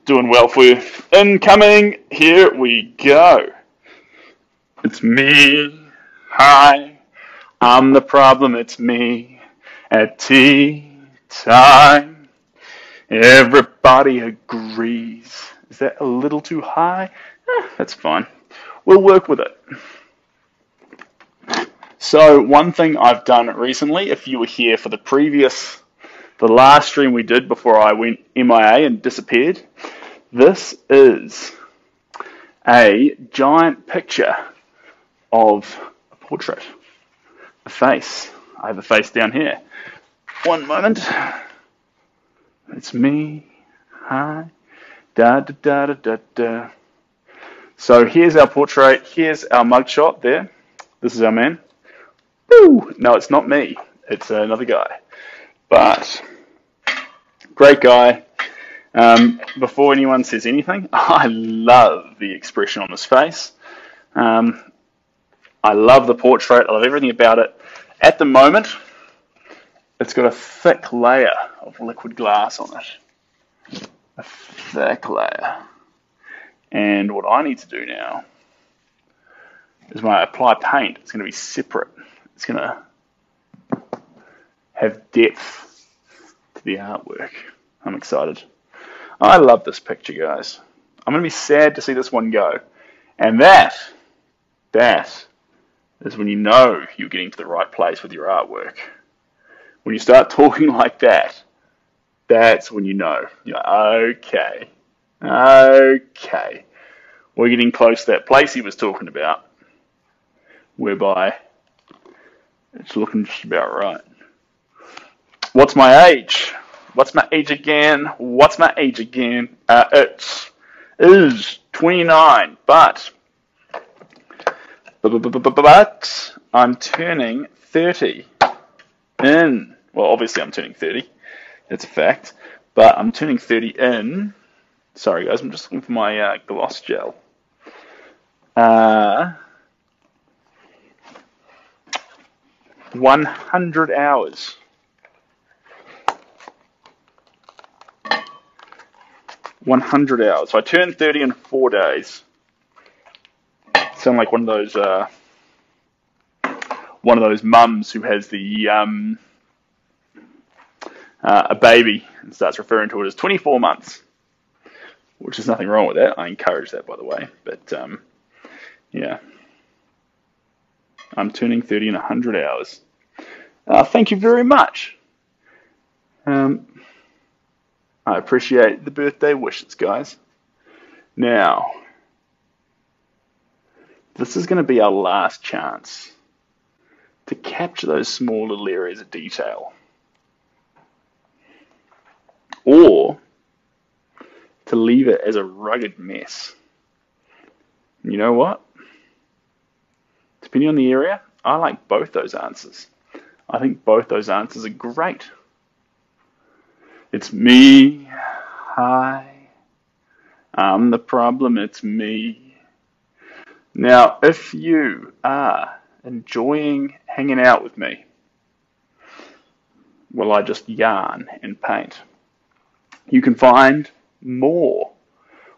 doing well for you. Incoming, here we go. It's me. Hi. I'm the problem, it's me. At tea time, everybody agrees. Is that a little too high? That's fine. We'll work with it. So one thing I've done recently, if you were here for the last stream we did before I went MIA and disappeared, this is a giant picture of a portrait, a face. I have a face down here. One moment. It's me. Hi. Da da da da da da. So here's our portrait. Here's our mugshot there. This is our man. Woo! No, it's not me. It's another guy. But great guy. Before anyone says anything, I love the expression on his face. I love the portrait. I love everything about it. At the moment, it's got a thick layer of liquid glass on it. A thick layer. And what I need to do now is when I apply paint, it's going to be separate. It's going to have depth to the artwork. I'm excited. I love this picture, guys. I'm going to be sad to see this one go. And that is when you know you're getting to the right place with your artwork. When you start talking like that, that's when you know. You're like, okay. We're getting close to that place he was talking about, whereby it's looking just about right. What's my age? What's my age again? It is 29, but I'm turning 30 in, well, obviously I'm turning 30, that's a fact, but I'm turning 30 in, sorry guys, I'm just looking for my gloss gel. 100 hours. 100 hours. So I turned 30 in 4 days. Sound like one of those mums who has a baby and starts referring to it as 24 months, which is nothing wrong with that. I encourage that, by the way. But yeah, I'm turning 30 in 100 hours. Thank you very much. I appreciate the birthday wishes, guys. Now, this is going to be our last chance to capture those small little areas of detail. Or to leave it as a rugged mess. You know what? Depending on the area, I like both those answers. I think both those answers are great. It's me. Hi. I'm the problem. It's me. Now, if you are enjoying hanging out with me while I just yarn and paint, you can find more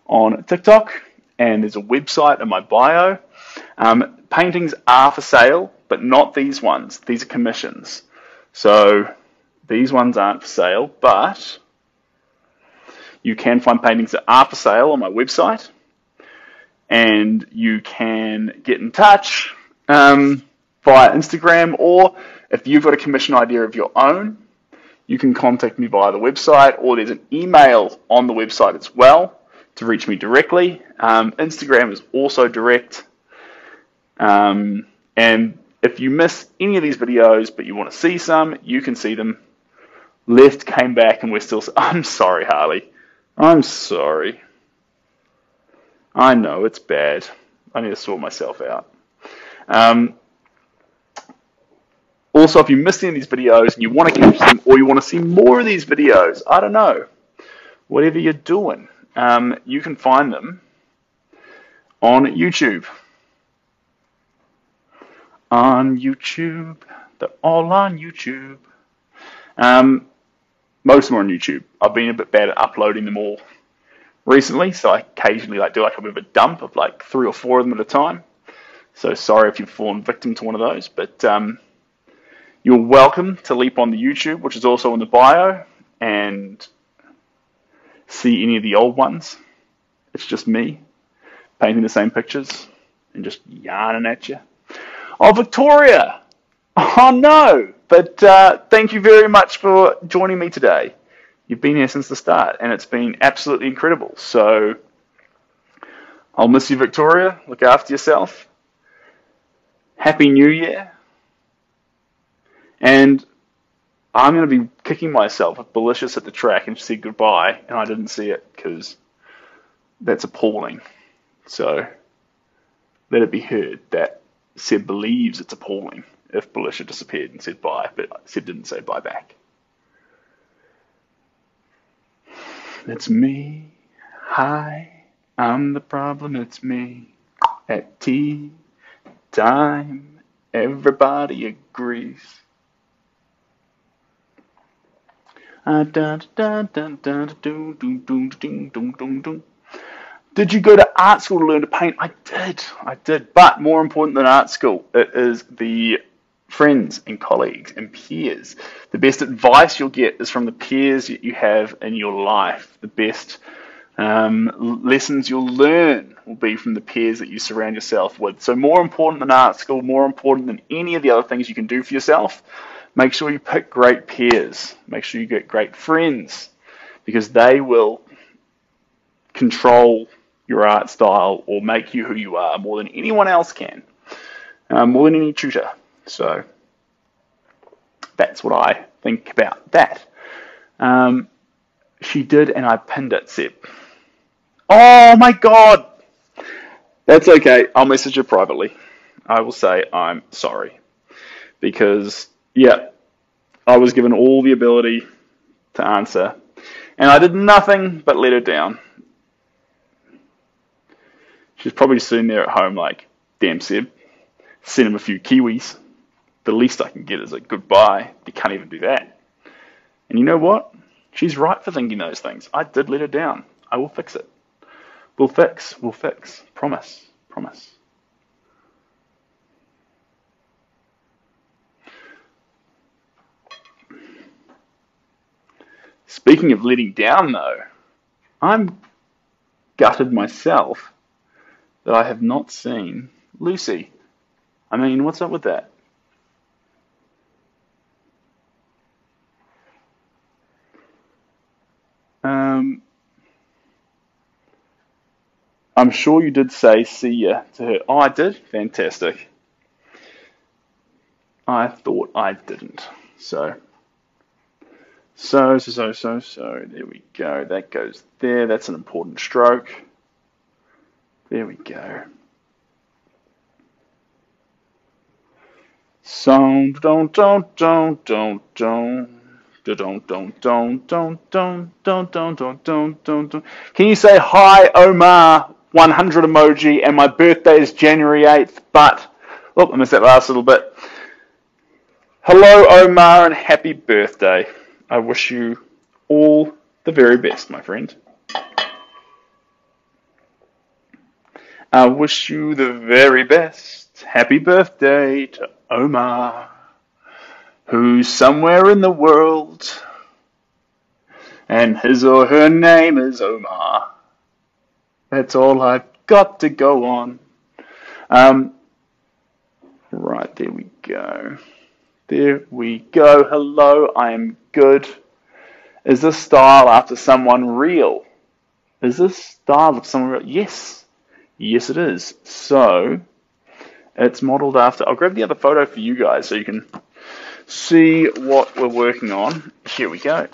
on TikTok, and there's a website in my bio. Paintings are for sale, but not these ones. These are commissions. So these ones aren't for sale, but you can find paintings that are for sale on my website, and you can get in touch via Instagram, or if you've got a commission idea of your own, you can contact me via the website, or there's an email on the website as well to reach me directly. Instagram is also direct. And if you miss any of these videos but you want to see some, you can see them. Left, came back, and we're still... I'm sorry, Harley. I'm sorry. I know, it's bad. I need to sort myself out. Also, if you missed any of these videos and you want to catch them, or you want to see more of these videos, I don't know, whatever you're doing, you can find them on YouTube. On YouTube. They're all on YouTube. Most of them are on YouTube. I've been a bit bad at uploading them all recently, so I occasionally do like a bit of a dump of like 3 or 4 of them at a time. So sorry if you've fallen victim to one of those, but you're welcome to leap on the YouTube, which is also in the bio, and see any of the old ones. It's just me painting the same pictures and just yarning at you. Oh, Victoria! Oh no! But thank you very much for joining me today. You've been here since the start, and it's been absolutely incredible. So I'll miss you, Victoria. Look after yourself. Happy New Year. And I'm going to be kicking myself if Belicious at the track and said goodbye, and I didn't see it, because that's appalling. So let it be heard that Seb believes it's appalling if Belisha disappeared and said bye, but Seb didn't say bye back. It's me. Hi, I'm the problem. It's me. At tea time, everybody agrees. Did you go to art school to learn to paint? I did. But more important than art school, it is the friends and colleagues and peers. The best advice you'll get is from the peers that you have in your life. The best lessons you'll learn will be from the peers that you surround yourself with. So more important than art school, more important than any of the other things you can do for yourself, make sure you pick great peers. Make sure you get great friends, because they will control your art style or make you who you are more than anyone else can, more than any tutor. So that's what I think about that. She did, and I pinned it, Seb. Oh my God! That's okay. I'll message her privately. I will say I'm sorry. Because, yeah, I was given all the ability to answer, and I did nothing but let her down. She's probably sitting there at home like, damn, Seb, send him a few Kiwis. The least I can get is a goodbye. You can't even do that. And you know what? She's right for thinking those things. I did let her down. I will fix it. We'll fix. Promise. Speaking of letting down, though, I'm gutted myself that I have not seen Lucy. I mean, what's up with that? I'm sure you did say see ya to her. Oh, I did? Fantastic. I thought I didn't. So, there we go. That goes there. That's an important stroke. There we go. Song, don't. Can you say hi, Omar? 100 emoji, and my birthday is January 8th, but I missed that last little bit. Hello, Omar, and happy birthday. I wish you all the very best, my friend. I wish you the very best. Happy birthday to Omar, who's somewhere in the world, and his or her name is Omar. That's all I've got to go on. Right, there we go. Hello, I am good. Is this style after someone real? Yes, it is. So, it's modelled after... I'll grab the other photo for you guys so you can see what we're working on. Here we go.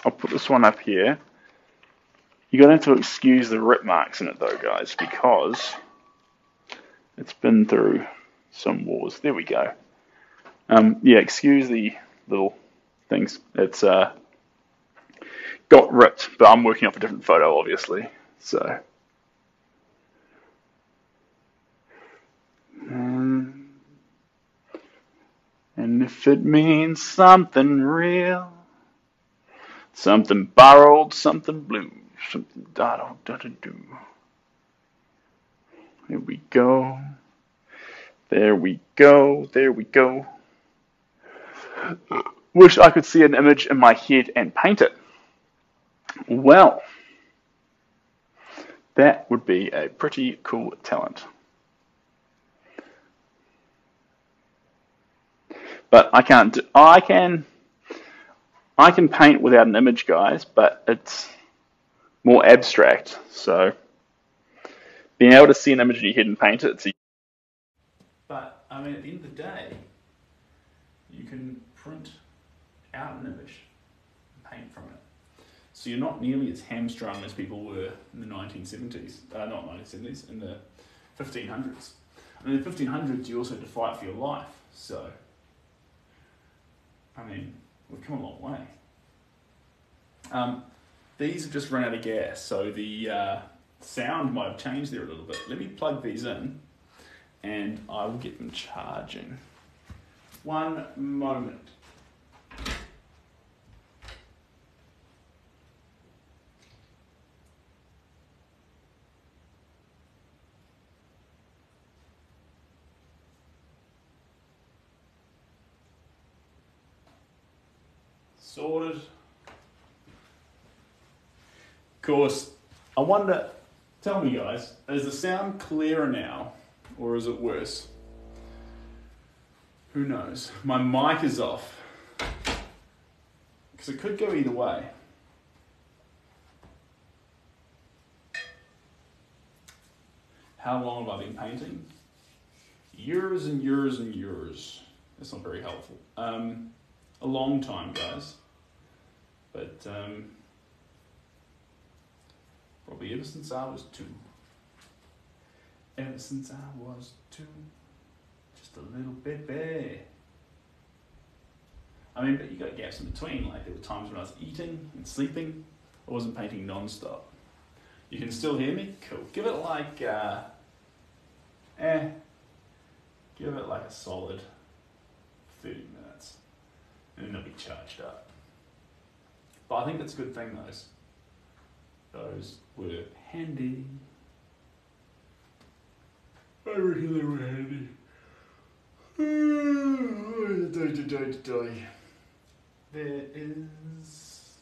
I'll put this one up here. You're going to have to excuse the rip marks in it though, guys, because it's been through some wars. There we go. Excuse the little things. It's got ripped, but I'm working off a different photo, obviously. So, and if it means something real, something borrowed, something blue, something da-da-da-da-do. There we go. Wish I could see an image in my head and paint it. Well, that would be a pretty cool talent. But I can't. I can paint without an image, guys, but it's more abstract. So being able to see an image in your head and paint it, but I mean, at the end of the day, you can print out an image and paint from it. So you're not nearly as hamstrung as people were in the 1970s. Not 1970s, in the 1500s. I mean, in the 1500s, you also had to fight for your life. So, I mean, we've come a long way. These have just run out of gas, so the sound might have changed there a little bit. Let me plug these in, and I will get them charging. One moment. Sorted. Of course, I wonder, tell me guys, is the sound clearer now or is it worse? Who knows? My mic is off because it could go either way. How long have I been painting? Years and years and years. That's not very helpful. A long time, guys. But probably ever since I was 2. Ever since I was 2. Just a little baby. I mean, but you got gaps in between. Like there were times when I was eating and sleeping. I wasn't painting non-stop. You can still hear me? Cool. Give it like, give it like a solid 30 minutes. And then they'll be charged up. But I think that's a good thing, those were handy. I reckon they were handy. There is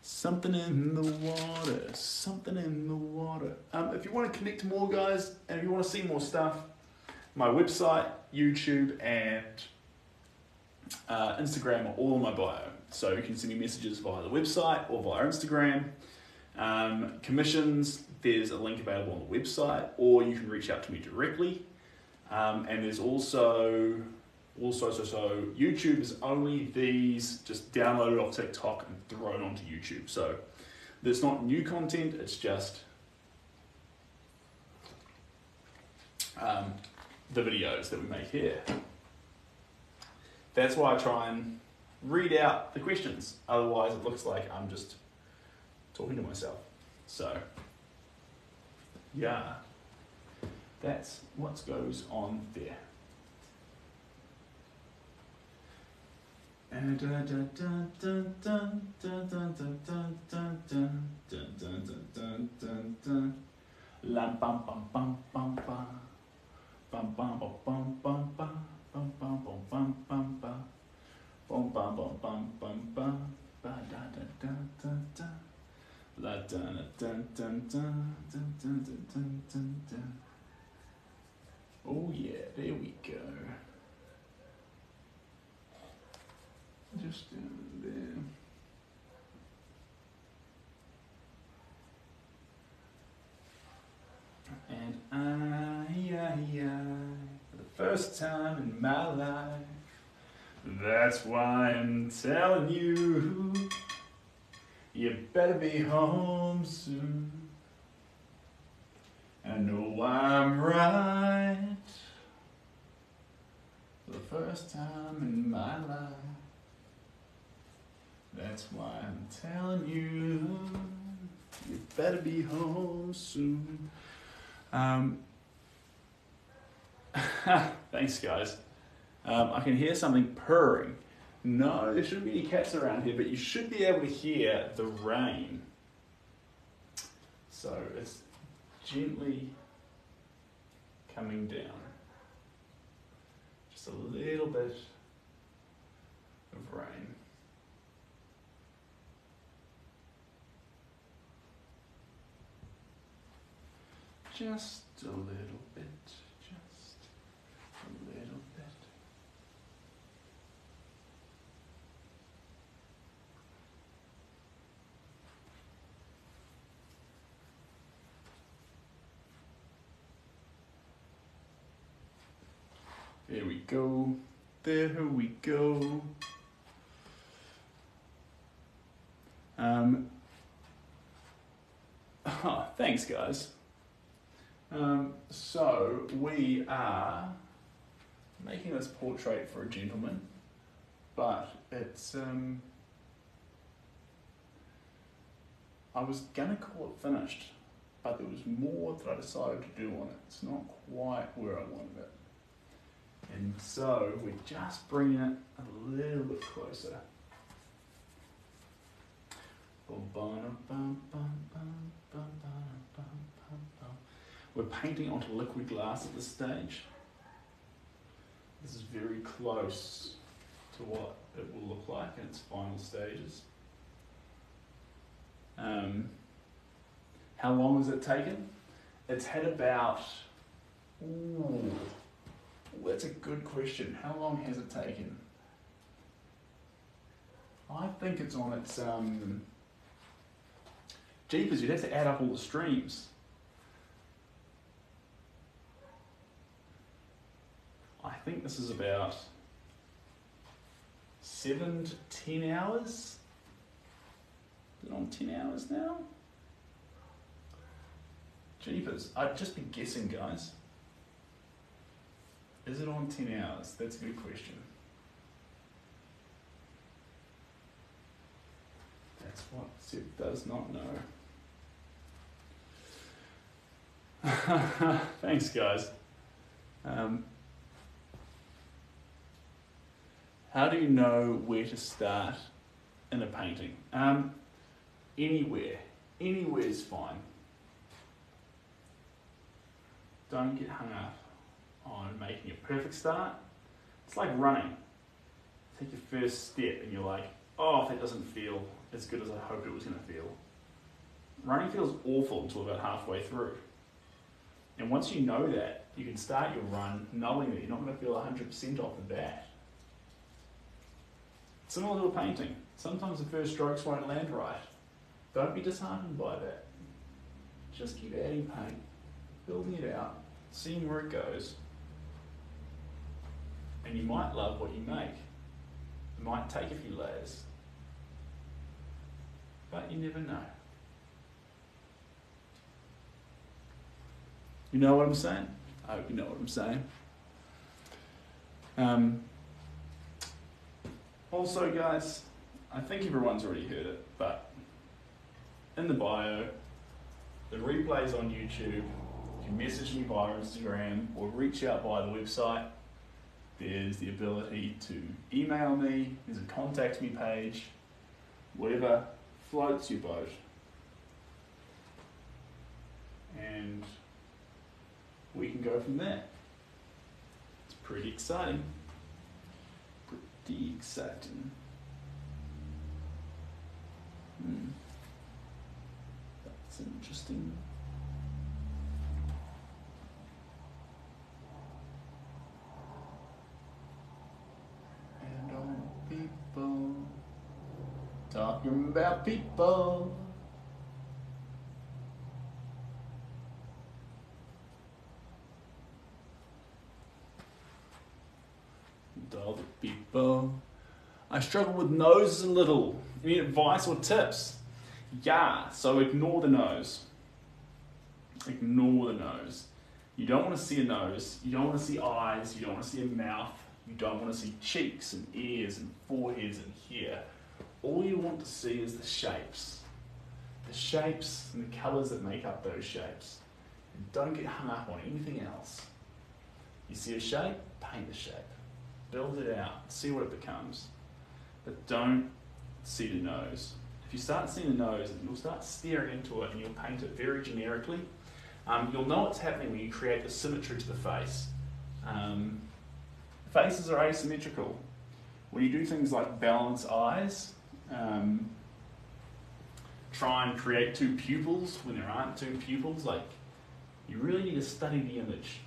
something in the water, something in the water. If you want to connect more, guys, and if you want to see more stuff, my website, YouTube, and Instagram are all in my bio. So you can send me messages via the website or via Instagram. Commissions, there's a link available on the website, or you can reach out to me directly. And there's also YouTube is only these just downloaded off TikTok and thrown onto YouTube. So there's not new content, it's just the videos that we make here. That's why I try and read out the questions. Otherwise it looks like I'm just talking to myself. So, yeah, that's what goes on there. La bum bum bum bum bum. Bum bum bum bum bum bum bum bum bum bum bum bum bum bum bum bum bum bum ba da da da da da la da da da da da da da da da. Oh yeah, there we go. Just down there. And for the first time in my life, that's why I'm telling you, you better be home soon. I know I'm right, for the first time in my life. That's why I'm telling you, you better be home soon. Thanks, guys. I can hear something purring. No, there shouldn't be any cats around here, but you should be able to hear the rain. So it's gently coming down. Just a little bit of rain. Just a little bit, just a little There we go. There we go. Thanks, guys. So we are making this portrait for a gentleman, but it's I was gonna call it finished, but there was more that I decided to do on it. It's not quite where I wanted it. And so we're just bringing it a little bit closer. We're painting onto liquid glass at this stage. This is very close to what it will look like in its final stages. How long has it taken? It's had about, that's a good question. How long has it taken? I think it's on its, jeepers, you'd have to add up all the streams. I think this is about 7 to 10 hours. Is it on 10 hours now? Jeepers, I'd just be guessing, guys. Is it on 10 hours? That's a good question. That's what Seb does not know. Thanks, guys. How do you know where to start in a painting? Anywhere. Anywhere is fine. Don't get hung up on making a perfect start. It's like running. Take your first step and you're like, oh, that doesn't feel as good as I hoped it was going to feel. Running feels awful until about halfway through. And once you know that, you can start your run knowing that you're not going to feel 100% off the bat. Similar to a painting. Sometimes the first strokes won't land right. Don't be disheartened by that. Just keep adding paint, building it out, seeing where it goes. And you might love what you make. It might take a few layers. But you never know. You know what I'm saying? I hope you know what I'm saying. Also, guys, I think everyone's already heard it, but in the bio, the replay's on YouTube. If you message me via Instagram or reach out via the website, there's the ability to email me, there's a contact me page, whatever floats your boat. And we can go from there. It's pretty exciting. Pretty exciting. That's interesting. And all people talking about people. And all the people. I struggle with noses a little. Any advice or tips? Yeah, so ignore the nose. Ignore the nose. You don't want to see a nose, you don't want to see eyes, you don't want to see a mouth, you don't want to see cheeks and ears and foreheads and hair. All you want to see is the shapes. The shapes and the colours that make up those shapes. And don't get hung up on anything else. You see a shape, paint the shape. Build it out, see what it becomes. But don't see the nose. If you start seeing the nose, you'll start staring into it and you'll paint it very generically. You'll know what's happening when you create the symmetry to the face. Faces are asymmetrical. When you do things like balance eyes, try and create two pupils when there aren't two pupils, like, you really need to study the image.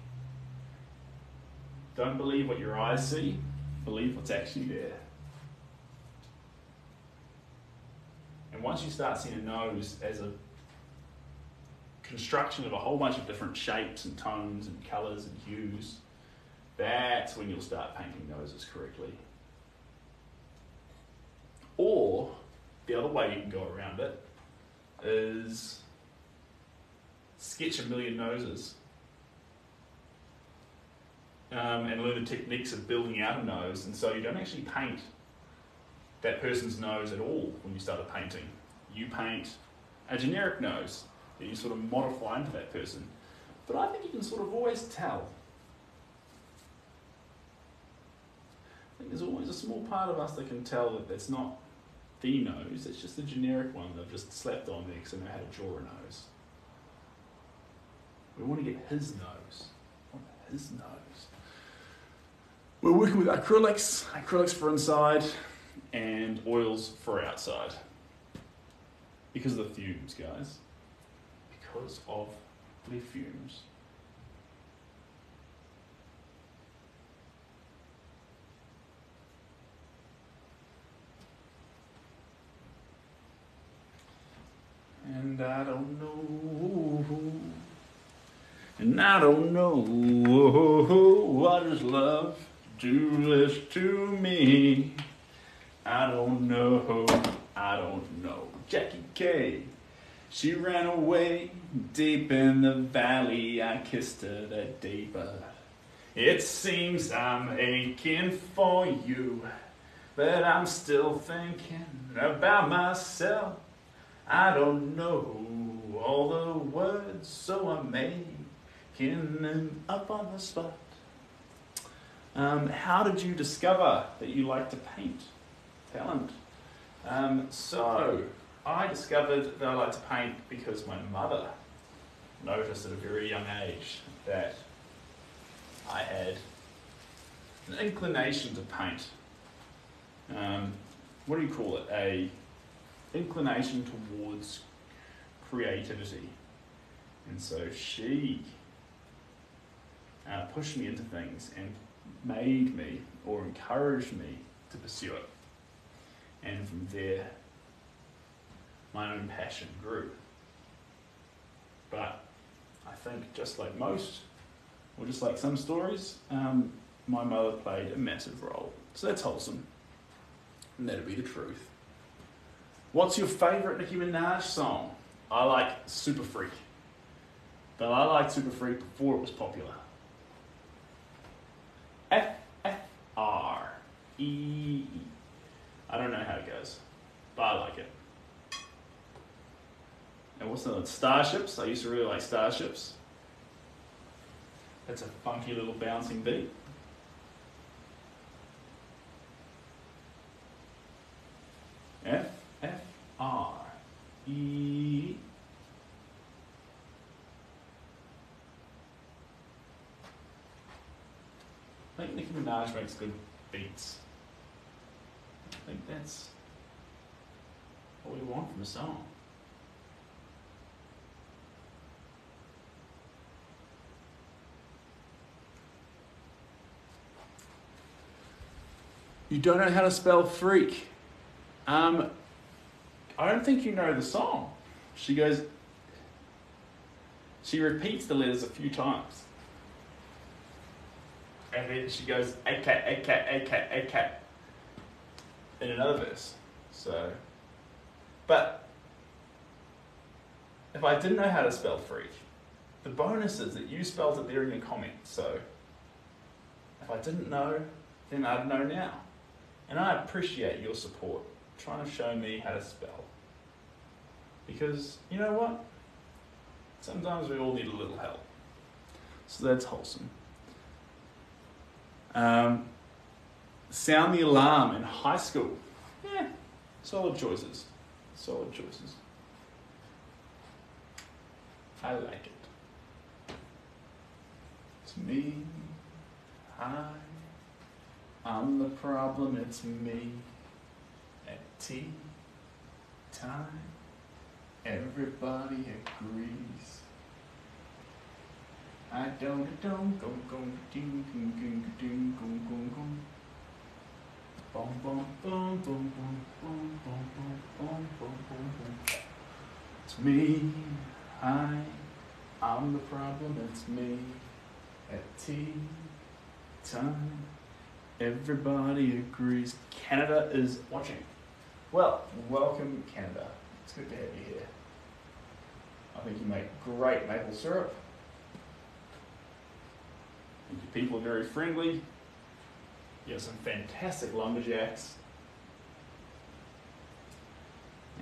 Don't believe what your eyes see, believe what's actually there. And once you start seeing a nose as a construction of a whole bunch of different shapes and tones and colours and hues, that's when you'll start painting noses correctly. Or the other way you can go around it is sketch a million noses and learn the techniques of building out a nose, and so you don't actually paint that person's nose at all when you start painting. You paint a generic nose that you sort of modify into that person. But I think you can sort of always tell. I think there's always a small part of us that can tell that that's not the nose, it's just a generic one they've just slapped on there because they know how to draw a nose. We want to get his nose. We want his nose. We're working with acrylics for inside and oils for outside. Because of the fumes, guys. Because of the fumes. And I don't know what does love do this to me. I don't know. Jackie K, she ran away deep in the valley. I kissed her that day, but it seems I'm aching for you, but I'm still thinking about myself. I don't know all the words, so I'm making them up on the spot. How did you discover that you like to paint? Talent. So I discovered that I like to paint because my mother noticed at a very young age that I had an inclination to paint. What do you call it? A inclination towards creativity. And so she pushed me into things and made me or encouraged me to pursue it. And from there, my own passion grew. But I think just like most, or just like some stories, my mother played a massive role. So that's wholesome. And that'd be the truth. What's your favourite Nicki Minaj song? I like Super Freak. But I liked Super Freak before it was popular. F-F-R-E-E. I don't know how it goes, but I like it. And what's the Starships? I used to really like Starships. That's a funky little bouncing beat. F-F-R-E-E. I think Nicki Minaj makes good beats. I think that's what we want from a song. You don't know how to spell freak. I don't think you know the song. She repeats the letters a few times. And then she goes, AK, AK, AK, AK, in another verse. So, but if I didn't know how to spell freak, the bonus is that you spelled it there in your comments. So, if I didn't know, then I'd know now. And I appreciate your support, trying to show me how to spell. Because, you know what? Sometimes we all need a little help. So that's wholesome. Sound the alarm in high school. Yeah, solid choices. Solid choices. I like it. It's me. I'm the problem, it's me. At tea time, everybody agrees. I don't go ding ding ding ding gong gong gong. Boom boom boom boom boom boom boom boom boom boom boom boom. It's me. I'm the problem. It's me. At tea time. Everybody agrees Canada is watching. Well, welcome Canada. It's good to have you here. I think you make great maple syrup. I think your people are very friendly. You have some fantastic lumberjacks.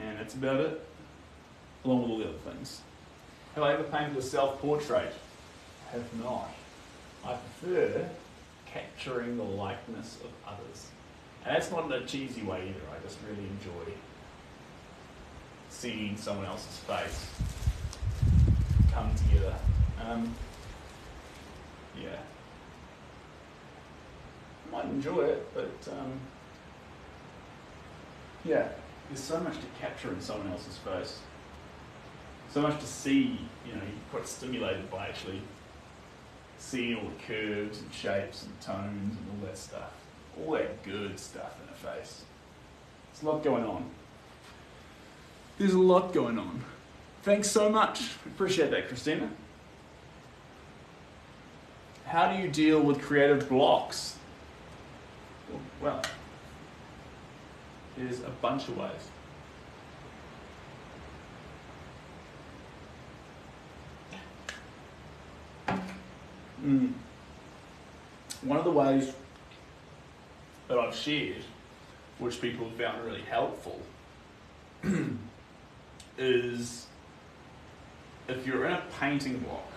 And that's about it, along with all the other things. Have I ever painted a self-portrait? I have not. I prefer capturing the likeness of others. And that's not in a cheesy way either. I just really enjoy seeing someone else's face come together. Yeah. I might enjoy it, but yeah, there's so much to capture in someone else's face. So much to see, you know, you're quite stimulated by actually seeing all the curves and shapes and tones and all that stuff. All that good stuff in a face. There's a lot going on. There's a lot going on. Thanks so much. Appreciate that, Christina. How do you deal with creative blocks? Well, there's a bunch of ways. One of the ways that I've shared, which people have found really helpful, is if you're in a painting block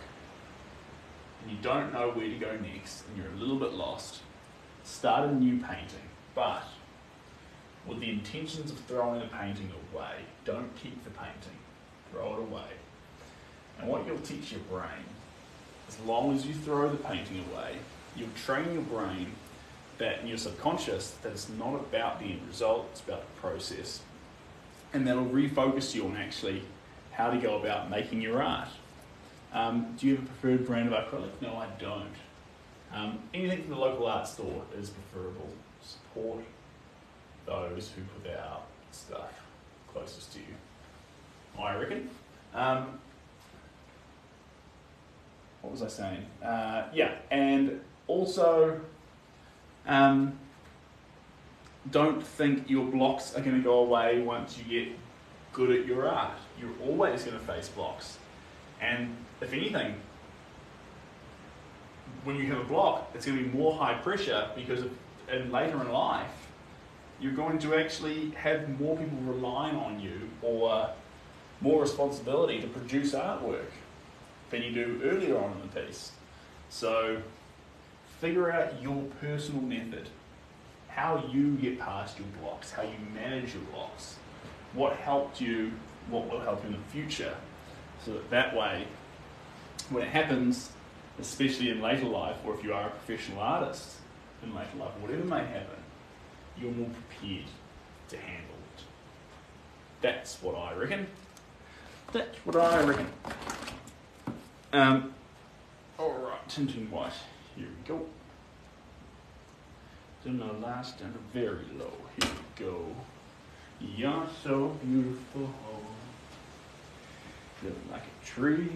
and you don't know where to go next and you're a little bit lost, start a new painting, but with the intentions of throwing the painting away. Don't keep the painting, throw it away. And what you'll teach your brain, as long as you throw the painting away, you'll train your brain that in your subconscious that it's not about the end result, it's about the process. And that'll refocus you on actually how to go about making your art. Do you have a preferred brand of acrylic? No, I don't. Anything from the local art store is preferable. Support those who put out stuff closest to you, I reckon. What was I saying? Yeah, and also don't think your blocks are going to go away once you get good at your art. You're always going to face blocks. And if anything, when you have a block, it's going to be more high pressure because later in life, you're going to actually have more people relying on you or more responsibility to produce artwork than you do earlier on in the piece. So figure out your personal method, how you get past your blocks, how you manage your blocks, what helped you, what will help you in the future, so that way, when it happens, especially in later life, or if you are a professional artist in later life, whatever may happen, you're more prepared to handle it. That's what I reckon. That's what I reckon. Alright, tinting white. Here we go. Then the last and very low. Here we go. You're so beautiful. Look like a tree.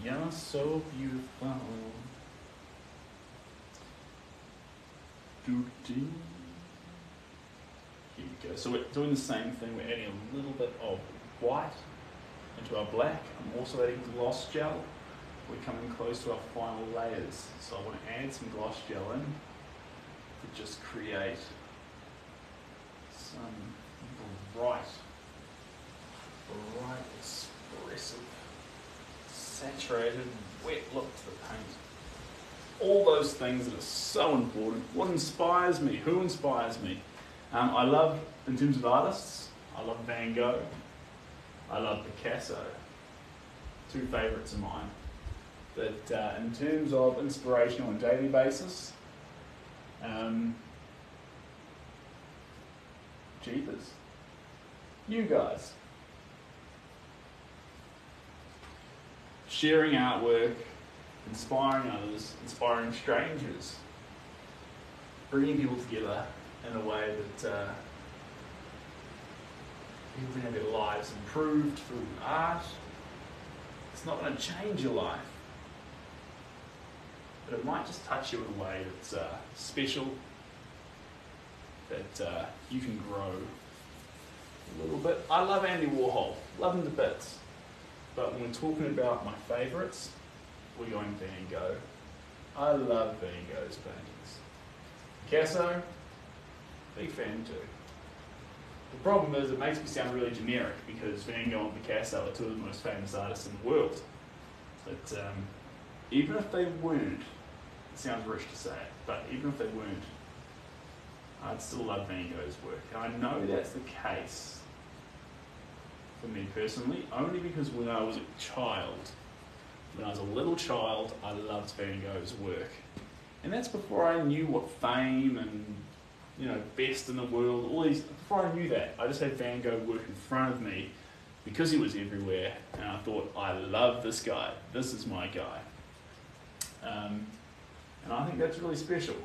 You're so beautiful. Here we go. So we're doing the same thing. We're adding a little bit of white into our black. I'm also adding gloss gel. We're coming close to our final layers. So I want to add some gloss gel in to just create some bright, expressive, saturated, wet look to the paint. All those things that are so important. What inspires me? Who inspires me? I love, in terms of artists, I love Van Gogh. I love Picasso. Two favourites of mine. But in terms of inspiration on a daily basis, jeepers. You guys. Sharing artwork, inspiring others, inspiring strangers, bringing people together in a way that people can have their lives improved through art. It's not going to change your life. but it might just touch you in a way that's special, that you can grow a little bit. I love Andy Warhol, love him to bits, but when we're talking about my favourites, we're going Van Gogh. I love Van Gogh's paintings. Picasso, big fan too. The problem is it makes me sound really generic because Van Gogh and Picasso are two of the most famous artists in the world. But even if they weren't, it sounds rich to say it, but even if they weren't, I'd still love Van Gogh's work. And I know that's the case for me personally, only because when I was a child, when I was a little child, I loved Van Gogh's work. And that's before I knew what fame and, you know, best in the world, all these, before I knew that, I just had Van Gogh work in front of me because he was everywhere, and I thought, I love this guy, this is my guy. And I think that's really special.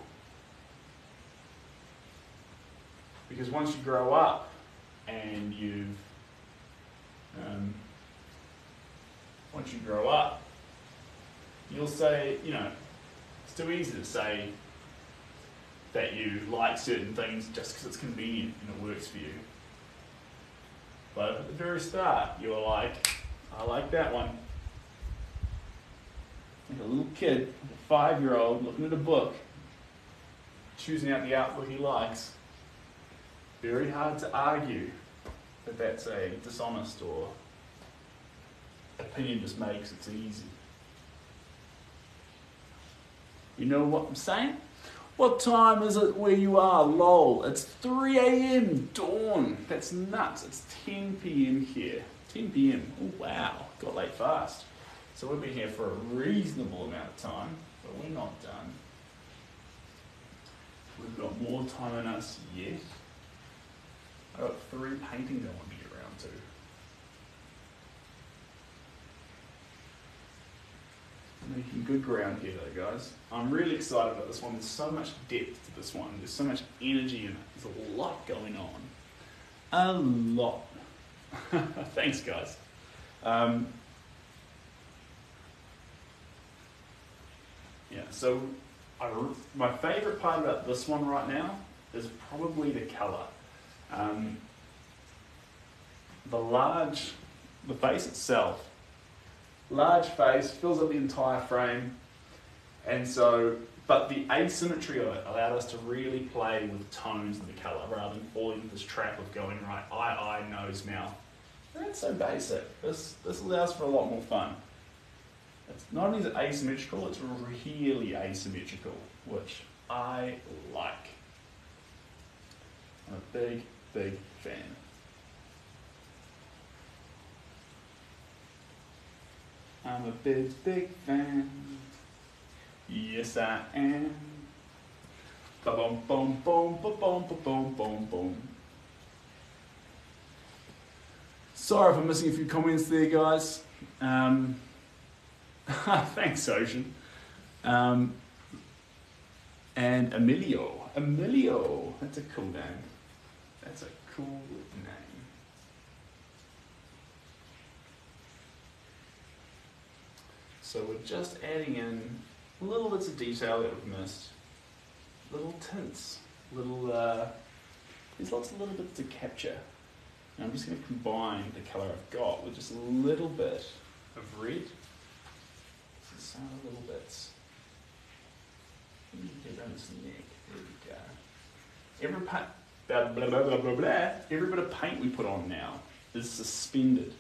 Because once you grow up and you'll say, you know, it's too easy to say that you like certain things just because it's convenient and it works for you. But at the very start, you're like, I like that one. Like a little kid, a 5-year-old, looking at a book, choosing out the artwork he likes. Very hard to argue that that's a dishonest or opinion just makes it easy. You know what I'm saying? What time is it where you are? Lol, it's 3 a.m, dawn. That's nuts. It's 10 p.m. here. 10 p.m. Oh, wow, got late fast. So we've been here for a reasonable amount of time, but we're not done. We've got more time in us yet. I've got 3 paintings I want to get around to. Making good ground here though, guys. I'm really excited about this one. There's so much depth to this one. There's so much energy in it. There's a lot going on. A lot. Thanks, guys. Yeah, so my favourite part about this one right now is probably the colour. The face itself, large face, fills up the entire frame, and so, but the asymmetry of it allowed us to really play with tones of the colour rather than falling into this trap of going right eye, nose, mouth. That's so basic. This allows for a lot more fun. It's not only is it asymmetrical, it's really asymmetrical, which I like. I'm a big, big fan. I'm a big, big fan. Yes, I am. Ba-boom, boom, boom, ba-boom, ba-boom, boom, boom. Sorry if I'm missing a few comments there, guys. Thanks, Ocean. And Emilio. Emilio. That's a cool name. That's a cool name. So we're just adding in little bits of detail that we've missed. Little tints. There's lots of little bits to capture. And I'm just going to combine the colour I've got with just a little bit of red. Some little bits. Get around his neck. There we go. Every bit of paint we put on now is suspended.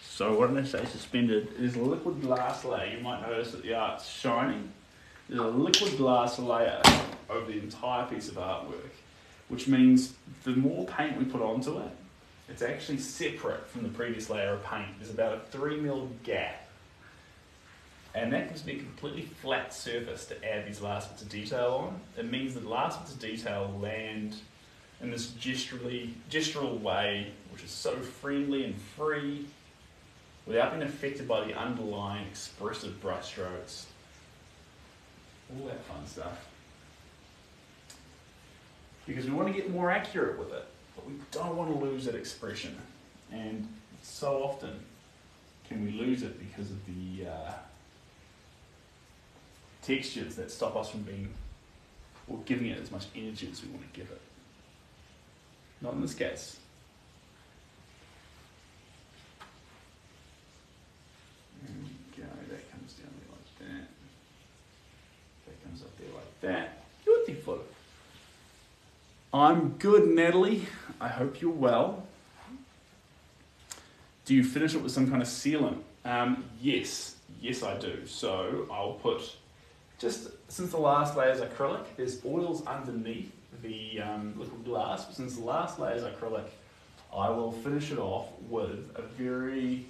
So when I say suspended, it is a liquid glass layer. You might notice that the art's shining. There's a liquid glass layer over the entire piece of artwork, which means the more paint we put onto it, it's actually separate from the previous layer of paint. There's about a 3mm gap. And that gives me a completely flat surface to add these last bits of detail on. It means that the last bits of detail land in this gestural way, which is so friendly and free, without being affected by the underlying expressive brushstrokes. All that fun stuff. Because we want to get more accurate with it, but we don't want to lose that expression. And so often can we lose it because of the textures that stop us from being, or giving it as much energy as we want to give it. Not in this case. There we go, that comes down there like that. That comes up there like that. Beautiful. I'm good, Natalie. I hope you're well. Do you finish it with some kind of sealant? Yes, I do. So I'll put, just since the last layer is acrylic, there's oils underneath the little glass, but since the last layer is acrylic, I will finish it off with a very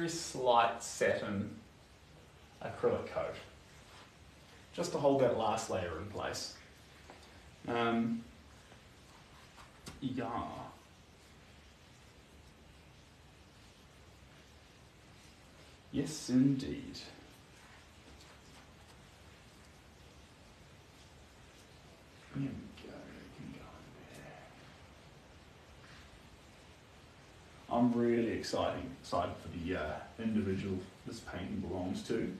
slight satin acrylic coat, just to hold that last layer in place. Yeah. Yes, indeed. Here we go. Can go in there. I'm really excited for the individual this painting belongs to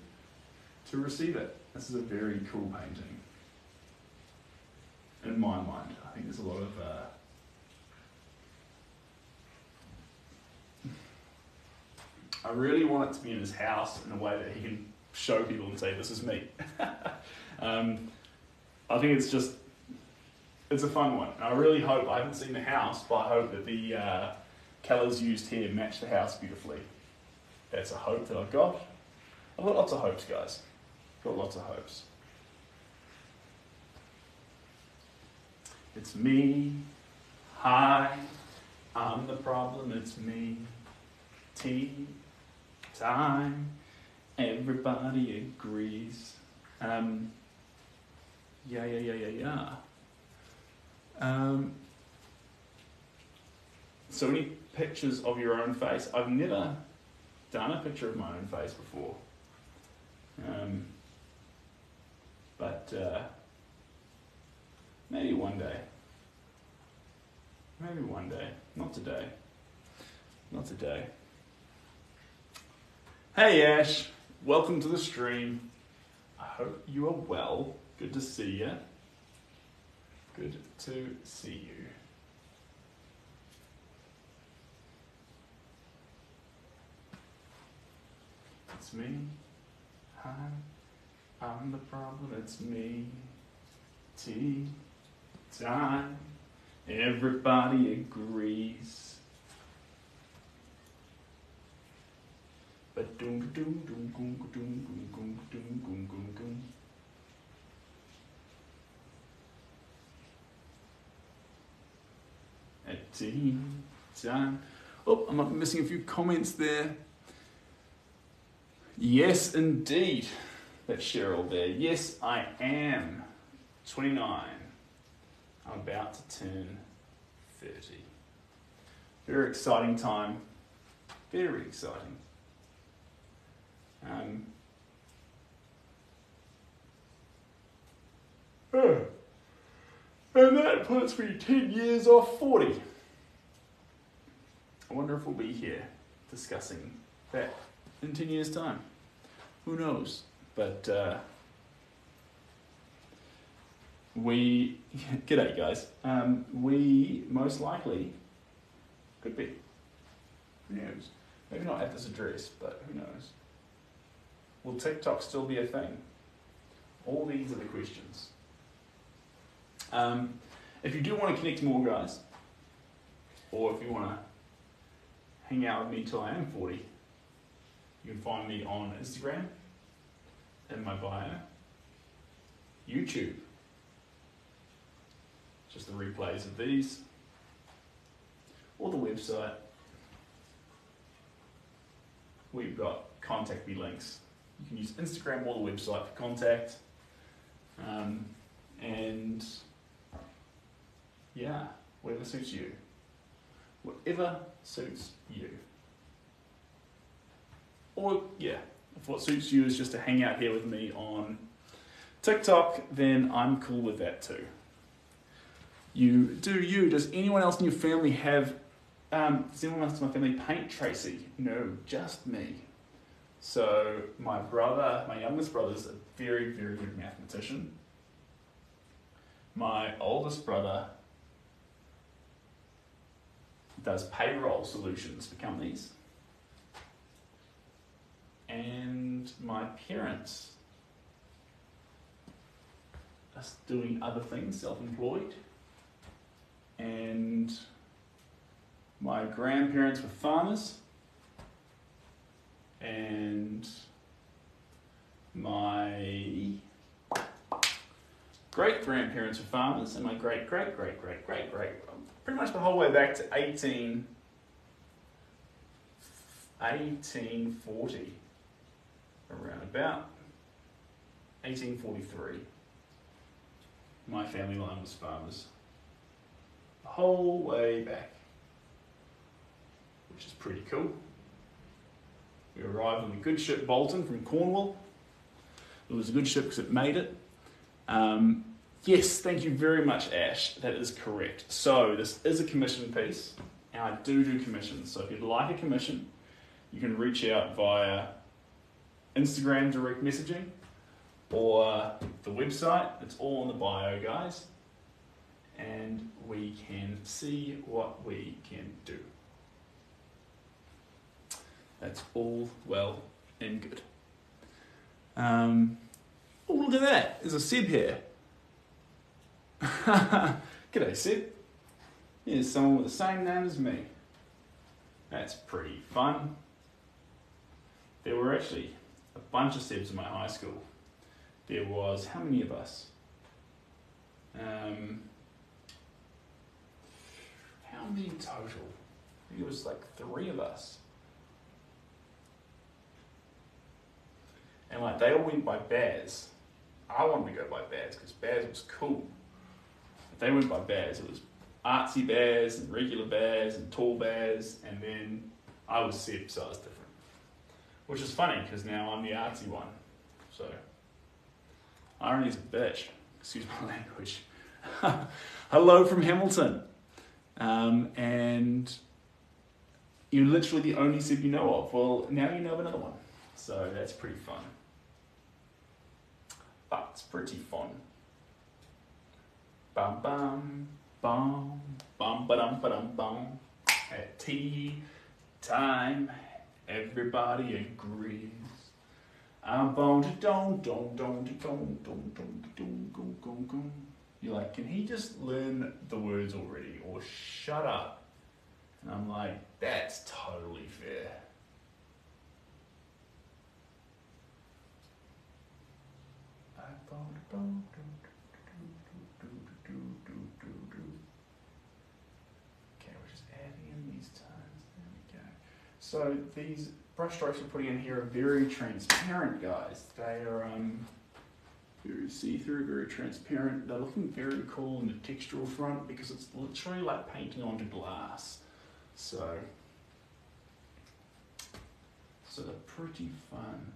receive it. This is a very cool painting. In my mind, I think there's a lot of I really want it to be in his house in a way that he can show people and say, this is me. I think it's a fun one. I really hope, I haven't seen the house, but I hope that the colours used here match the house beautifully. That's a hope that I've got. I've got lots of hopes, guys. Got lots of hopes. It's me. Hi. I'm the problem. It's me. Tea time. Everybody agrees. Yeah. So any pictures of your own face? I've never done a picture of my own face before. But maybe one day. Maybe one day. Not today. Not today. Hey Ash, welcome to the stream. I hope you are well. Good to see you. Good to see you. It's me. Hi. I'm the problem. It's me. Tea time. Everybody agrees. But doom doom doom doom doom doom doom doom doom doom. At tea time. Oh, I'm missing a few comments there. Yes, indeed. That's Cheryl there. Yes, I am 29. I'm about to turn 30. Very exciting time. Very exciting. And that puts me 10 years off 40. I wonder if we'll be here discussing that in 10 years' time. Who knows? But g'day guys. We most likely could be. Who knows? Maybe not at this address, but who knows? Will TikTok still be a thing? All these are the questions. If you do want to connect more, guys, or if you want to hang out with me till I am 40, you can find me on Instagram, in my bio, YouTube, just the replays of these, or the website. We've got contact me links. You can use Instagram or the website for contact. And yeah, whatever suits you. Whatever suits you. Or yeah, if what suits you is just to hang out here with me on TikTok, then I'm cool with that too. You do you. Does anyone else in your family have, does anyone else in my family paint, Tracy? No, just me. So my youngest brother's a very, very good mathematician. My oldest brother does payroll solutions for companies. And my parents are doing other things, self-employed. And my grandparents were farmers. And my great-grandparents were farmers, and my great-great-great-great-great-great, pretty much the whole way back to 1840, around about 1843. My family line was farmers. The whole way back, which is pretty cool. We arrived on the good ship Bolton from Cornwall. It was a good ship because it made it. Yes, thank you very much, Ash. That is correct. So this is a commission piece, and I do commissions. So if you'd like a commission, you can reach out via Instagram direct messaging or the website. It's all in the bio, guys. And we can see what we can do. That's all well and good. Oh, look at that. There's a Seb here. G'day, Seb. Here's someone with the same name as me. That's pretty fun. There were actually a bunch of Sebs in my high school. There was, how many of us? How many in total? I think it was like 3 of us. And like they all went by Baz. I wanted to go by Baz because Baz was cool. But they went by Baz. It was artsy Baz and regular Baz and tall Baz, and then I was Seb, so I was different. Which is funny because now I'm the artsy one. So irony's a bitch. Excuse my language. Hello from Hamilton. And you're literally the only Seb you know of. Well, now you know of another one. So that's pretty fun. That's pretty fun. Bum bum bum bum ba dum ba dum bum. At tea time, everybody agrees. I'm born to don. You're like, can he just learn the words already, or shut up? And I'm like, that's totally fair. Okay, we're just adding in these tones. There we go. So these brush strokes we're putting in here are very transparent, guys. They are very see-through, very transparent. They're looking very cool on the textural front because it's literally like painting onto glass. So they're pretty fun.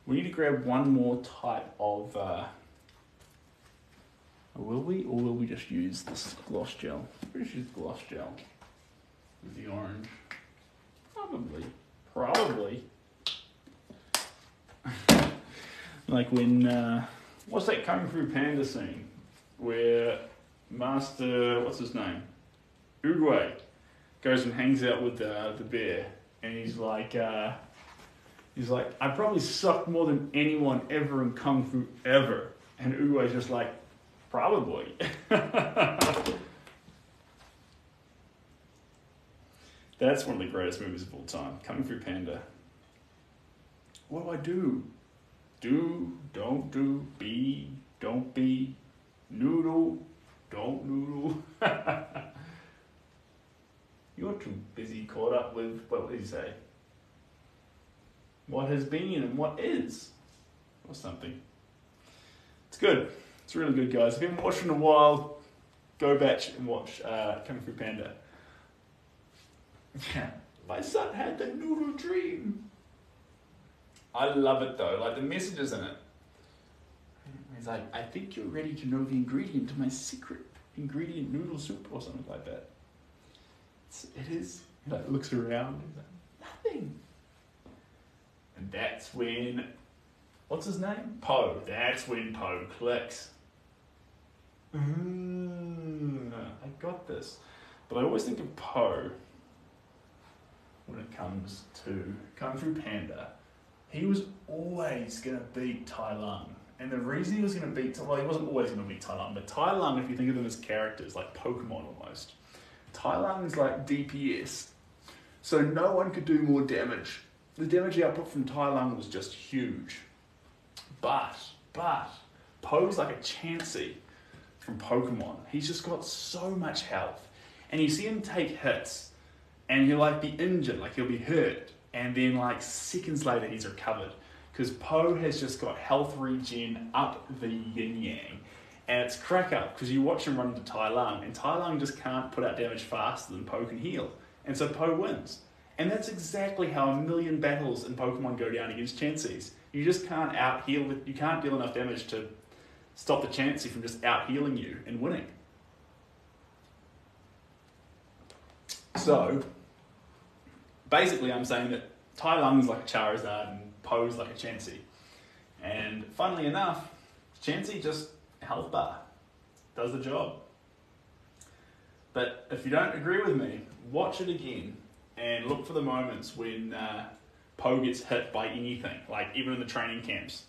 We need to grab one more type of, will we? Or will we just use this gloss gel? We'll just use gloss gel with the orange. Probably. Like when, what's that Kung Fu Panda scene? Where Master, what's his name? Uguay goes and hangs out with the bear. And he's like, I probably sucked more than anyone ever in Kung Fu ever. And Uguay's just like, probably. That's one of the greatest movies of all time. Kung Fu Panda. What do I do? Do, don't do, be, don't be, noodle, don't noodle. You're too busy caught up with, what did he say? What has been and what is, or something. It's good. It's really good, guys. If you haven't watched it in a while, go back and watch Kung Fu Panda. My son had the noodle dream. I love it though, like the messages in it. He's like, I think you're ready to know the ingredient to my secret ingredient noodle soup or something like that. It is. He like looks around. He's like, nothing. And that's when, what's his name? Poe. That's when Poe clicks. I got this. But I always think of Poe when it comes to Kung Fu Panda. He was always going to beat Tai Lung. And the reason he was going to beat, well, he wasn't always going to beat Tai Lung, but Tai Lung, if you think of them as characters, like Pokemon almost, Tai Lung is like DPS. So no one could do more damage. The damage output from Tai Lung was just huge. But, Poe's like a Chansey from Pokemon. He's just got so much health. And you see him take hits, and he'll like be injured, like he'll be hurt, and then like seconds later he's recovered. Because Poe has just got health regen up the yin-yang. And it's crack up, because you watch him run into Tai Lung, and Tai Lung just can't put out damage faster than Poe can heal. And so Poe wins. And that's exactly how a million battles in Pokemon go down against Chanseys. You just can't out-heal, you can't deal enough damage to stop the Chansey from just out-healing you and winning. So, basically I'm saying that Tai Lung's like a Charizard and Poe's like a Chansey. And funnily enough, Chansey just health bar. Does the job. But if you don't agree with me, watch it again and look for the moments when Poe gets hit by anything, like even in the training camps.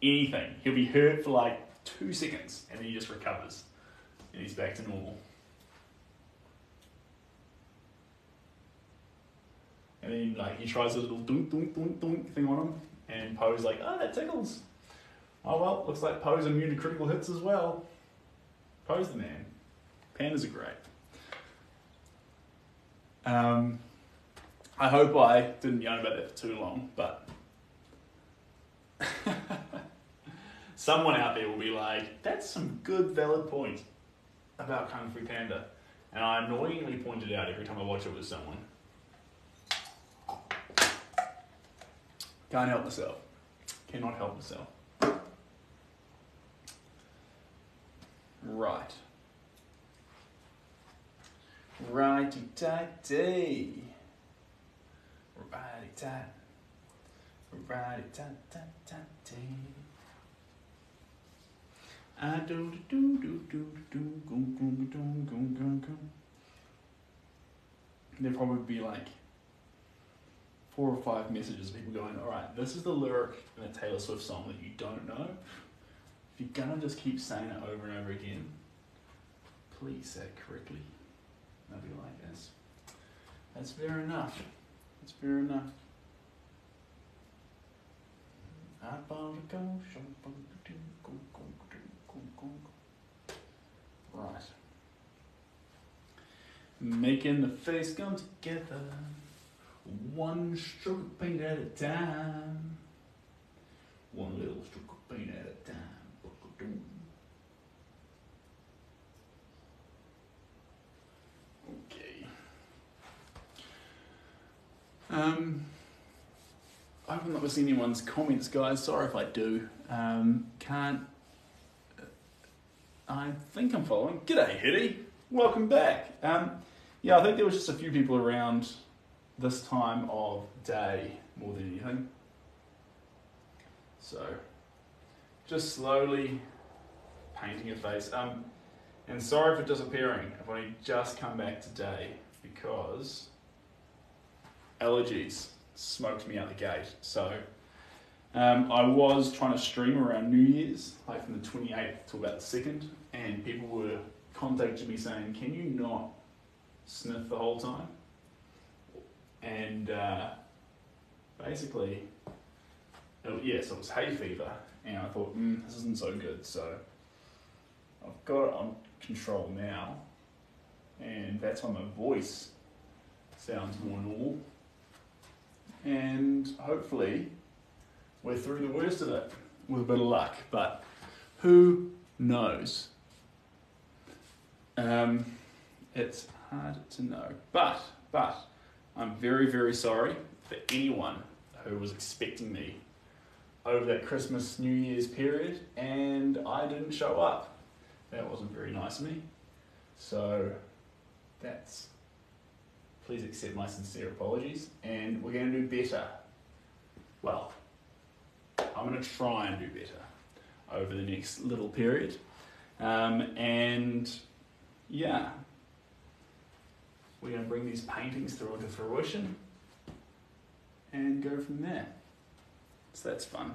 Anything. He'll be hurt for like 2 seconds and then he just recovers and he's back to normal. And then like he tries a little dunk dunk dunk dunk thing on him and Poe's like, oh, that tickles. Oh well, looks like Poe's immune to critical hits as well. Poe's the man. Pandas are great. I hope I didn't yarn about that for too long, but someone out there will be like, that's some good valid point about Kung Fu Panda. And I annoyingly point it out every time I watch it with someone. Can't help myself. Cannot help myself. Right. Righty-tighty. Righty-tight. Righty-tight-tight-tighty. I do-do-do-do-do-do-do-do-do-do-do-do. There'll probably be like 4 or 5 messages of people going, alright, this is the lyric in a Taylor Swift song that you don't know. If you're gonna just keep saying it over and over again, please say it correctly. They'll be like, that's fair enough. That's fair enough. Right. Making the face come together, one stroke of paint at a time. One little stroke of paint at a time. Okay. I haven't looked at anyone's comments, guys. Sorry if I do. Can't. I think I'm following. G'day, Hitty. Welcome back. Yeah, I think there was just a few people around this time of day more than anything. So, just slowly painting a face. And sorry for disappearing. I've only just come back today because allergies smoked me out the gate. So, I was trying to stream around New Year's, like from the 28th to about the 2nd, and people were contacting me saying, can you not sniff the whole time? And basically, so it was hay fever, and I thought, this isn't so good, so I've got it on control now, and that's why my voice sounds more normal, and hopefully we're through the worst of it with a bit of luck, but who knows? It's hard to know, but I'm very, very sorry for anyone who was expecting me over that Christmas, New Year's period, and I didn't show up. That wasn't very nice of me. So please accept my sincere apologies, and we're going to do better well, I'm going to try and do better over the next little period. And yeah, we're going to bring these paintings through into fruition and go from there. So that's fun.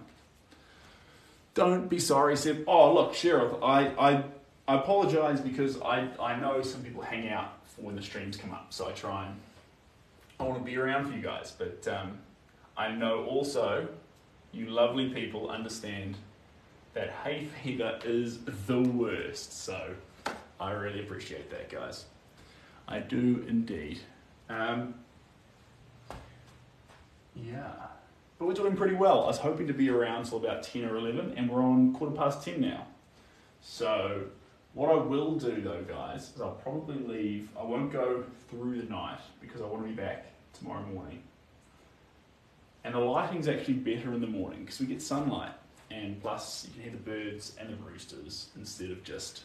Don't be sorry, Seb. Oh, look, Cheryl, I apologise because I know some people hang out for when the streams come up, so I want to be around for you guys, but I know also you lovely people understand that hay fever is the worst, so I really appreciate that, guys. I do indeed. Yeah, but we're doing pretty well. I was hoping to be around till about 10 or 11, and we're on 10:15 now. So what I will do though, guys, is I'll probably leave. I won't go through the night because I want to be back tomorrow morning. And the lighting's actually better in the morning because we get sunlight, and plus you can hear the birds and the roosters instead of just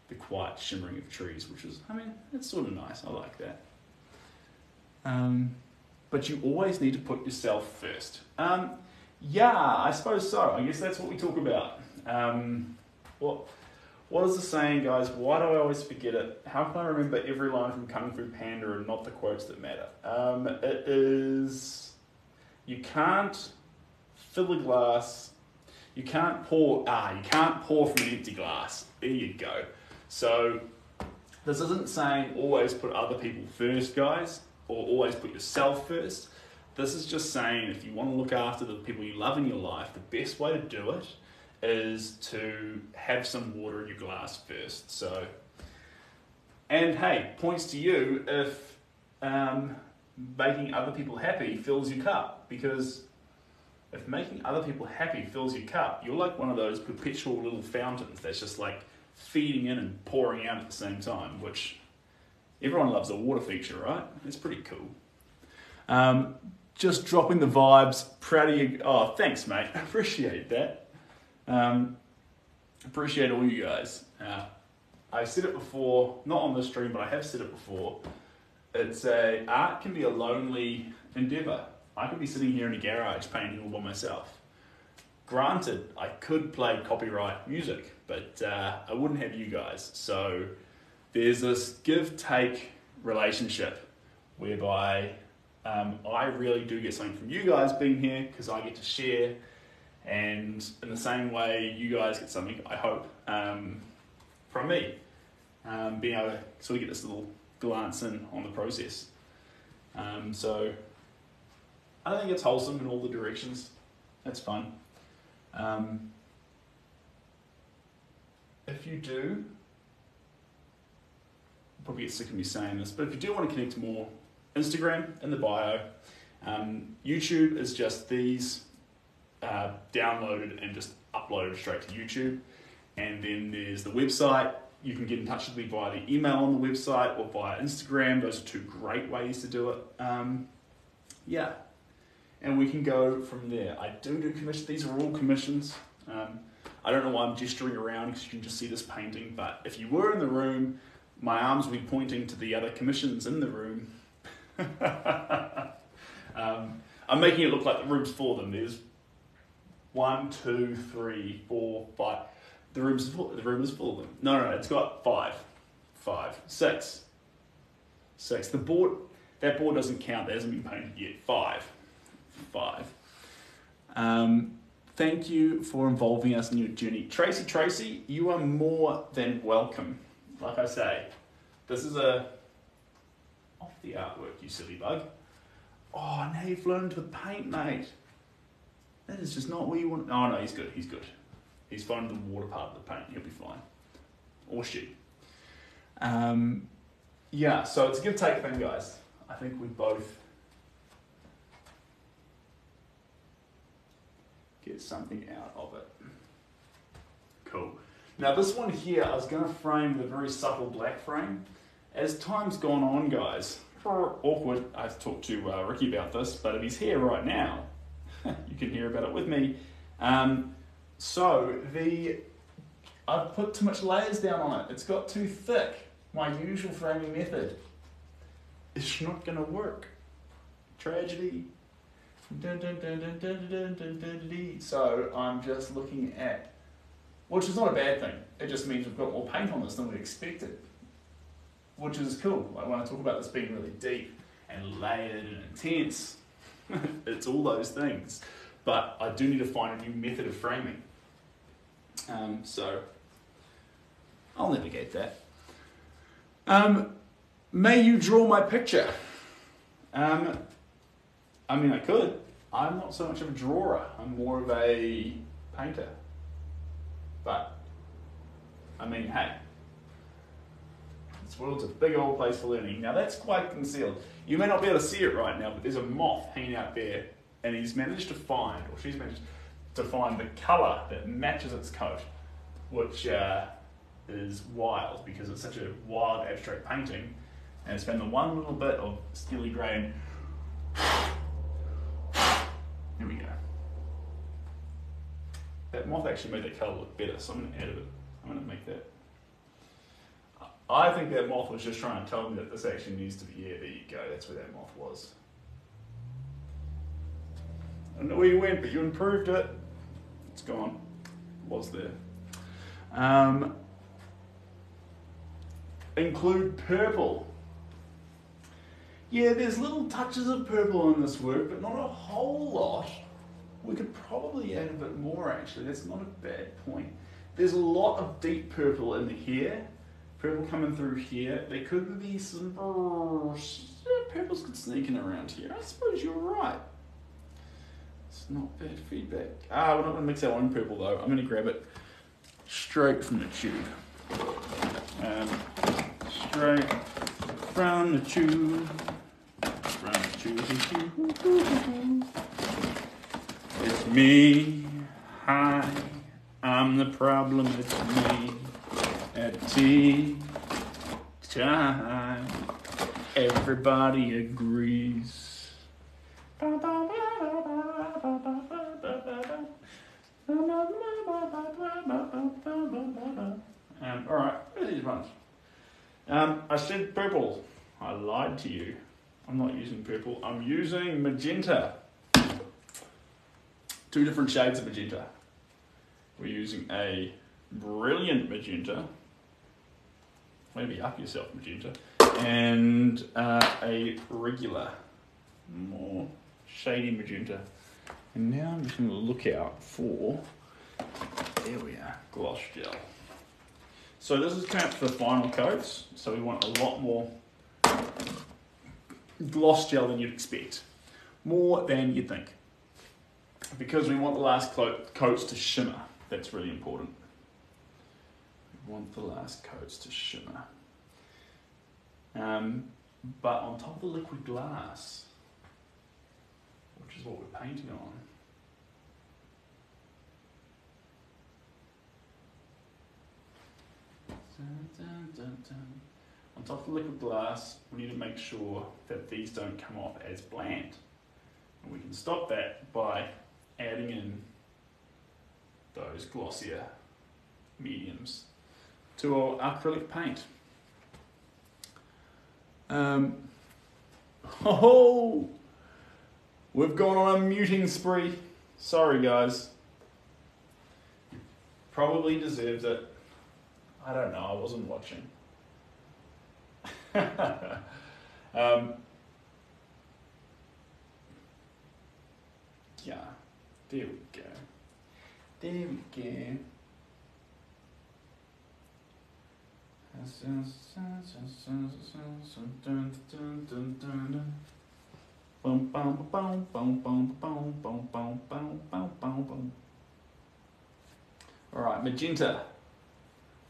the quiet shimmering of trees, which is, I mean, it's sort of nice. I like that. But you always need to put yourself first. Yeah, I suppose so. I guess that's what we talk about. What is the saying, guys? Why do I always forget it? How can I remember every line from Kung Fu Panda and not the quotes that matter? It is, you can't fill a glass, you can't pour from an empty glass. There you go. So this isn't saying always put other people first, guys, or always put yourself first. This is just saying if you want to look after the people you love in your life, the best way to do it is to have some water in your glass first. So, and hey, points to you if making other people happy fills your cup, because if making other people happy fills your cup, you're like one of those perpetual little fountains that's just like feeding in and pouring out at the same time, which everyone loves a water feature, right? It's pretty cool. Just dropping the vibes, proud of you. Oh, thanks, mate. Appreciate that. Appreciate all you guys. I've said it before, not on this stream, but I have said it before. Art can be a lonely endeavour. I could be sitting here in a garage painting all by myself. Granted, I could play copyright music, but I wouldn't have you guys. So there's this give-take relationship whereby I really do get something from you guys being here because I get to share, and in the same way you guys get something, I hope, from me, being able to sort of get this little glance in on the process. So I think it's wholesome in all the directions. That's fun. If you do, probably get sick of me saying this, but if you do want to connect more, Instagram in the bio. YouTube is just these downloaded and just uploaded straight to YouTube. And then there's the website. You can get in touch with me via the email on the website or via Instagram. Those are two great ways to do it. Yeah, and we can go from there. I do commissions. These are all commissions. I don't know why I'm gesturing around because you can just see this painting, but if you were in the room, my arms would be pointing to the other commissions in the room. I'm making it look like the room's full of them. There's 1, 2, 3, 4, 5. The room is full of them. No, it's got 5, 6. The board, that board doesn't count. That hasn't been painted yet. 5. Thank you for involving us in your journey. Tracy, you are more than welcome. Like I say, this is off the artwork, you silly bug. Oh, now you've flown into the paint, mate. That is just not where you want. Oh no, he's good. He's flown into the water part of the paint. He'll be fine. Or she. Yeah, so it's a give take thing, guys. I think we both get something out of it. Cool. Now this one here, I was going to frame with a very subtle black frame. As time's gone on, guys, awkward, I have to talk to Ricky about this, but if he's here right now, you can hear about it with me. I've put too much layers down on it. It's got too thick. My usual framing method is not going to work. Tragedy. So I'm just looking at, which is not a bad thing. It just means we've got more paint on this than we expected, which is cool. Like when I talk about this being really deep and layered and intense, it's all those things. But I do need to find a new method of framing. So I'll navigate that. May you draw my picture? I mean, I could. I'm not so much of a drawer. I'm more of a painter. But, I mean, hey. This world's a big old place for learning. Now, that's quite concealed. You may not be able to see it right now, but there's a moth hanging out there, and he's managed to find, or she's managed to find the colour that matches its coat, which is wild, because it's such a wild abstract painting, and it's found the one little bit of steely grey and here we go. That moth actually made that colour look better, so I'm going to add it. I'm going to make that. I think that moth was just trying to tell me that this actually needs to be, yeah, there you go, that's where that moth was. I don't know where you went, but you improved it. It's gone. It was there. Include purple. Yeah, there's little touches of purple in this work, but not a whole lot. We could probably add a bit more, actually. That's not a bad point. There's a lot of deep purple in here. Purple coming through here. There could be some... purples could sneak in around here. I suppose you're right. It's not bad feedback. We're not going to mix our own purple, though. I'm going to grab it straight from the tube. Straight from the tube. It's me, hi, I'm the problem, it's me. At tea time, everybody agrees. Alright, what are these ones? I said purple. I lied to you. I'm not using purple. I'm using magenta. 2 different shades of magenta. We're using a brilliant magenta. Maybe up yourself magenta. And a regular, more shady magenta. And now I'm just going to look out for, there we are, gloss gel. So this is coming up for the final coats. So we want a lot more gloss gel than you'd expect. More than you'd think. Because we want the last coats to shimmer. That's really important. We want the last coats to shimmer. But on top of the liquid glass, which is what we're painting on, on top of the liquid glass, we need to make sure that these don't come off as bland. And we can stop that by adding in those glossier mediums to our acrylic paint. We've gone on a muting spree. Sorry guys. Probably deserves it. I don't know, I wasn't watching. Yeah, there we go. There we go. All right, magenta.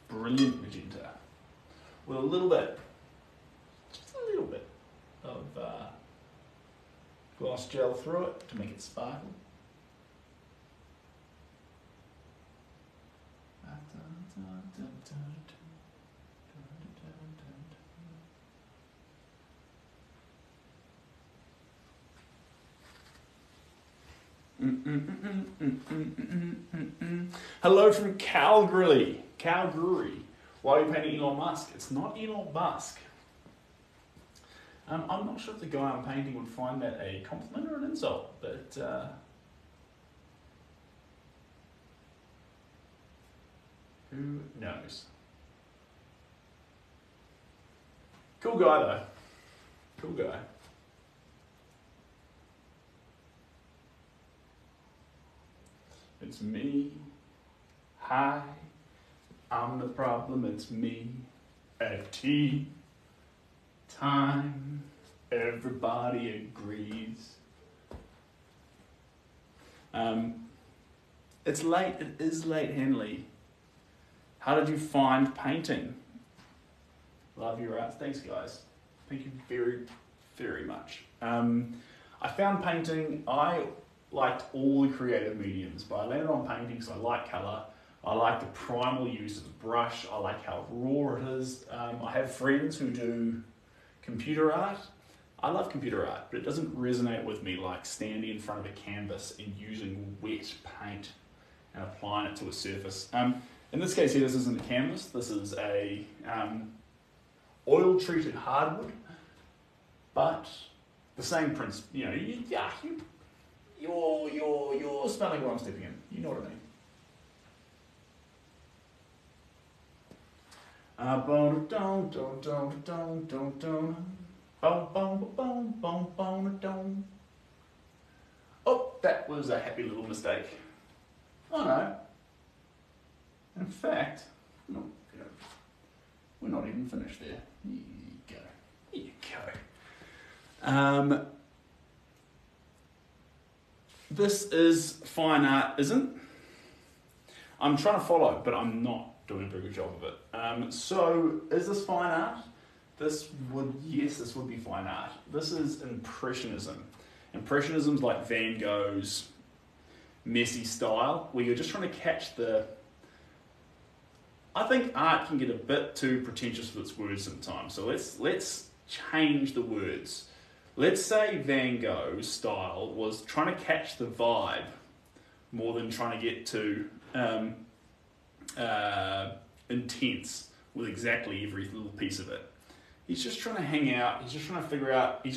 Brilliant magenta. With a little bit, just a little bit of gloss gel through it to make it sparkle. Hello from Calgary. Calgary. Why are you painting Elon Musk? It's not Elon Musk. I'm not sure if the guy I'm painting would find that a compliment or an insult, but who knows? Cool guy though. Cool guy. It's me. Hi. I'm the problem. It's me. At tea time, everybody agrees. It's late. It is late, Henley. How did you find painting? Love your art. Thanks, guys. Thank you very, very much. I found painting. I liked all the creative mediums, but I landed on painting because I like colour. I like the primal use of the brush. I like how raw it is. I have friends who do computer art. I love computer art, but it doesn't resonate with me like standing in front of a canvas and using wet paint and applying it to a surface. In this case here, this isn't a canvas. This is a oil-treated hardwood, but the same principle. You know, you're smelling what I'm stepping in. You know what I mean. Oh, that was a happy little mistake. Oh no. In fact, no, we're not even finished there. Here you go. Here you go. This is fine art, isn't? I'm trying to follow, but I'm not doing a very good job of it. So, is this fine art? This would be fine art. This is Impressionism. Impressionism's like Van Gogh's messy style, where you're just trying to catch the... I think art can get a bit too pretentious with its words sometimes, so let's change the words. Let's say Van Gogh's style was trying to catch the vibe more than trying to get too intense with exactly every little piece of it. He's just trying to hang out, he's just trying to figure out, I'm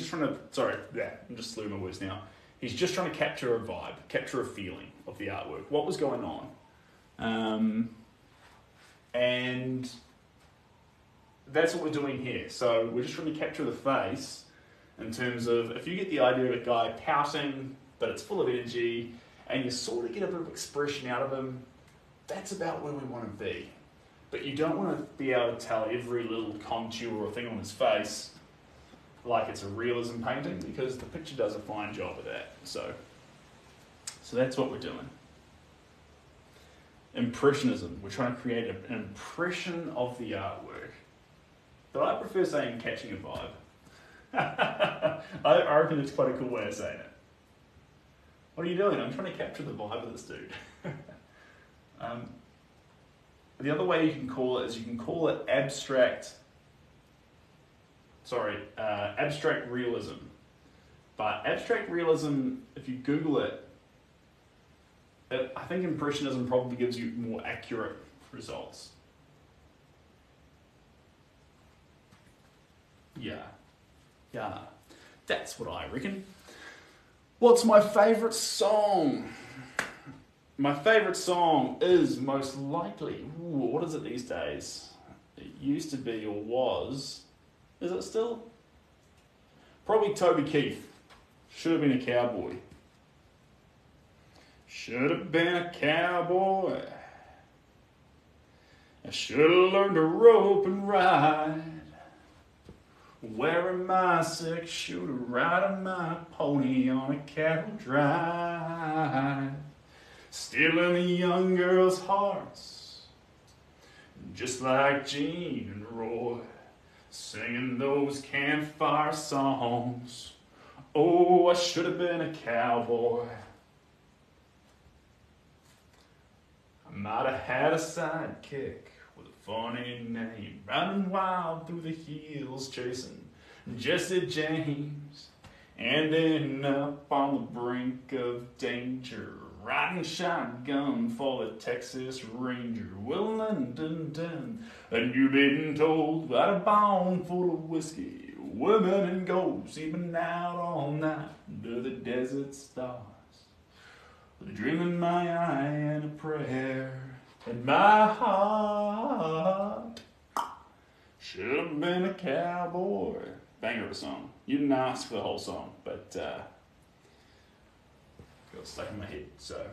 just slurring my words now. He's just trying to capture a vibe, capture a feeling of the artwork. What was going on? And that's what we're doing here. So we're just trying to capture the face in terms of, if you get the idea of a guy pouting, but it's full of energy, and you sort of get a bit of expression out of him, that's about where we want to be. But you don't want to be able to tell every little contour or thing on his face like it's a realism painting, because the picture does a fine job of that. So that's what we're doing. Impressionism. We're trying to create an impression of the artwork. But I prefer saying catching a vibe. I reckon it's quite a cool way of saying it. What are you doing? I'm trying to capture the vibe of this dude. The other way you can call it is you can call it abstract realism. But abstract realism, if you Google it, I think Impressionism probably gives you more accurate results. Yeah, that's what I reckon. What's my favourite song? My favourite song is most likely, what is it these days? It used to be or was, is it still? Probably Toby Keith. Should have been a cowboy. Should have been a cowboy. I should have learned to rope and ride. Wearing my six shooter, riding my pony on a cattle drive. Stealing the young girls' hearts, just like Gene and Roy, singing those campfire songs. Oh, I should have been a cowboy. I might have had a sidekick with a funny name, running wild through the hills, chasing Jesse James, ending up on the brink of danger, riding shotgun for the Texas Ranger. Well, dun, dun, dun. And you've been told about a barn full of whiskey Women and ghosts, even out all night under the desert stars. With a dream in my eye and a prayer in my heart. Should have been a cowboy. Banger of a song. You didn't ask for the whole song, but got stuck in my head. So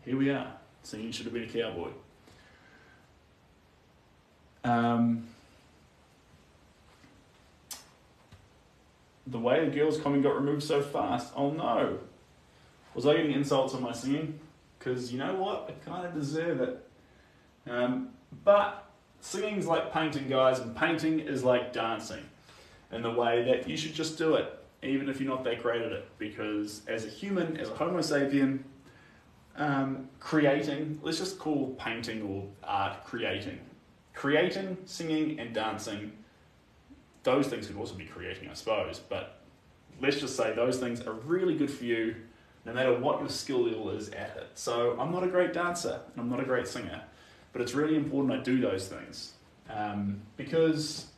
here we are, singing Should Have Been a Cowboy. The way the girls' comment got removed so fast. Oh no. Was I getting insults on my singing? Because you know what? I kind of deserve it. But singing's like painting, guys, and painting is like dancing in the way that you should just do it, even if you're not that great at it. Because as a human, as a Homo sapien, creating, let's just call painting or art creating. Creating, singing, and dancing, those things could also be creating, I suppose, but let's just say those things are really good for you no matter what your skill level is at it. So I'm not a great dancer, and I'm not a great singer, but it's really important I do those things because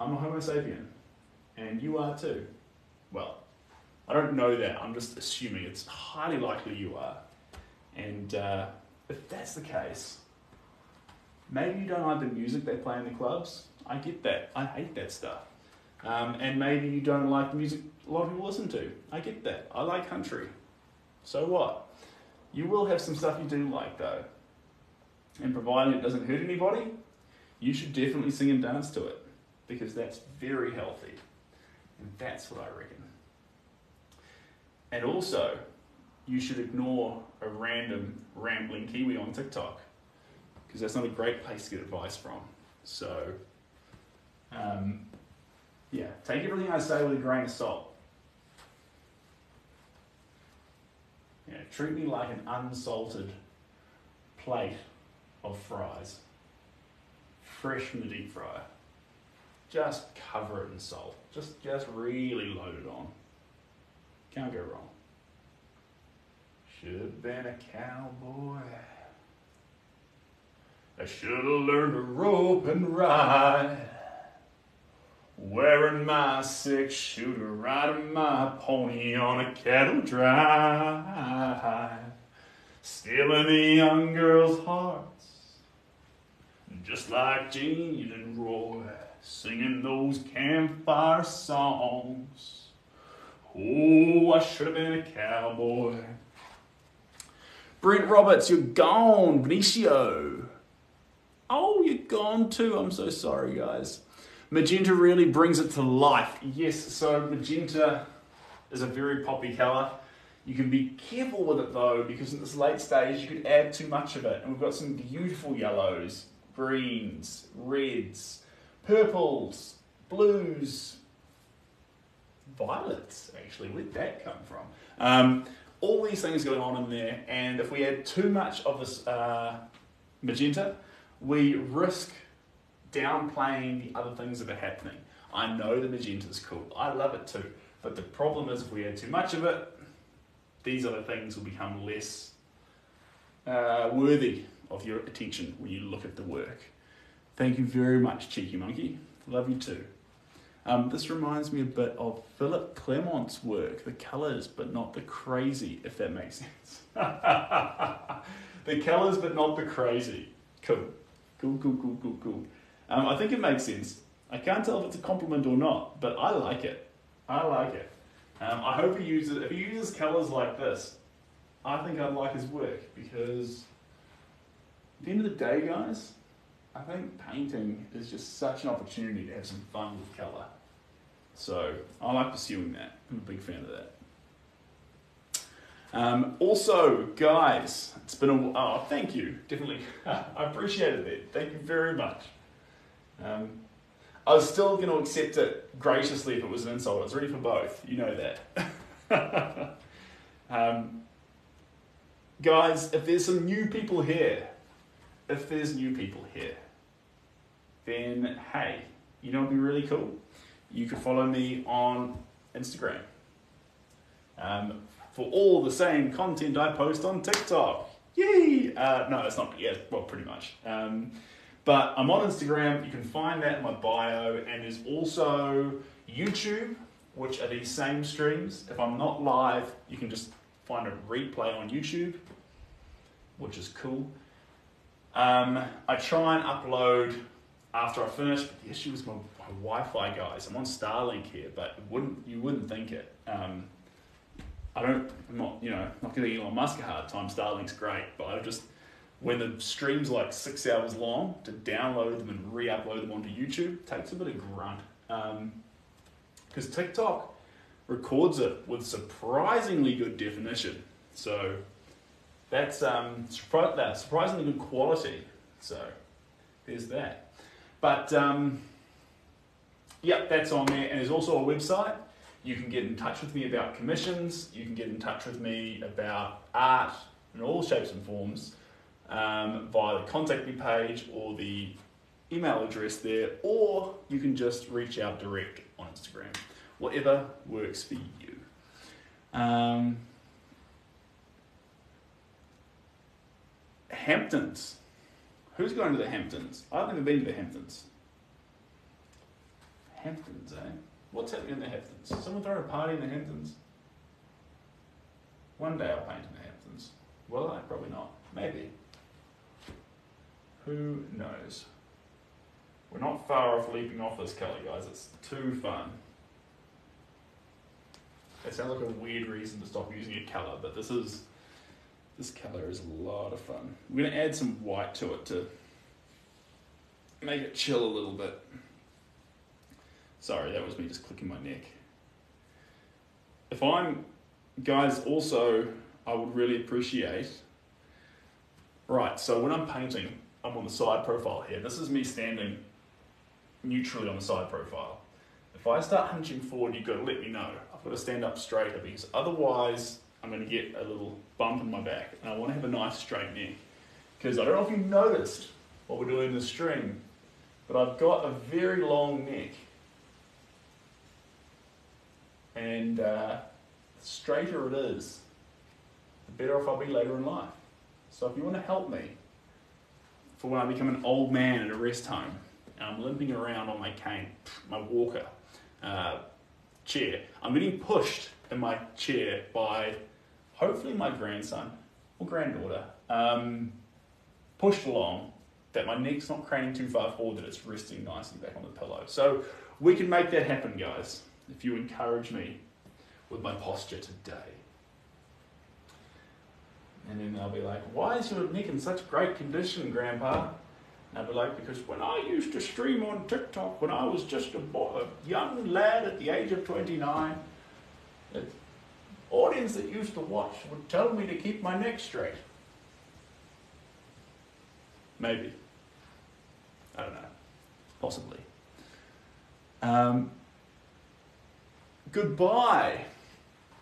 I'm a Homo sapien, and you are too. Well, I don't know that, I'm just assuming it's highly likely you are. And if that's the case, maybe you don't like the music they play in the clubs. I get that. I hate that stuff. And maybe you don't like the music a lot of people listen to. I get that. I like country. So what? You will have some stuff you do like though. And providing it doesn't hurt anybody, you should definitely sing and dance to it. Because that's very healthy. And that's what I reckon. And also, you should ignore a random rambling Kiwi on TikTok. Because that's not a great place to get advice from. So, yeah, take everything I say with a grain of salt. You know, treat me like an unsalted plate of fries, fresh from the deep fryer. Just cover it in salt. Just really load it on. Can't go wrong. Should have been a cowboy. I should have learned to rope and ride. Wearing my 6-shooter, riding my pony on a cattle drive. Stealing the young girls' hearts. Just like Gene and Roy, singing those campfire songs. Oh, I should have been a cowboy. Brent Roberts, you're gone. Benicio. Oh, you're gone too. I'm so sorry, guys. Magenta really brings it to life. Yes, so magenta is a very poppy colour. You can be careful with it though, because in this late stage you could add too much of it. And we've got some beautiful yellows, greens, reds, purples, blues, violets actually. Where'd that come from? All these things going on in there, and if we add too much of this magenta, we risk downplaying the other things that are happening. I know the magenta's cool. I love it too. But the problem is if we add too much of it, these other things will become less worthy of your attention when you look at the work. Thank you very much, Cheeky Monkey. Love you too. This reminds me a bit of Philip Clermont's work, the colours but not the crazy, if that makes sense. The colours but not the crazy. Cool. Cool. I think it makes sense. I can't tell if it's a compliment or not, but I like it. I like it. I hope he uses it. If he uses colours like this, I think I'd like his work, because at the end of the day, guys, I think painting is just such an opportunity to have some fun with colour. So I like pursuing that. I'm a big fan of that. Also, guys, it's been a oh, thank you, definitely. I appreciated that. Thank you very much. I was still going to accept it graciously if it was an insult. I was ready for both. You know that. Guys, if there's some new people here, then hey, you know what'd be really cool? You could follow me on Instagram for all the same content I post on TikTok. Yay! No, it's not yet. Well, pretty much. But I'm on Instagram. You can find that in my bio. And there's also YouTube, which are these same streams. If I'm not live, you can just find a replay on YouTube, which is cool. I try and upload after I finish, but the issue is my Wi-Fi, guys. I'm on Starlink here, but you wouldn't think it. I'm not giving Elon Musk a hard time. Starlink's great, but when the stream's like 6 hours long, to download them and re-upload them onto YouTube takes a bit of grunt. Because TikTok records it with surprisingly good definition. So that's surprisingly good quality. So there's that. But yeah, that's on there. And there's also a website. You can get in touch with me about commissions. You can get in touch with me about art in all shapes and forms via the contact me page or the email address there, or you can just reach out direct on Instagram. Whatever works for you. Hamptons. Who's going to the Hamptons? I've never been to the Hamptons. Hamptons, eh? What's happening in the Hamptons? Someone throwing a party in the Hamptons? One day I'll paint in the Hamptons. Will I? Probably not. Maybe. Who knows? We're not far off leaping off this colour, guys. It's too fun. It sounds like a weird reason to stop using a colour, but this colour is a lot of fun. We're going to add some white to it to make it chill a little bit. Sorry, that was me just clicking my neck. Guys, also, I would really appreciate... Right, so when I'm painting, I'm on the side profile here. This is me standing neutrally on the side profile. If I start hunching forward, you've got to let me know. I've got to stand up straighter because otherwise I'm going to get a little bump in my back and I want to have a nice straight neck. Because I don't know if you've noticed what we're doing in the stream, but I've got a very long neck. And the straighter it is, the better off I'll be later in life. So if you want to help me for when I become an old man at a rest home and I'm limping around on my cane, my walker, chair, I'm getting pushed in my chair by hopefully my grandson or granddaughter, pushed along, that my neck's not craning too far forward, that it's resting nicely back on the pillow. So we can make that happen, guys, if you encourage me with my posture today. And then they'll be like, why is your neck in such great condition, Grandpa? And I'll be like, because when I used to stream on TikTok, when I was just a young lad at the age of 29, the audience that used to watch would tell me to keep my neck straight. Maybe. I don't know. Possibly. Goodbye.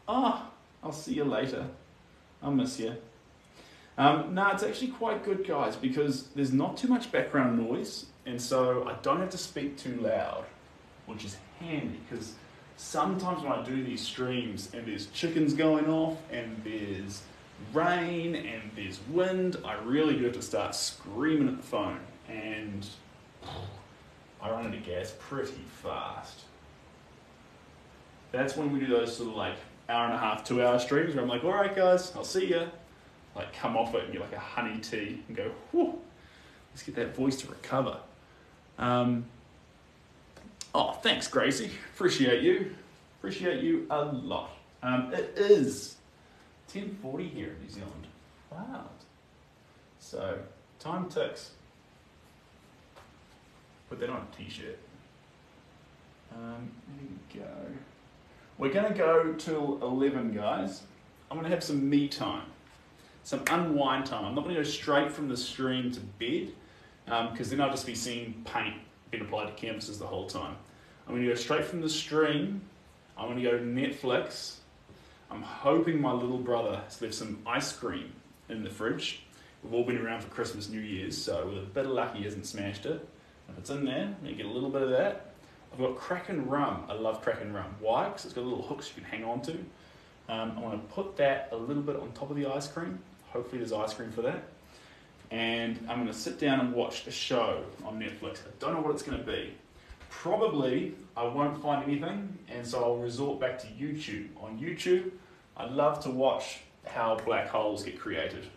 I'll see you later. I'll miss you. It's actually quite good, guys, because there's not too much background noise, and so I don't have to speak too loud, which is handy, because sometimes when I do these streams and there's chickens going off, and there's rain, and there's wind, I really do have to start screaming at the phone, and I run out of gas pretty fast. That's when we do those sort of like hour and a half, 2 hour streams where I'm like, all right, guys, I'll see ya. Like come off it and get like a honey tea and go, whew, let's get that voice to recover. Thanks, Gracie. Appreciate you. Appreciate you a lot. It is 10:40 here in New Zealand. Wow. So, time ticks. Put that on a t-shirt. There we go. We're going to go till 11, guys. I'm going to have some me time, some unwind time. I'm not going to go straight from the stream to bed, because then I'll just be seeing paint being applied to canvases the whole time. I'm going to go straight from the stream. I'm going to go to Netflix. I'm hoping my little brother has left some ice cream in the fridge. We've all been around for Christmas, New Year's, so with a bit of luck he hasn't smashed it. If it's in there, I'm going to get a little bit of that. I've got Kraken rum. I love Kraken rum. Why? Because it's got little hooks you can hang on to. I want to put that a little bit on top of the ice cream. Hopefully there's ice cream for that. and I'm going to sit down and watch a show on Netflix. I don't know what it's going to be. Probably I won't find anything, and so I'll resort back to YouTube. On YouTube, I love to watch how black holes get created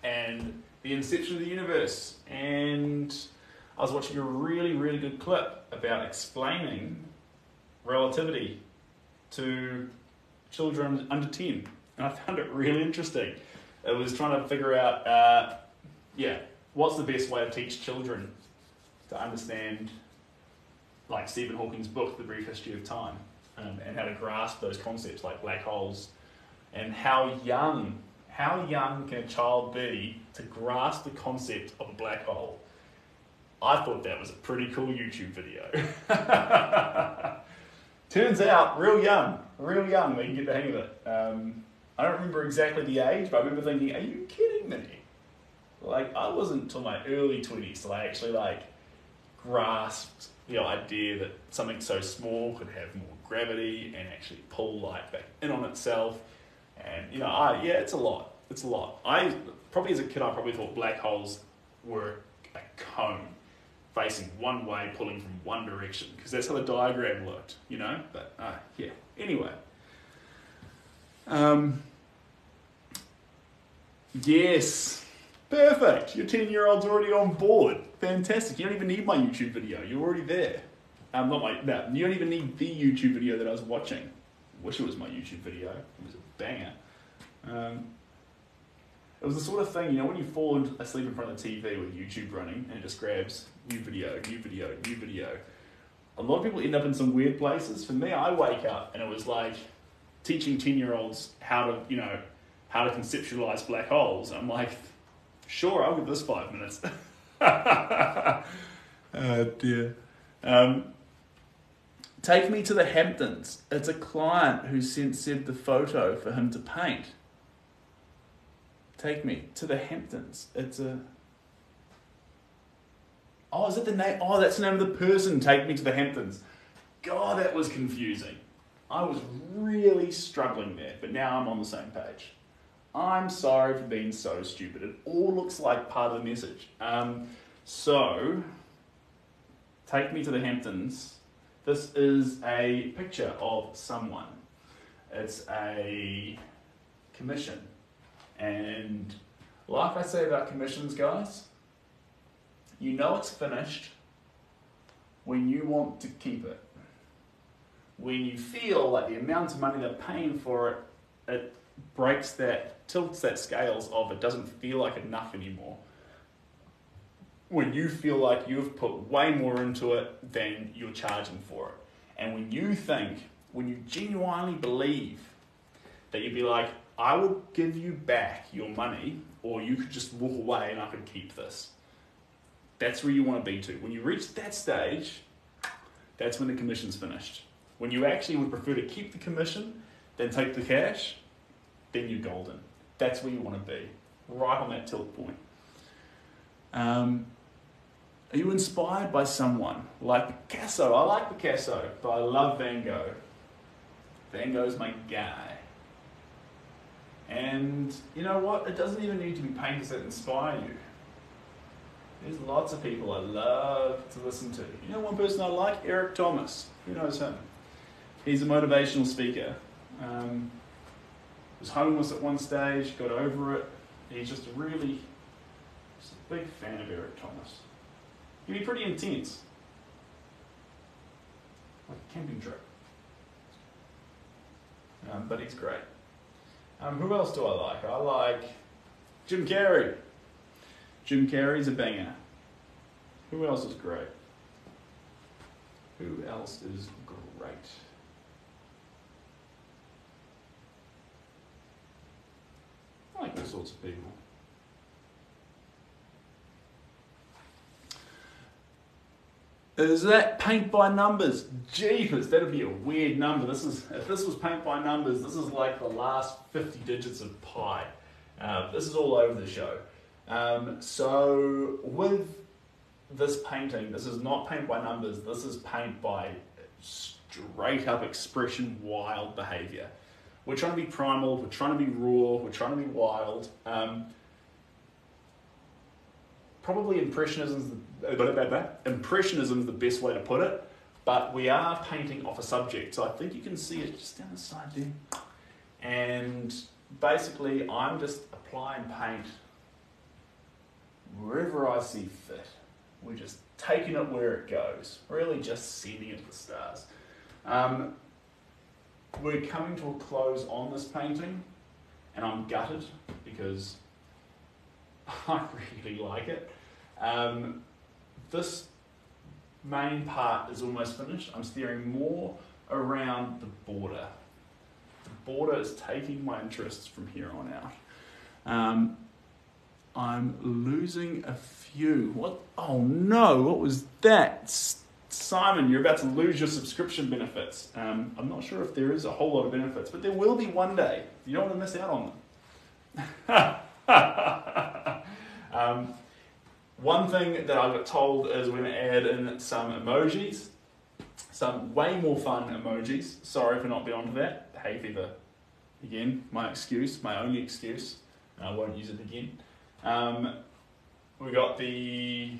and the inception of the universe. And I was watching a really, really good clip about explaining relativity to children under 10, and I found it really interesting. It was trying to figure out, what's the best way to teach children to understand, like Stephen Hawking's book, The Brief History of Time, and how to grasp those concepts like black holes, and how young can a child be to grasp the concept of a black hole. I thought that was a pretty cool YouTube video. Turns out, real young, they can get the hang of it. I don't remember exactly the age, but I remember thinking, are you kidding me? Like, I wasn't until my early 20s till I actually grasped the idea that something so small could have more gravity and actually pull light back in on itself. And it's a lot. It's a lot. As a kid, I probably thought black holes were a cone facing one way, pulling from one direction, because that's how the diagram looked, But anyway. Yes, perfect. Your 10-year-old's already on board. Fantastic. You don't even need my YouTube video. You're already there. You don't even need the YouTube video that I was watching. Wish it was my YouTube video. It was a banger. It was the sort of thing, when you fall asleep in front of the TV with YouTube running and it just grabs new video. A lot of people end up in some weird places. For me, I wake up and it was like teaching 10-year-olds how to conceptualize black holes. I'm like, sure, I'll give this 5 minutes. Oh dear. Take me to the Hamptons. It's a client who sent Seb the photo for him to paint. Take me to the Hamptons. It's a... Oh, is it the name? Oh, that's the name of the person. Take me to the Hamptons. God, that was confusing. I was really struggling there, but now I'm on the same page. I'm sorry for being so stupid. It all looks like part of the message. So, take me to the Hamptons. This is a picture of someone. It's a commission. And like I say about commissions, guys, you know it's finished when you want to keep it. When you feel like the amount of money they're paying for it, it tilts that scales of it doesn't feel like enough anymore. When you feel like you've put way more into it than you're charging for it. And when you genuinely believe that you'd be like, I will give you back your money, or you could just walk away and I could keep this. That's where you want to be to. When you reach that stage, that's when the commission's finished. When you actually would prefer to keep the commission than take the cash, then you're golden. That's where you want to be, right on that tilt point. Are you inspired by someone like Picasso? I like Picasso, but I love Van Gogh. Van Gogh's my guy. And you know what? It doesn't even need to be painters that inspire you. There's lots of people I love to listen to. You know one person I like? Eric Thomas. Who knows him? He's a motivational speaker. Was homeless at one stage, got over it. He's just a big fan of Eric Thomas. He can be pretty intense. Like a camping trip. But he's great. Who else do I like? I like Jim Carrey. Jim Carrey's a banger. Who else is great? Who else is great? I like those sorts of people. Is that paint by numbers? Jeepers, that'd be a weird number. If this was paint by numbers, this is like the last 50 digits of pi. This is all over the show. So with this painting, this is not paint by numbers, this is paint by straight up expression, wild behavior. We're trying to be primal, we're trying to be raw, we're trying to be wild. probably Impressionism's the best way to put it, but we are painting off a subject, so I think you can see it just down the side there. And basically, I'm just applying paint wherever I see fit. We're just taking it where it goes, really just sending it to the stars. We're coming to a close on this painting, and I'm gutted because I really like it. This main part is almost finished. I'm steering more around the border. The border is taking my interests from here on out. I'm losing a few. What? Oh no, what was that? Simon, you're about to lose your subscription benefits. I'm not sure if there is a whole lot of benefits, but there will be one day. You don't want to miss out on them. One thing that I got told is we're going to add in some emojis, some way more fun emojis. Sorry for not being onto that. Hay fever, again, my excuse, my only excuse, and I won't use it again. We got the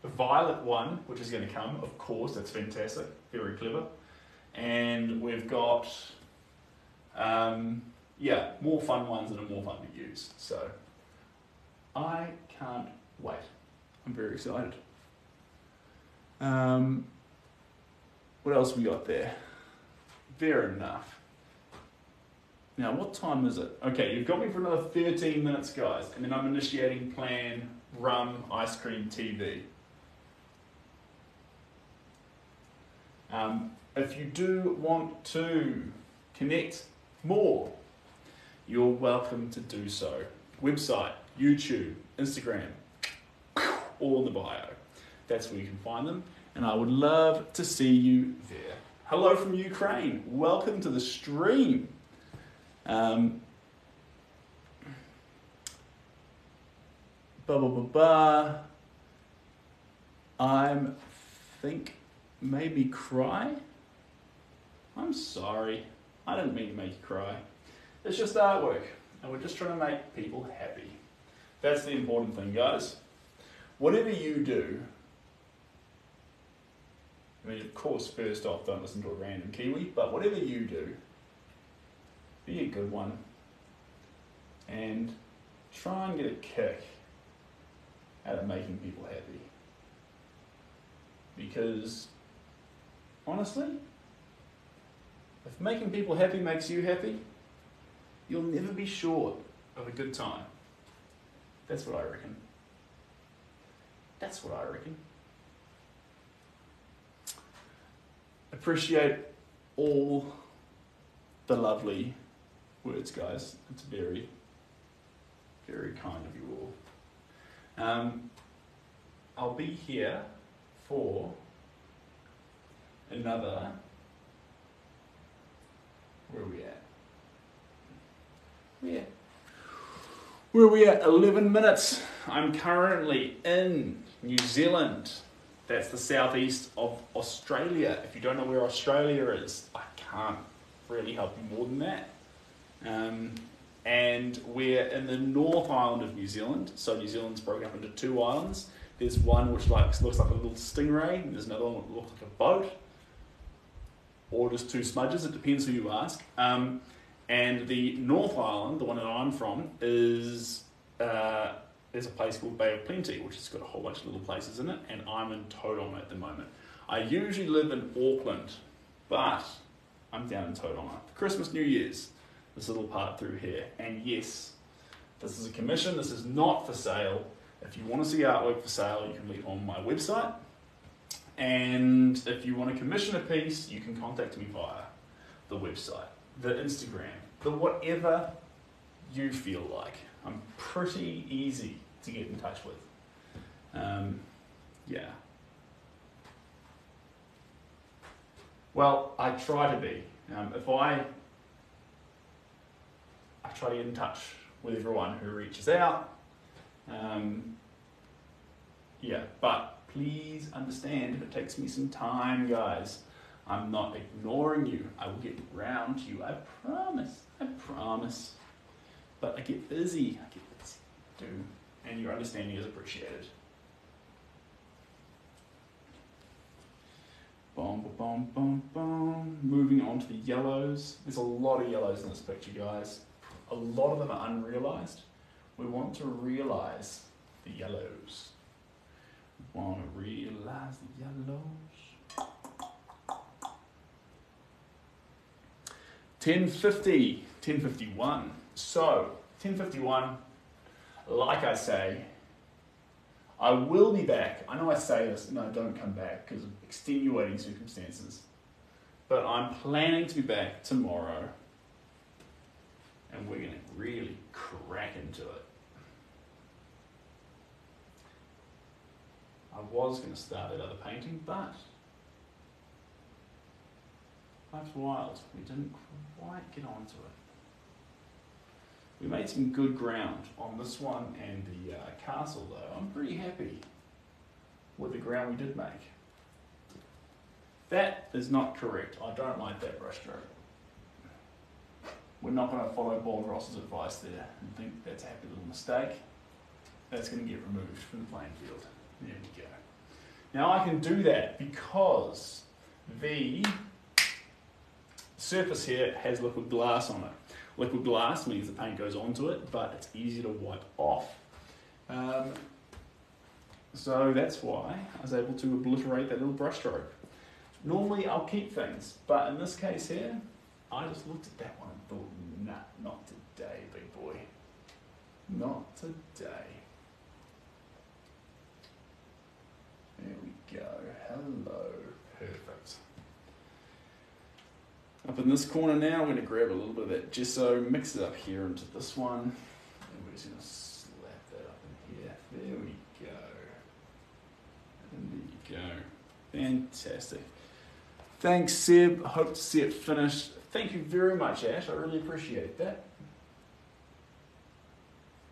violet one, which is going to come, of course, that's fantastic, very clever. And we've got, more fun ones that are more fun to use. So, I can't wait. I'm very excited. What else we got there? Fair enough. Now, what time is it? Okay, you've got me for another 13 minutes, guys, and then I'm initiating plan, rum, ice cream, TV. If you do want to connect more, you're welcome to do so. Website, YouTube, Instagram, all in the bio. That's where you can find them, and I would love to see you there. Hello from Ukraine. Welcome to the stream. I'm think maybe cry. I'm sorry. I didn't mean to make you cry. It's just artwork, and we're just trying to make people happy. That's the important thing, guys. Whatever you do, I mean, of course, first off, don't listen to a random Kiwi, but whatever you do, be a good one, and try and get a kick out of making people happy. Because, honestly, if making people happy makes you happy, you'll never be short of a good time. That's what I reckon. That's what I reckon. Appreciate all the lovely words, guys. It's very, very kind of you all. I'll be here for another, where are we at? Where are we at? 11 minutes. I'm currently in New Zealand. That's the southeast of Australia. If you don't know where Australia is, I can't really help you more than that. And we're in the North Island of New Zealand. So New Zealand's broken up into two islands. There's one which looks like a little stingray, and there's another one that looks like a boat, or just two smudges. It depends who you ask. And the North Island, the one that I'm from, is there's a place called Bay of Plenty, which has got a whole bunch of little places in it, and I'm in Tauranga at the moment. I usually live in Auckland, but I'm down in Tauranga. Christmas, New Year's, this little part through here. And yes, this is a commission, this is not for sale. If you want to see artwork for sale, you can leave on my website. And if you want to commission a piece, you can contact me via the website, the Instagram, the whatever you feel like. I'm pretty easy to get in touch with. Yeah. Well, I try to be. If I try to get in touch with everyone who reaches out. Yeah, but please understand if it takes me some time, guys. I'm not ignoring you. I will get round to you. I promise. I promise. But I get busy. I do. And your understanding is appreciated. Boom, boom, boom, boom. Moving on to the yellows. There's a lot of yellows in this picture, guys. A lot of them are unrealized. We want to realize the yellows. We want to realize the yellows. 1050, 1051. So, 1051, like I say, I will be back. I know I say this and I don't come back because of extenuating circumstances. But I'm planning to be back tomorrow. And we're going to really crack into it. I was going to start that other painting, but life's wild. We didn't quite get onto it. We made some good ground on this one and the castle though. I'm pretty happy with the ground we did make. That is not correct. I don't like that brushstroke. We're not going to follow Bold Ross's advice there and think that's a happy little mistake. That's going to get removed from the playing field. There we go. Now I can do that because the surface here has liquid glass on it. Liquid glass means the paint goes onto it, but it's easy to wipe off. So that's why I was able to obliterate that little brushstroke. Normally I'll keep things, but in this case here, I just looked at that one and thought, nah, not today, big boy. Not today. There we go. Hello. Perfect. Up in this corner now, we're going to grab a little bit of that gesso, mix it up here into this one, and we're just going to slap that up in here. There we go. And there you go. Fantastic. Thanks, Seb. Hope to see it finished. Thank you very much, Ash. I really appreciate that.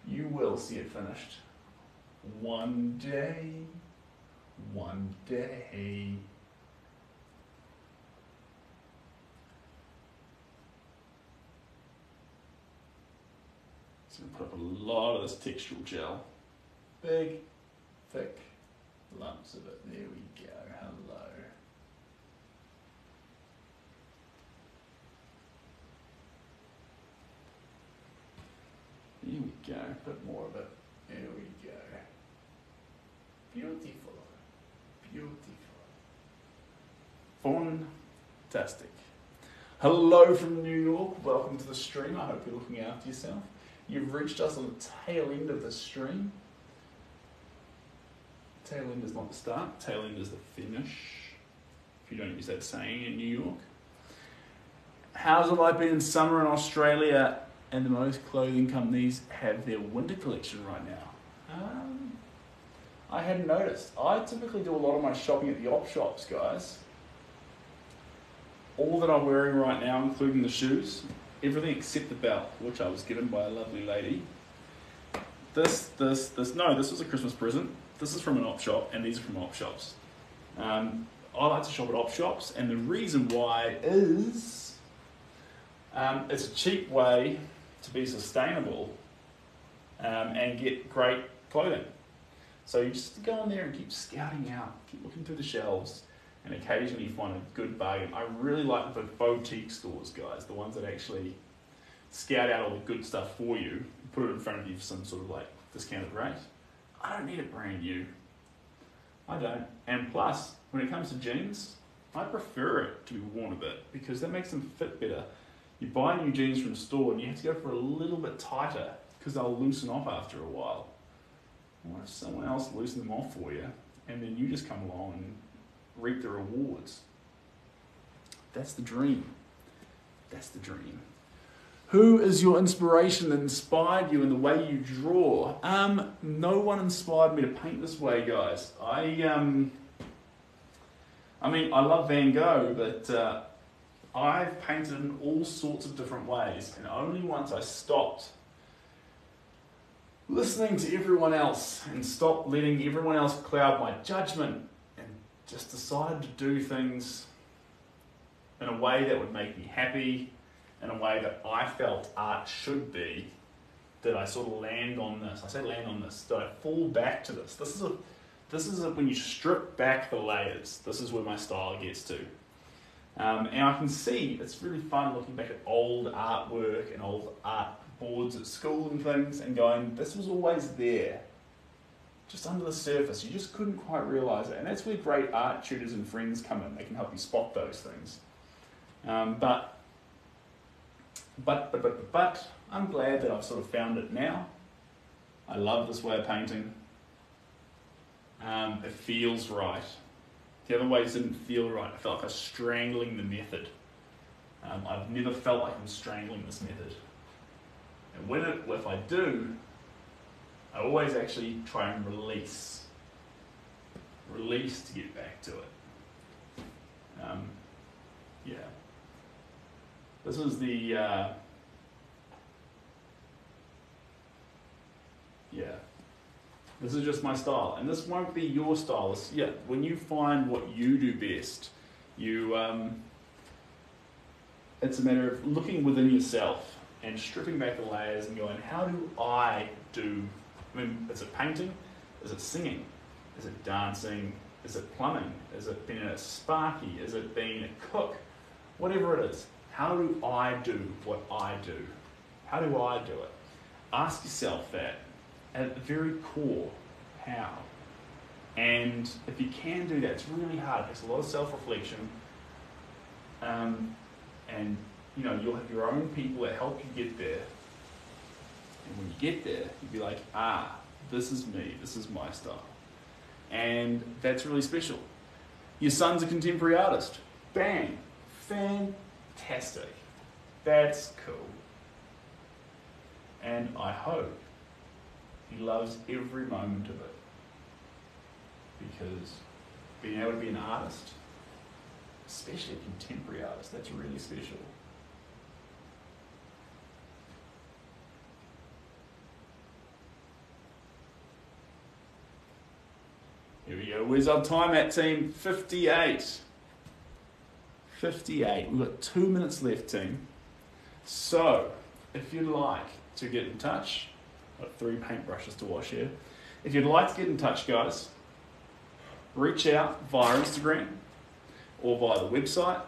You will see it finished. One day. One day. So I'm going to put up a lot of this textural gel. Big, thick lumps of it. There we go. Hello. Here we go. A bit more of it. There we go. Beautiful. Beautiful. Fantastic. Hello from New York. Welcome to the stream. I hope you're looking after yourself. You've reached us on the tail end of the stream. Tail end is not the start. Tail end is the finish. If you don't use that saying in New York. How's it like being in summer in Australia? And the most clothing companies have their winter collection right now. I hadn't noticed. I typically do a lot of my shopping at the op shops, guys. All that I'm wearing right now, including the shoes, everything except the belt, which I was given by a lovely lady. This was a Christmas present. This is from an op shop, and these are from op shops. I like to shop at op shops, and the reason why is it's a cheap way to be sustainable and get great clothing. So you just go in there and keep scouting out, keep looking through the shelves, and occasionally find a good bargain. I really like the boutique stores, guys, the ones that actually scout out all the good stuff for you, put it in front of you for some sort of like discounted rate. I don't need it brand new. I don't. And plus, when it comes to jeans, I prefer it to be worn a bit because that makes them fit better. You buy new jeans from the store and you have to go for a little bit tighter because they'll loosen off after a while. What if someone else loosens them off for you and then you just come along and reap the rewards? That's the dream. That's the dream. Who is your inspiration that inspired you in the way you draw? No one inspired me to paint this way, guys. I mean, I love Van Gogh, but I've painted in all sorts of different ways, and only once I stopped listening to everyone else and stopped letting everyone else cloud my judgment and just decided to do things in a way that would make me happy, in a way that I felt art should be, did I sort of land on this. I say land on this. Did I fall back to this? this is when you strip back the layers. This is where my style gets to. And I can see it's really fun looking back at old artwork and old art boards at school and things and going, this was always there, just under the surface. You just couldn't quite realise it. And that's where great art tutors and friends come in. They can help you spot those things. But I'm glad that I've sort of found it now. I love this way of painting. It feels right. The other ways didn't feel right. I felt like I was strangling the method. I've never felt like I'm strangling this method. And if I do, I always actually try and release. Release to get back to it. Yeah. This is the, yeah. This is just my style, and this won't be your style. When you find what you do best, it's a matter of looking within yourself and stripping back the layers and going, how do I do? I mean, is it painting? Is it singing? Is it dancing? Is it plumbing? Is it being a sparky? Is it being a cook? Whatever it is, how do I do what I do? How do I do it? Ask yourself that. At the very core, how? And if you can do that, it's really hard. It takes a lot of self-reflection. And you'll have your own people that help you get there. And when you get there, you'll be like, this is me, this is my style. And that's really special. Your son's a contemporary artist. Bang! Fantastic. That's cool. And I hope he loves every moment of it, because being able to be an artist, especially a contemporary artist, that's really special. Here we go. Where's our time at, team? 58. 58. We've got 2 minutes left, team. So, if you'd like to get in touch, I've got 3 paintbrushes to wash here. If you'd like to get in touch, guys, reach out via Instagram or via the website.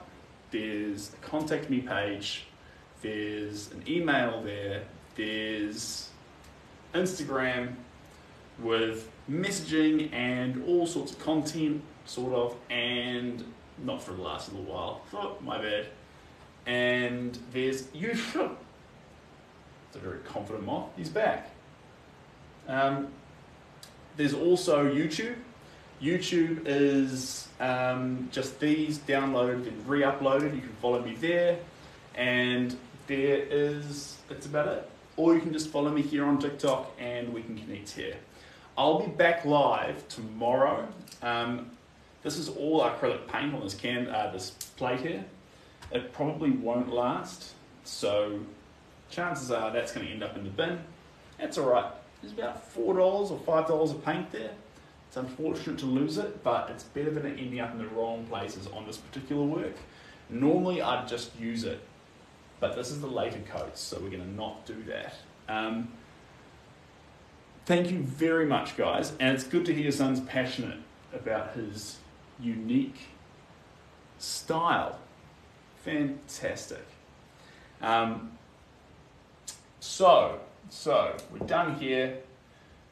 There's a contact me page. There's an email there. There's Instagram with messaging and all sorts of content, sort of, and not for the last little while. Oh, my bad. And there's YouTube. It's a very confident moth. He's back. There's also YouTube. YouTube is just these downloaded and re-uploaded. You can follow me there. And that's about it. Or you can just follow me here on TikTok and we can connect here. I'll be back live tomorrow. This is all acrylic paint on this plate here. It probably won't last, so chances are that's going to end up in the bin. That's all right. There's about $4 or $5 of paint there. It's unfortunate to lose it, but it's better than it ending up in the wrong places on this particular work. Normally I'd just use it, but this is the later coats, so we're going to not do that. Thank you very much, guys, and it's good to hear your son's passionate about his unique style. Fantastic. So we're done here.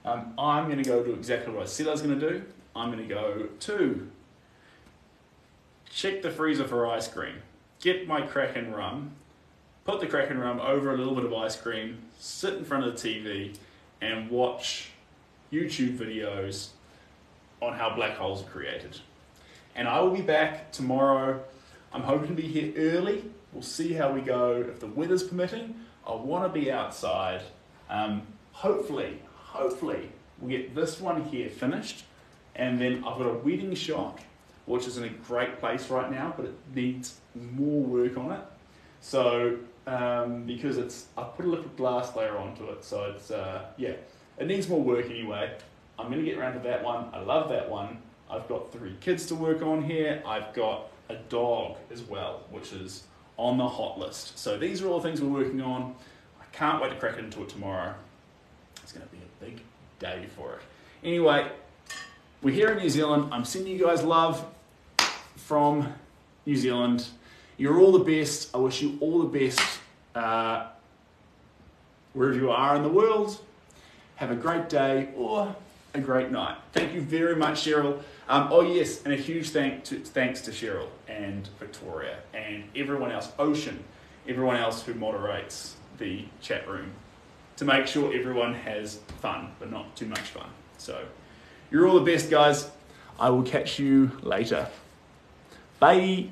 I'm going to go do exactly what I said I was going to do. I'm going to go to check the freezer for ice cream, get my Kraken rum, put the Kraken rum over a little bit of ice cream, sit in front of the TV, and watch YouTube videos on how black holes are created. And I will be back tomorrow. I'm hoping to be here early. We'll see how we go. If the weather's permitting, I want to be outside. Hopefully, we'll get this one here finished. And then I've got a wedding shot, which is in a great place right now, but it needs more work on it. So, because I put a liquid glass layer onto it, so it's, it needs more work anyway. I'm going to get around to that one. I love that one. I've got 3 kids to work on here. I've got a dog as well, which is on the hot list. So these are all the things we're working on. I can't wait to crack into it tomorrow. It's going to be a big day for it. Anyway, we're here in New Zealand. I'm sending you guys love from New Zealand. You're all the best. I wish you all the best wherever you are in the world. Have a great day or a great night. Thank you very much, Cheryl. Oh yes, and a huge thanks to Cheryl and Victoria and everyone else, Ocean, everyone else who moderates the chat room to make sure everyone has fun, but not too much fun. So you're all the best, guys. I will catch you later. Bye.